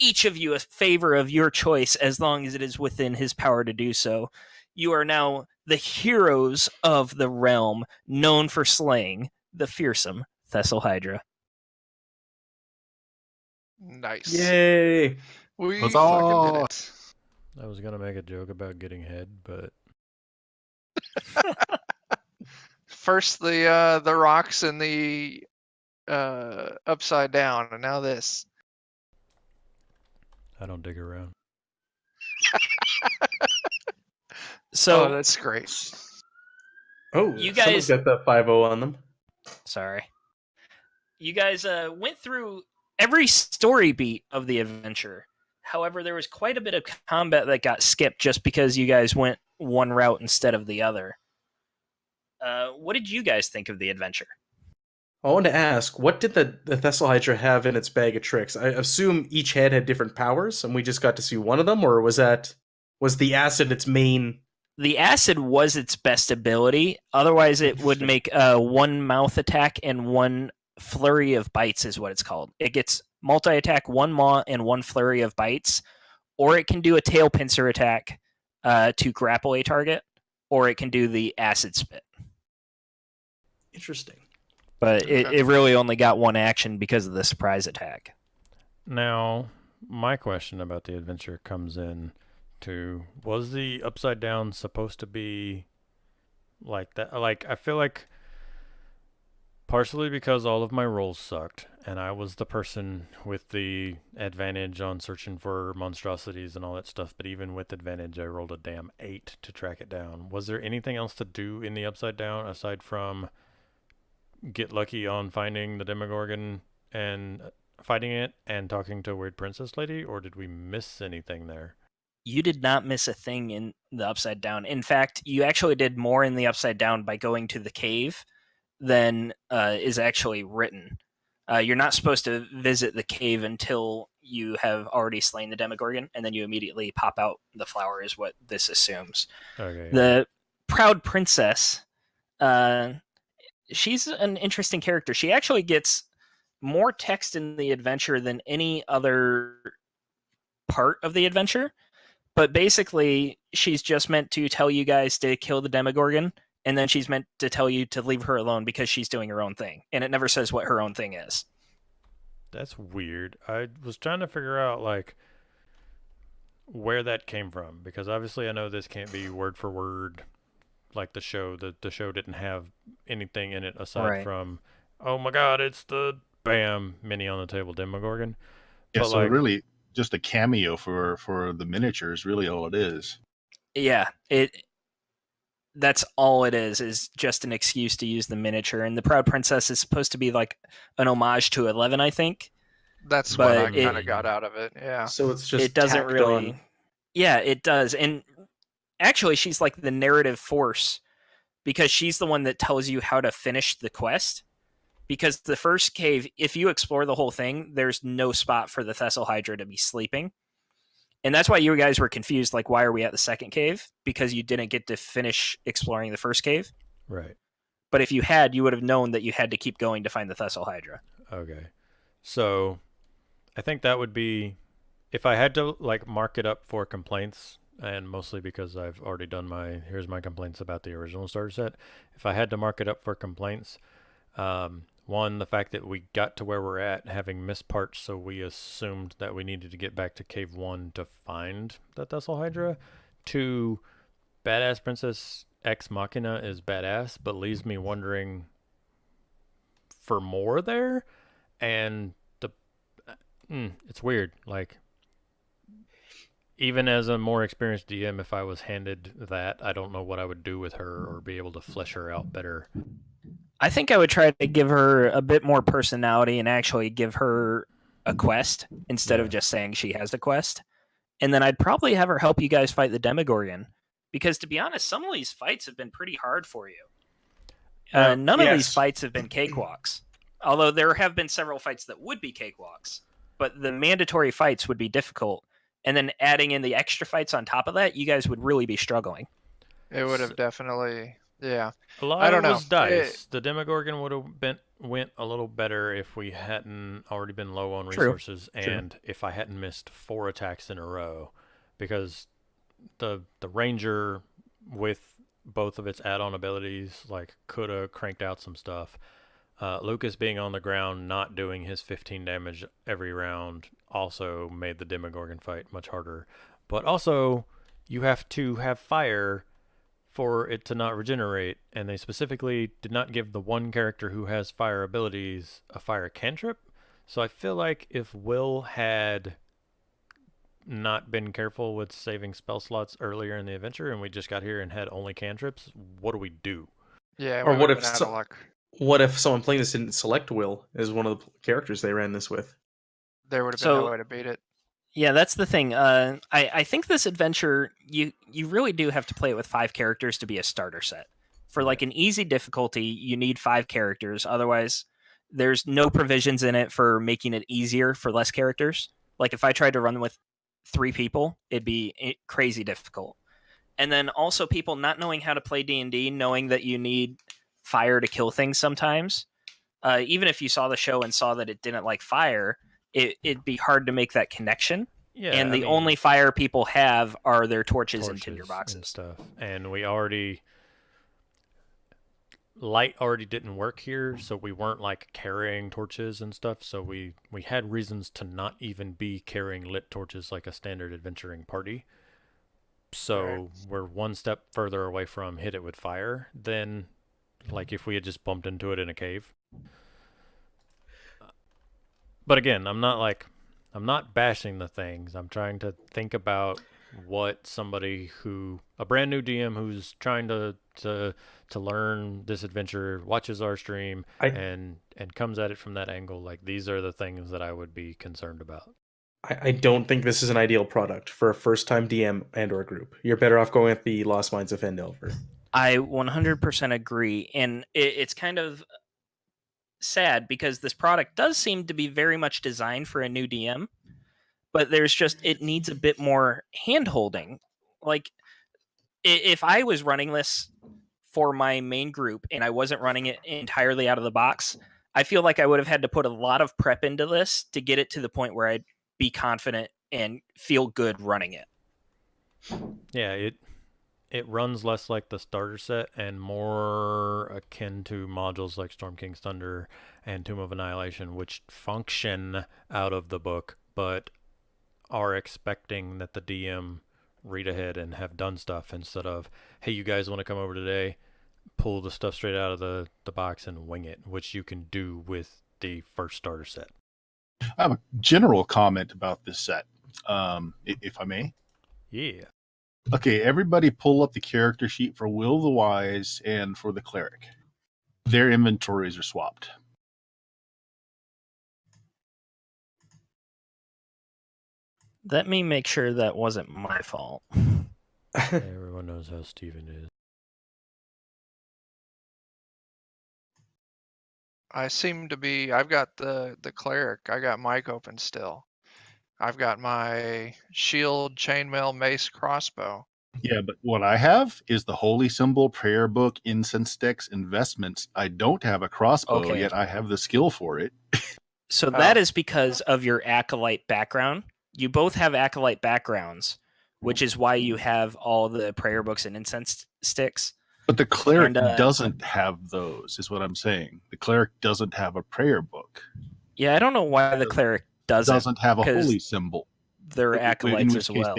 each of you a favor of your choice as long as it is within his power to do so. You are now the heroes of the realm, known for slaying the fearsome Thistle Hydra. Nice. Yay! We Huzzah! fucking did it. I was gonna make a joke about getting head, but First the rocks and the upside down, and now this. I don't dig around. So, Oh, that's great. Oh, You someone's guys- got that 5-0 on them. sorry. You guys went through every story beat of the adventure. However, there was quite a bit of combat that got skipped just because you guys went one route instead of the other. What did you guys think of the adventure? I wanted to ask, what did the Thistle Hydra have in its bag of tricks? I assume each head had different powers, and we just got to see one of them, or was the acid its main? The acid was its best ability. Otherwise, it would make one mouth attack and one flurry of bites is what it's called. It gets multi-attack, one maw, and one flurry of bites. Or it can do a tail pincer attack to grapple a target. Or it can do the acid spit. Interesting. But Okay. it really only got one action because of the surprise attack. Now, my question about the adventure comes in to, was the upside down supposed to be like that? Like, I feel like partially because all of my rolls sucked, and I was the person with the advantage on searching for monstrosities and all that stuff, but even with advantage, I rolled a damn 8 to track it down. Was there anything else to do in the upside down aside from get lucky on finding the demogorgon and fighting it and talking to a weird princess lady, or did we miss anything there? You did not miss a thing in the upside down. In fact, you actually did more in the upside down by going to the cave than is actually written. You're not supposed to visit the cave until you have already slain the demogorgon, and then you immediately pop out the flower is what this assumes. Okay. The proud princess, she's an interesting character. She actually gets more text in the adventure than any other part of the adventure. But basically, she's just meant to tell you guys to kill the demogorgon, and then she's meant to tell you to leave her alone because she's doing her own thing. And it never says what her own thing is. That's weird. I was trying to figure out, like, where that came from, because obviously I know this can't be word for word like the show. The show didn't have anything in it aside Right. from, oh my god, it's the bam mini on the table demogorgon. Yeah, But, so like, really just a cameo for the miniature is really all it is. Yeah, that's all it is just an excuse to use the miniature. And the Proud Princess is supposed to be like an homage to 11, I think. That's But what I it- kind of got out of it. Yeah. So it's just It doesn't tacked really. on. Yeah, it does. And actually, she's like the narrative force because she's the one that tells you how to finish the quest. Because the first cave, if you explore the whole thing, there's no spot for the Thistle Hydra to be sleeping. And that's why you guys were confused, like, why are we at the second cave? Because you didn't get to finish exploring the first cave. right. But if you had, you would have known that you had to keep going to find the Thistle Hydra. Okay. So I think that would be, if I had to, like, mark it up for complaints, and mostly because I've already done here's my complaints about the original starter set. If I had to mark it up for complaints, one, the fact that we got to where we're at having missed parts, so we assumed that we needed to get back to Cave 1 to find the Thistle Hydra. Two, Badass Princess Ex Machina is badass, but leaves me wondering for more there. And it's weird. Like, even as a more experienced DM, if I was handed that, I don't know what I would do with her or be able to flesh her out better. I think I would try to give her a bit more personality and actually give her a quest instead of just saying she has a quest. And then I'd probably have her help you guys fight the Demogorgon. Because to be honest, some of these fights have been pretty hard for you. None of these yes. fights have been cakewalks. Although there have been several fights that would be cakewalks. But the mandatory fights would be difficult. And then adding in the extra fights on top of that, you guys would really be struggling. It would have definitely, yeah. A lot I of don't it know. was dice. The Demogorgon would have went a little better if we hadn't already been low on True. resources, and if I hadn't missed 4 attacks in a row, because the Ranger with both of its add-on abilities could have cranked out some stuff. Lucas being on the ground, not doing his 15 damage every round, also made the Demogorgon fight much harder. But also, you have to have fire for it to not regenerate, and they specifically did not give the one character who has fire abilities a fire cantrip. So I feel like if Will had not been careful with saving spell slots earlier in the adventure and we just got here and had only cantrips, what do we do? Yeah, Or we what would if have been out of luck. What if someone playing this didn't select Will as one of the characters they ran this with? There would have been no way to beat it. Yeah, that's the thing. I think this adventure, you really do have to play it with 5 characters to be a starter set. For an easy difficulty, you need 5 characters. Otherwise, there's no provisions in it for making it easier for less characters. Like if I tried to run with 3 people, it'd be crazy difficult. And then also people not knowing how to play D&D, knowing that you need fire to kill things sometimes. Even if you saw the show and saw that it didn't like fire, it'd be hard to make that connection. Yeah, and the only fire people have are their torches and tinder boxes. And stuff. And light already didn't work here, so we weren't carrying torches and stuff, so we had reasons to not even be carrying lit torches like a standard adventuring party. So we're one step further away from hit it with fire than if we had just bumped into it in a cave. But again, I'm not bashing the things. I'm trying to think about what a brand new DM who's trying to learn this adventure, watches our stream and comes at it from that angle. These are the things that I would be concerned about. I don't think this is an ideal product for a first-time DM and/or group. You're better off going with the Lost Mines of Phandelver. I 100% agree, and it's kind of sad because this product does seem to be very much designed for a new DM, but it needs a bit more hand-holding. If I was running this for my main group and I wasn't running it entirely out of the box, I feel like I would have had to put a lot of prep into this to get it to the point where I'd be confident and feel good running it. Yeah, it runs less like the starter set and more akin to modules like Storm King's Thunder and Tomb of Annihilation, which function out of the book, but are expecting that the DM read ahead and have done stuff instead of, hey, you guys want to come over today, pull the stuff straight out of the box and wing it, which you can do with the first starter set. I have a general comment about this set, if I may. Yeah. Okay, everybody pull up the character sheet for Will the Wise and for the Cleric. Their inventories are swapped. Let me make sure that wasn't my fault. Everyone knows how Steven is. I've got the Cleric. I got Mike open still. I've got my shield, chainmail, mace, crossbow. Yeah, but what I have is the Holy Symbol, Prayer Book, Incense Sticks, Investments. I don't have a crossbow, yet I have the skill for it. So that is because of your Acolyte background. You both have Acolyte backgrounds, which is why you have all the prayer books and incense sticks. But the Cleric doesn't have those, is what I'm saying. The Cleric doesn't have a prayer book. Yeah, I don't know why the Cleric doesn't have a Holy Symbol. They're Acolytes as well.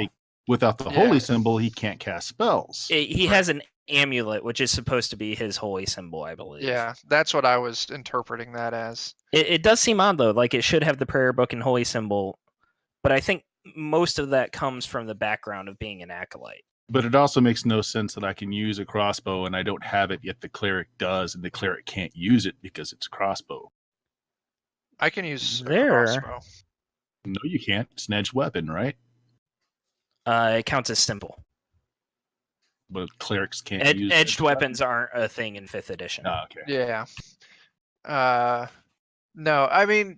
Without the Holy Symbol, he can't cast spells. He has an amulet, which is supposed to be his Holy Symbol, I believe. Yeah, that's what I was interpreting that as. It does seem odd, though. It should have the prayer book and Holy Symbol, but I think most of that comes from the background of being an Acolyte. But it also makes no sense that I can use a crossbow and I don't have it, yet the Cleric does, and the Cleric can't use it because it's a crossbow. I can use a crossbow. No, you can't. It's an edged weapon, right? It counts as simple. But clerics can't use Edged weapons aren't a thing in 5th edition. Oh, okay. Yeah. No, I mean,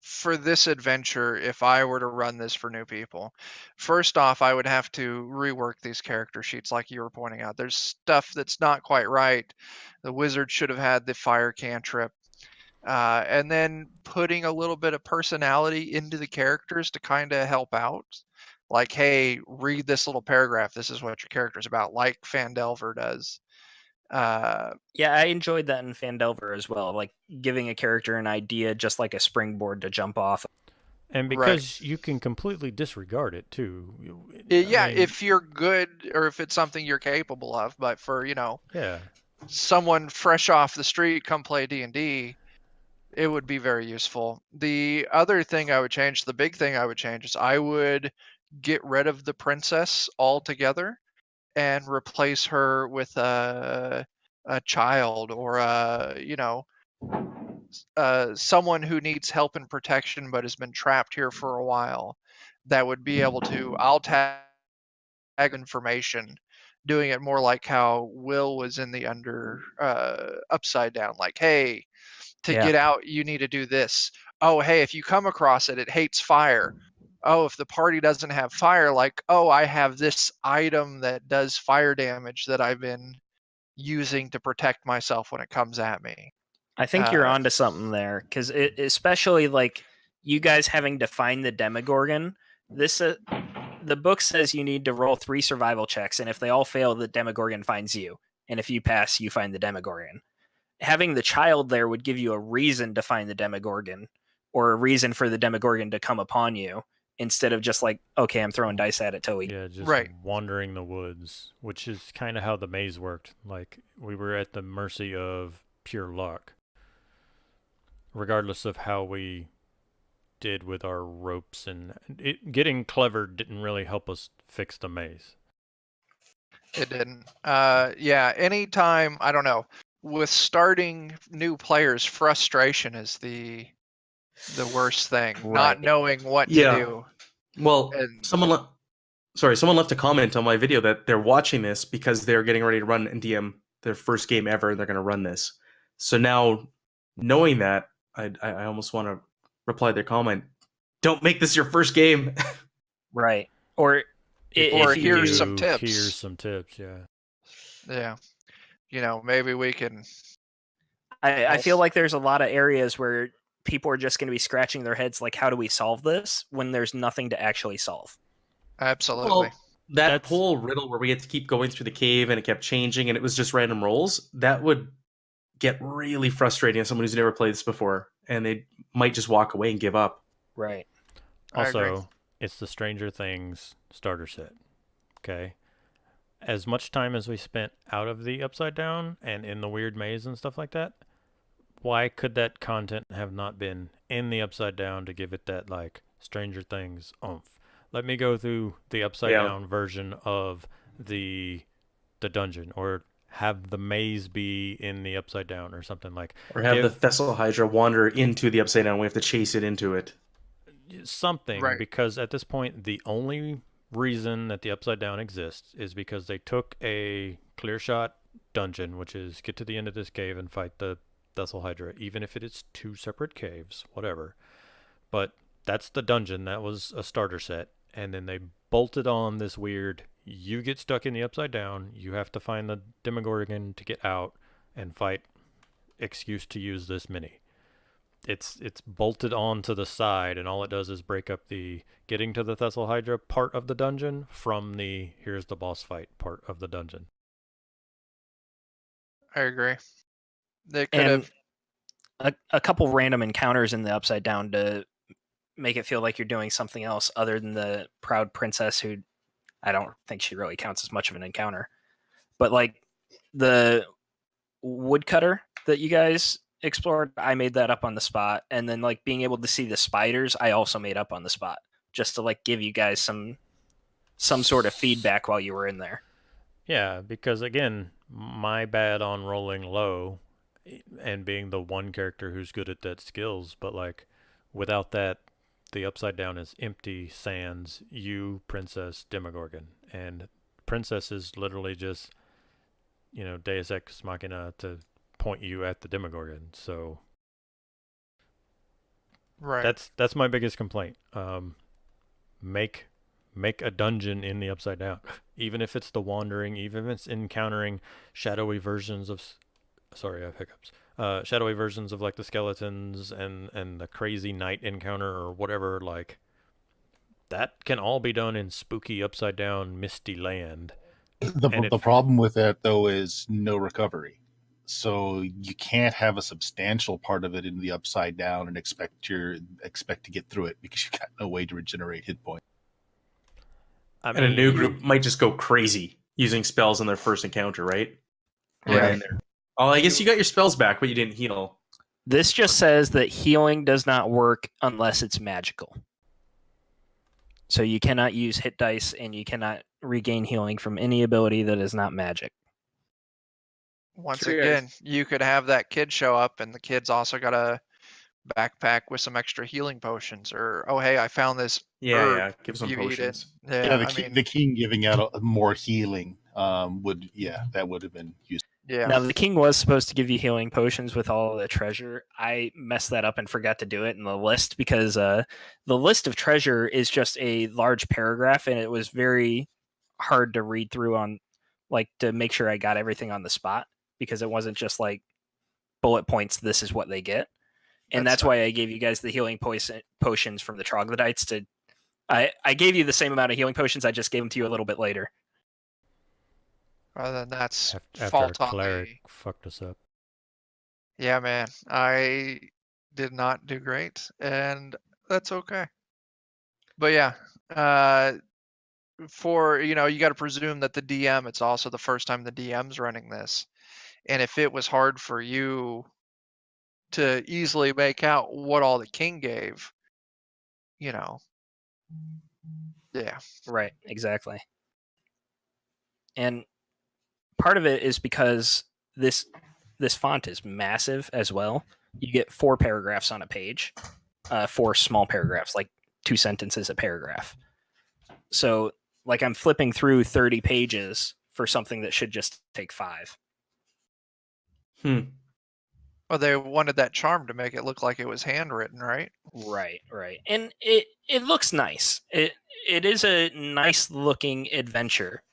for this adventure, if I were to run this for new people, first off, I would have to rework these character sheets like you were pointing out. There's stuff that's not quite right. The wizard should have had the fire cantrip. And then putting a little bit of personality into the characters to kind of help out. Like, hey, read this little paragraph. This is what your character's about, like Fandelver does. Yeah, I enjoyed that in Fandelver as well, like giving a character an idea just like a springboard to jump off. And because you can completely disregard it too. Yeah, if you're good or if it's something you're capable of, but for, someone fresh off the street come play D&D, it would be very useful. The other thing I would change, the big thing I would change, is I would get rid of the princess altogether and replace her with a child or someone who needs help and protection but has been trapped here for a while. That would be able to, I'll tag information, doing it more like how Will was in the Upside Down. Like, hey, to get out, you need to do this. Oh, hey, if you come across it, it hates fire. Oh, if the party doesn't have fire, like, oh, I have this item that does fire damage that I've been using to protect myself when it comes at me. I think you're onto something there, because especially like you guys having to find the demogorgon. This the book says you need to roll 3 survival checks, and if they all fail, the demogorgon finds you, and if you pass, you find the demogorgon. Having the child there would give you a reason to find the demogorgon, or a reason for the demogorgon to come upon you, instead of just like, okay, I'm throwing dice at it till we... Yeah, just wandering the woods, which is kind of how the maze worked. Like, we were at the mercy of pure luck, regardless of how we did with our ropes, and getting clever didn't really help us fix the maze. It didn't. Yeah, anytime, I don't know, with starting new players, frustration is the worst thing. Not knowing what to do. Well, someone left a comment on my video that they're watching this because they're getting ready to run and DM their first game ever, and they're going to run this. So now, knowing that, I almost want to reply their comment. Don't make this your first game. Right. Or here's some tips. Here's some tips, yeah. Yeah. Maybe we can... I feel like there's a lot of areas where people are just going to be scratching their heads like, how do we solve this, when there's nothing to actually solve. Absolutely. Well, that whole riddle where we had to keep going through the cave and it kept changing and it was just random rolls, that would get really frustrating as someone who's never played this before, and they might just walk away and give up. Right. Also, it's the Stranger Things starter set. Okay? As much time as we spent out of the Upside Down and in the weird maze and stuff like that, why could that content have not been in the Upside Down to give it that, like, Stranger Things oomph? Let me go through the Upside Down version of the dungeon, or have the maze be in the Upside Down or something like. Or have the Thistle Hydra wander into the Upside Down. We have to chase it into it. Something, because at this point, the only reason that the Upside Down exists is because they took a clear shot dungeon, which is get to the end of this cave and fight the Thistle Hydra, even if it is 2 separate caves, whatever. But that's the dungeon. That was a starter set. And then they bolted on this weird, you get stuck in the Upside Down, you have to find the demogorgon to get out and fight excuse to use this mini. It's bolted on to the side, and all it does is break up the getting to the Thistle Hydra part of the dungeon from the here's the boss fight part of the dungeon. I agree. They could have a couple random encounters in the Upside Down to make it feel like you're doing something else other than the proud princess, who I don't think she really counts as much of an encounter. But like the woodcutter that you guys explored, I made that up on the spot. And then like being able to see the spiders, I also made up on the spot, just to like give you guys some sort of feedback while you were in there. Yeah, because again, my bad on rolling low and being the one character who's good at that skills, but like without that, the Upside Down is empty sans you, princess, demogorgon, and princess is literally just, Deus Ex Machina to point you at the demogorgon. So Right. that's my biggest complaint. Make a dungeon in the Upside Down, even if it's the Wandering, even if it's encountering shadowy versions of. Sorry, I have hiccups. Shadowy versions of like the skeletons and the crazy night encounter or whatever. Like that can all be done in spooky Upside Down misty land. The problem with that though is no recovery. So you can't have a substantial part of it in the Upside Down and expect to get through it because you got no way to regenerate hit points. And a new group might just go crazy using spells on their first encounter, right? Right. Oh, I guess you got your spells back, but you didn't heal. This just says that healing does not work unless it's magical. So you cannot use hit dice, and you cannot regain healing from any ability that is not magic. Once Sure, again, you could have that kid show up, and the kid's also got a backpack with some extra healing potions, or oh hey, I found this herb. Give some You potions. eat it. Yeah, The king giving out more healing would have been useful. Yeah. Now, the king was supposed to give you healing potions with all of the treasure. I messed that up and forgot to do it in the list because the list of treasure is just a large paragraph, and it was very hard to read through to make sure I got everything on the spot, because it wasn't just like bullet points, this is what they get. And that's why I gave you guys the healing potions from the troglodytes. I gave you the same amount of healing potions, I just gave them to you a little bit later. Well, then that's after fault our on cleric me. fucked us up. Yeah, man, I did not do great, and that's okay. But yeah, you got to presume that the DM, it's also the first time the DM's running this, and if it was hard for you to easily make out what all the king gave, yeah. Right, exactly. And part of it is because this font is massive as well. You get 4 paragraphs on a page, 4 small paragraphs, like 2 sentences a paragraph. So, like, I'm flipping through 30 pages for something that should just take 5. Well, they wanted that charm to make it look like it was handwritten, right? Right. And it looks nice. It is a nice looking adventure.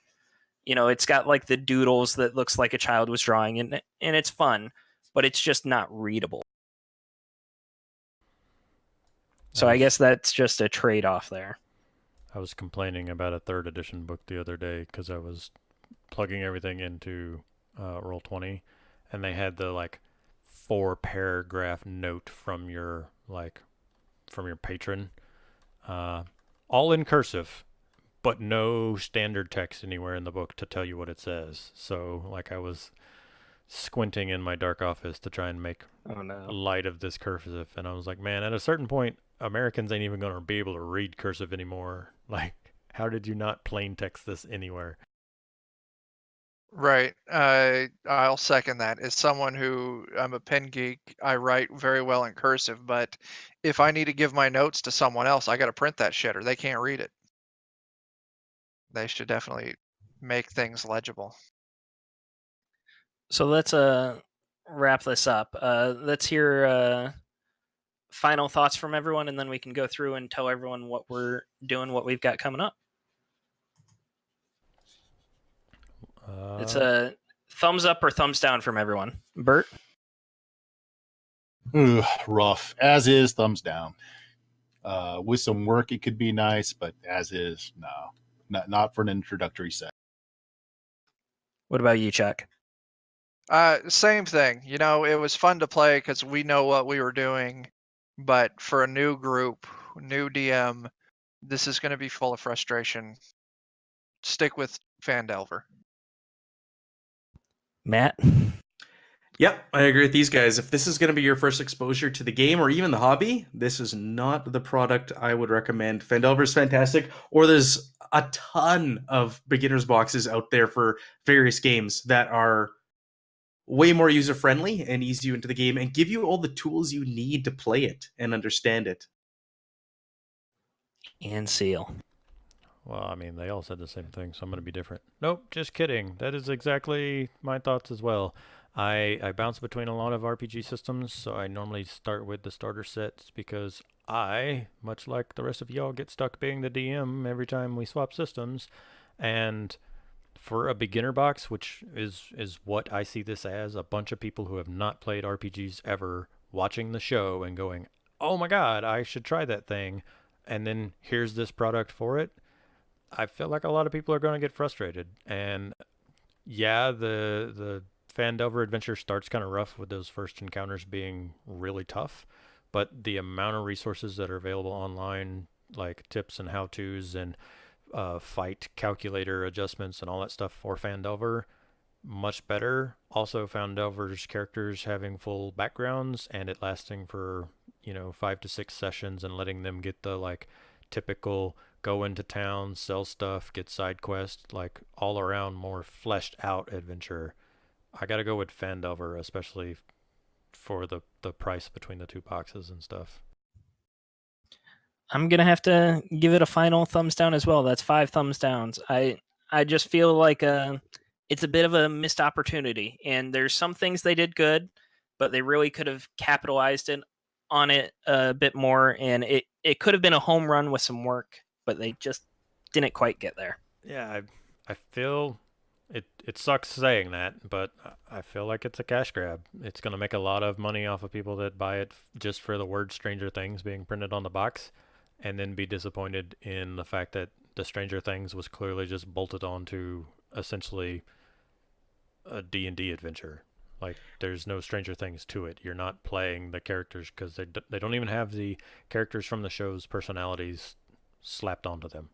It's got like the doodles that looks like a child was drawing, and it's fun, but it's just not readable. So I guess that's just a trade-off there. I was complaining about a 3rd edition book the other day because I was plugging everything into Roll20, and they had the 4-paragraph note from your patron, all in cursive, but no standard text anywhere in the book to tell you what it says. So I was squinting in my dark office to try and make light of this cursive, and I was like, man, at a certain point, Americans ain't even going to be able to read cursive anymore. How did you not plain text this anywhere? Right. I'll second that. As someone who, I'm a pen geek, I write very well in cursive, but if I need to give my notes to someone else, I got to print that shit or they can't read it. They should definitely make things legible. So let's wrap this up. Let's hear final thoughts from everyone, and then we can go through and tell everyone what we're doing, what we've got coming up. It's a thumbs up or thumbs down from everyone. Bert? Rough. As is, thumbs down. With some work, it could be nice, but as is, no. Not for an introductory set. What about you, Chuck? Same thing. It was fun to play because we know what we were doing, but for a new group, new DM, this is going to be full of frustration. Stick with Phandelver. Matt? Yep, I agree with these guys. If this is going to be your first exposure to the game or even the hobby, this is not the product I would recommend. Phandelver's fantastic, or there's a ton of beginner's boxes out there for various games that are way more user-friendly and ease you into the game and give you all the tools you need to play it and understand it. And Seal. Well, I mean, they all said the same thing, so I'm going to be different. Nope, just kidding. That is exactly my thoughts as well. I bounce between a lot of RPG systems, so I normally start with the starter sets because I, much like the rest of y'all, get stuck being the DM every time we swap systems. And for a beginner box, which is what I see this as, a bunch of people who have not played RPGs ever watching the show and going, oh my god, I should try that thing, and then here's this product for it. I feel like a lot of people are going to get frustrated. And yeah, the Fandelver adventure starts kind of rough with those first encounters being really tough, but the amount of resources that are available online, like tips and how-tos and fight calculator adjustments and all that stuff for Fandelver, much better. Also, Fandelver's characters having full backgrounds and it lasting for 5 to 6 sessions and letting them get the like typical go into town, sell stuff, get side quests, like all around more fleshed out adventure. I gotta go with Fandelver, especially for the price between the two boxes and stuff. I'm gonna have to give it a final thumbs down as well. That's 5 thumbs downs. I just feel like it's a bit of a missed opportunity, and there's some things they did good, but they really could have capitalized on it a bit more, and it could have been a home run with some work, but they just didn't quite get there. Yeah, I feel it sucks saying that, but I feel like it's a cash grab. It's going to make a lot of money off of people that buy it just for the word Stranger Things being printed on the box, and then be disappointed in the fact that the Stranger Things was clearly just bolted onto essentially a D&D adventure. Like, there's no Stranger Things to it. You're not playing the characters because they don't even have the characters from the show's personalities slapped onto them.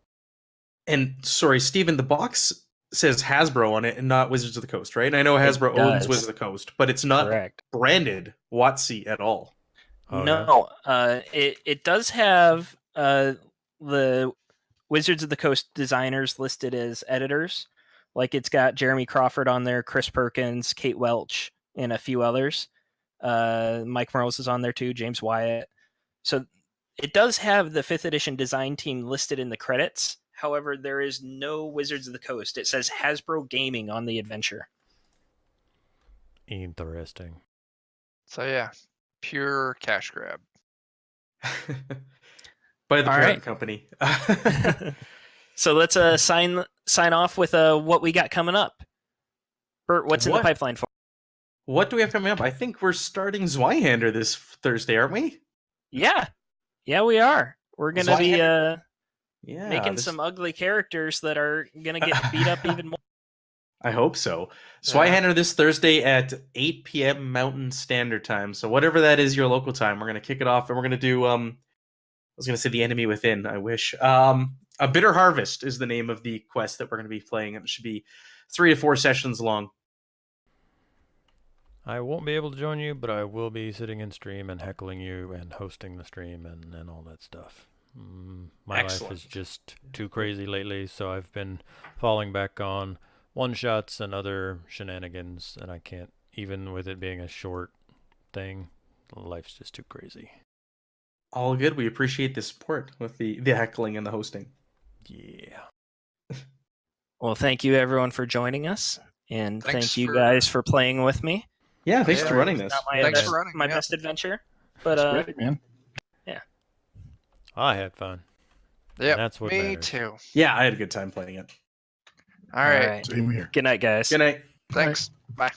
And sorry, Steven, the box says Hasbro on it and not Wizards of the Coast, right? And I know Hasbro owns Wizards of the Coast, but it's not branded WotC at all. Oh, no, it does have the Wizards of the Coast designers listed as editors. Like, it's got Jeremy Crawford on there, Chris Perkins, Kate Welch, and a few others. Mike Morales is on there too, James Wyatt. So it does have the 5th edition design team listed in the credits. However, there is no Wizards of the Coast. It says Hasbro Gaming on the adventure. Interesting. So yeah, pure cash grab. By the All parent right. company. So let's sign off with what we got coming up. Bert, what's in the pipeline for? What do we have coming up? I think we're starting Zweihander this Thursday, aren't we? Yeah, we are. We're gonna be making this... some ugly characters that are gonna get beat up even more. I hope so. Zweihander this Thursday at 8 p.m. Mountain Standard Time. So whatever that is, your local time, we're gonna kick it off, and we're gonna do. I was gonna say The Enemy Within. I wish. A Bitter Harvest is the name of the quest that we're gonna be playing. It should be 3 to 4 sessions long. I won't be able to join you, but I will be sitting in stream and heckling you and hosting the stream and all that stuff. My life is just too crazy lately, so I've been falling back on one-shots and other shenanigans, and I can't, even with it being a short thing, life's just too crazy. All good. We appreciate the support with the heckling and the hosting. Yeah. Well, thank you everyone for joining us, and thank you guys for playing with me. Yeah, thanks for running this. Thanks for running my best adventure, but great, man. Yeah, I had fun. Yeah, that's what me matters. too. Yeah, I had a good time playing it. All right. Same here. Good night, guys. Good night. Thanks. Bye.